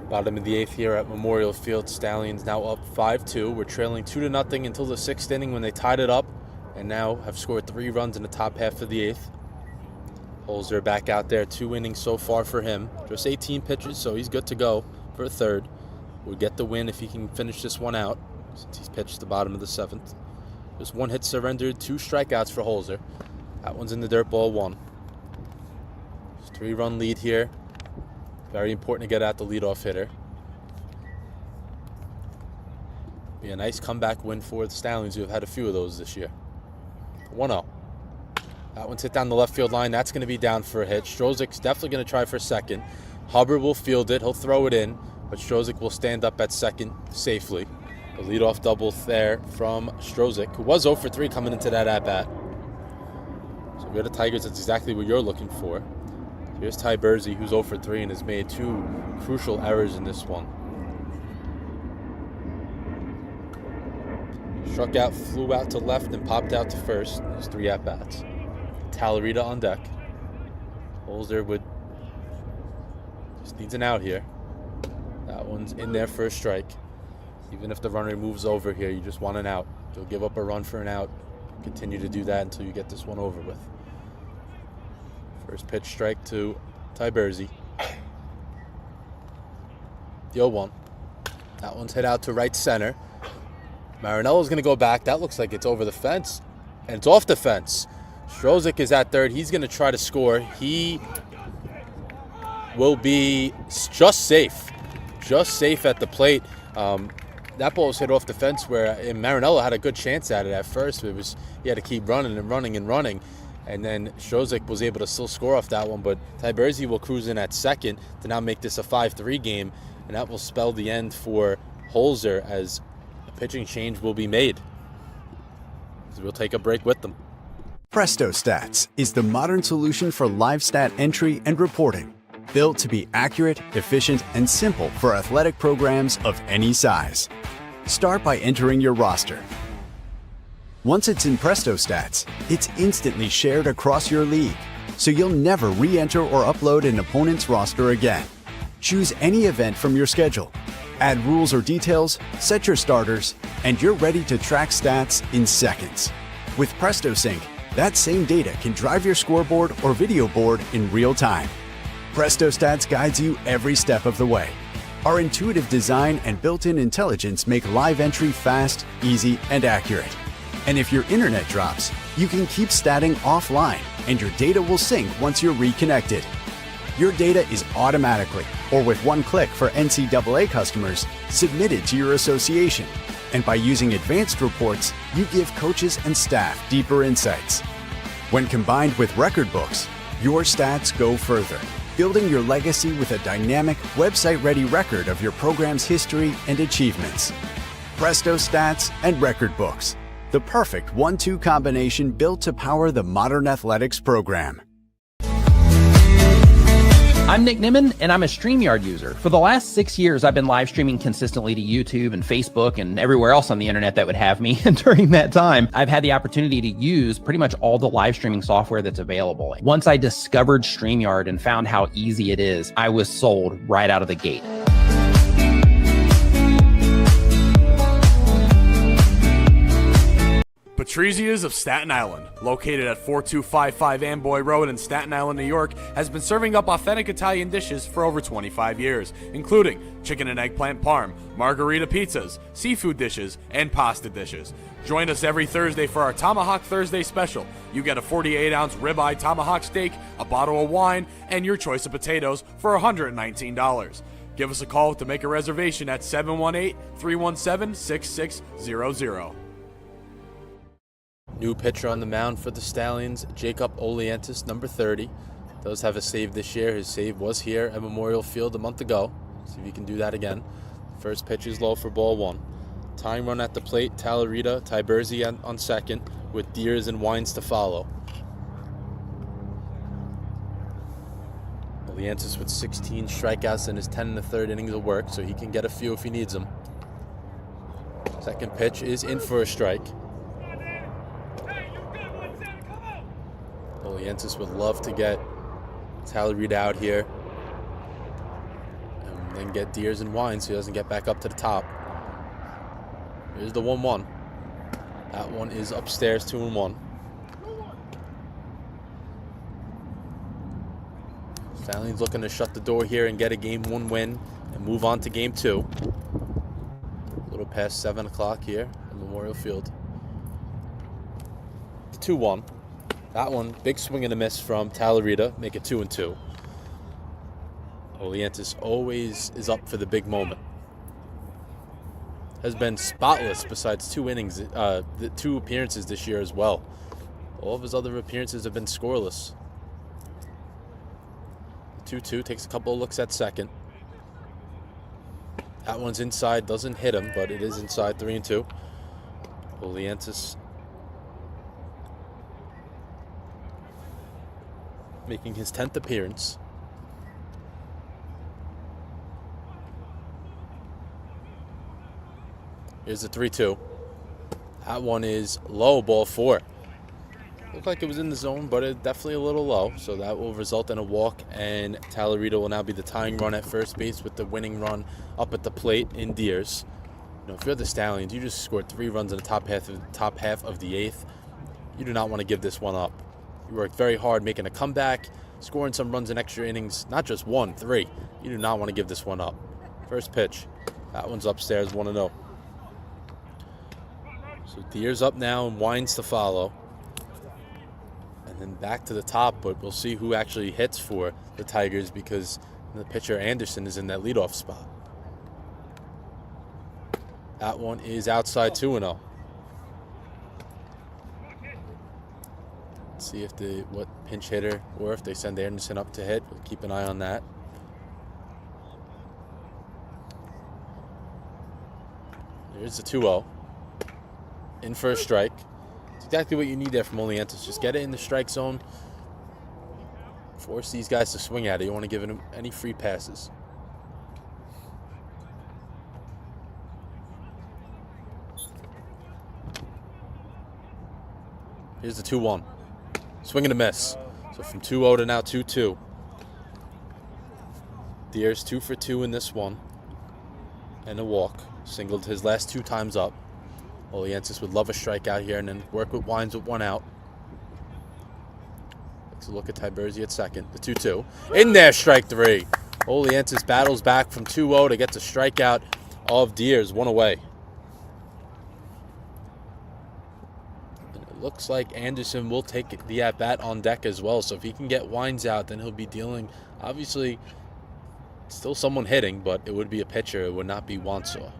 Bottom of the 8th here at Memorial Field. Stallions now up 5-2. We're trailing 2-0 until the 6th inning when they tied it up and now have scored 3 runs in the top half of the 8th. Holzer back out there, 2 innings so far for him. Just 18 pitches, so he's good to go for a third. We'll get the win if he can finish this one out since he's pitched the bottom of the 7th. Just 1 hit surrendered, 2 strikeouts for Holzer. That one's in the dirt, ball 1. 3-run lead here. Very important to get at the leadoff hitter. Be a nice comeback win for the Stallions, who have had a few of those this year. 1-0. That one's hit down the left field line. That's going to be down for a hit. Strozik's definitely going to try for second. Hubbard will field it. He'll throw it in, but Strozik will stand up at second safely. The leadoff double there from Strozik, who was 0 for 3 coming into that at-bat. So we got the Tigers. That's exactly what you're looking for. Here's Ty Bursey, who's 0 for 3 and has made 2 crucial errors in this one. Struck out, flew out to left, and popped out to first. There's 3 at-bats. Talarita on deck. Holzer just needs an out here. That one's in there for a strike. Even if the runner moves over here, you just want an out. You'll give up a run for an out. Continue to do that until you get this one over with. First pitch strike to Ty Bursey. The 0-1. That one's hit out to right center. Marinella's going to go back. That looks like it's over the fence. And it's off the fence. Strozik is at third. He's going to try to score. He will be just safe. Just safe at the plate. That ball was hit off the fence where Marinella had a good chance at it at first. He had to keep running and running and running. And then Strozik was able to still score off that one, but Ty Bursey will cruise in at second to now make this a 5-3 game, and that will spell the end for Holzer as a pitching change will be made. So we'll take a break with them. Presto Stats is the modern solution for live stat entry and reporting, built to be accurate, efficient, and simple for athletic programs of any size. Start by entering your roster. Once it's in Presto Stats, it's instantly shared across your league, so you'll never re-enter or upload an opponent's roster again. Choose any event from your schedule, add rules or details, set your starters, and you're ready to track stats in seconds. With Presto Sync, that same data can drive your scoreboard or video board in real time. Presto Stats guides you every step of the way. Our intuitive design and built-in intelligence make live entry fast, easy, and accurate. And if your internet drops, You can keep statting offline, and your data will sync once you're reconnected. Your data is automatically, or with one click for NCAA customers, submitted to your association. And by using advanced reports, you give coaches and staff deeper insights. When combined with record books, your stats go further, building your legacy with a dynamic, website-ready record of your program's history and achievements. Presto Stats and Record Books, the perfect 1-2 combination built to power the modern athletics program. I'm Nick Nimmin, and I'm a StreamYard user. For the last 6 years, I've been live streaming consistently to YouTube and Facebook and everywhere else on the internet that would have me. And during that time, I've had the opportunity to use pretty much all the live streaming software that's available. Once I discovered StreamYard and found how easy it is, I was sold right out of the gate. Patrizia's of Staten Island, located at 4255 Amboy Road in Staten Island, New York, has been serving up authentic Italian dishes for over 25 years, including chicken and eggplant parm, margarita pizzas, seafood dishes, and pasta dishes. Join us every Thursday for our Tomahawk Thursday special. You get a 48-ounce ribeye tomahawk steak, a bottle of wine, and your choice of potatoes for $119. Give us a call to make a reservation at 718-317-6600. New pitcher on the mound for the Stallions, Jacob Olientis, number 30. Does have a save this year. His save was here at Memorial Field a month ago. See if he can do that again. First pitch is low for ball one. Tying run at the plate, Talarita, Tiberzi on second, with Deers and Wines to follow. Olientis with 16 strikeouts in his 10 1/3 innings of work, so he can get a few if he needs them. Second pitch is in for a strike. Olientis would love to get Talarita out here and then get Deers and Wine so he doesn't get back up to the top. Here's the 1-1. That one is upstairs, 2-1. Stallions looking to shut the door here and get a game 1 win and move on to game 2. A little past 7 o'clock here at Memorial Field. 2-1. That one, big swing and a miss from Talarita, make it 2-2. Olientis always is up for the big moment. Has been spotless besides 2 innings, the 2 appearances this year as well. All of his other appearances have been scoreless. 2-2, takes a couple of looks at second. That one's inside, doesn't hit him, but it is inside, 3-2. Olientis making his 10th appearance. Here's the 3-2. That one is low, ball 4. Looked like it was in the zone, but it's definitely a little low, so that will result in a walk, and Talarita will now be the tying run at first base with the winning run up at the plate in Deers. You know, if you're the Stallions, you just scored 3 runs in the top half of the 8th. You do not want to give this one up. You worked very hard making a comeback, scoring some runs in extra innings, not just 1, 3. You do not want to give this one up. First pitch. That one's upstairs, 1-0. So Deers up now and Wines to follow. And then back to the top, but we'll see who actually hits for the Tigers because the pitcher Anderson is in that leadoff spot. That one is outside, 2-0. See if what pinch hitter or if they send Anderson up to hit. We'll keep an eye on that. Here's the 2-0. In for a strike. It's exactly what you need there from Olientis. Just get it in the strike zone. Force these guys to swing at it. You want to give them any free passes. Here's the 2-1. Swing and a miss. So from 2-0 to now 2-2. Deers 2 for 2 in this one. And a walk. Singled his last 2 times up. Olientis would love a strikeout here and then work with Wines with 1 out. Let's look at Tiberzi at second. The 2-2. In there, strike 3. Olientis battles back from 2-0 to get the strikeout of Deers. 1 away. looks like Anderson will take the at-bat on deck as well. So if he can get Wines out, then he'll be dealing, obviously, still someone hitting, but it would be a pitcher. It would not be Wansaw.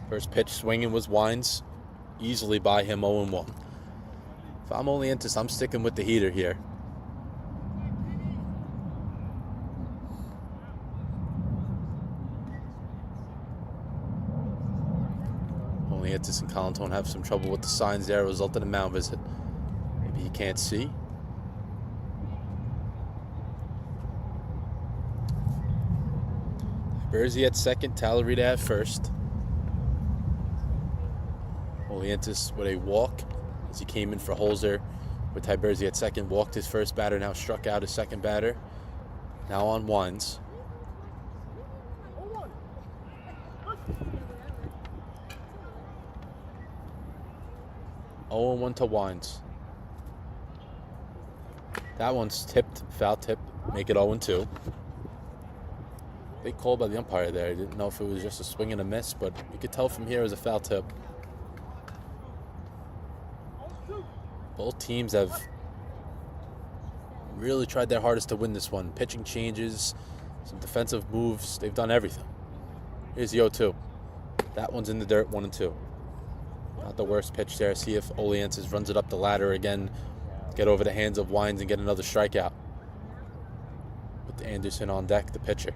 First pitch swinging was Wines. Easily by him, 0-1. If I'm Olientis, I'm sticking with the heater here. Olientis and Colantone have some trouble with the signs there, result in a mound visit. Maybe he can't see. Bersey at second, Talarita at first. Olientis with a walk as he came in for Holzer with Tyberzi at second. Walked his first batter, now struck out his second batter. Now on Wines. Oh, 0-1 to Wines. That one's tipped, foul tip, make it 0-2. Big call by the umpire there. I didn't know if it was just a swing and a miss, but you could tell from here it was a foul tip. Both teams have really tried their hardest to win this one. Pitching changes, some defensive moves. They've done everything. Here's the 0-2. That one's in the dirt, 1-2. Not the worst pitch there. See if Olientis runs it up the ladder again. Get over the hands of Wines and get another strikeout. With Anderson on deck, the pitcher.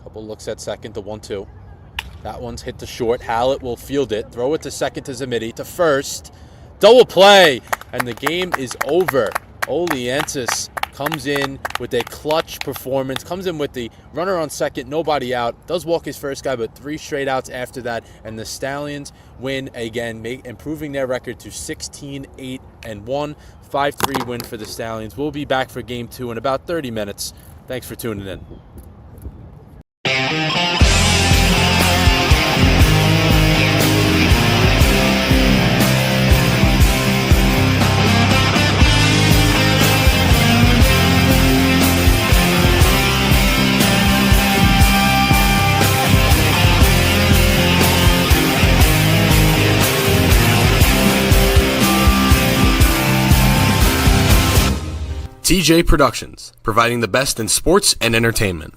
Couple looks at second, the 1-2. That one's hit to short. Hallett will field it. Throw it to second to Zamiti. To first. Double play. And the game is over. Olientis comes in with a clutch performance. Comes in with the runner on second. Nobody out. Does walk his first guy, but 3 straight outs after that. And the Stallions win again, improving their record to 16-8-1. 5-3 win for the Stallions. We'll be back for Game 2 in about 30 minutes. Thanks for tuning in. TJ Productions, providing the best in sports and entertainment.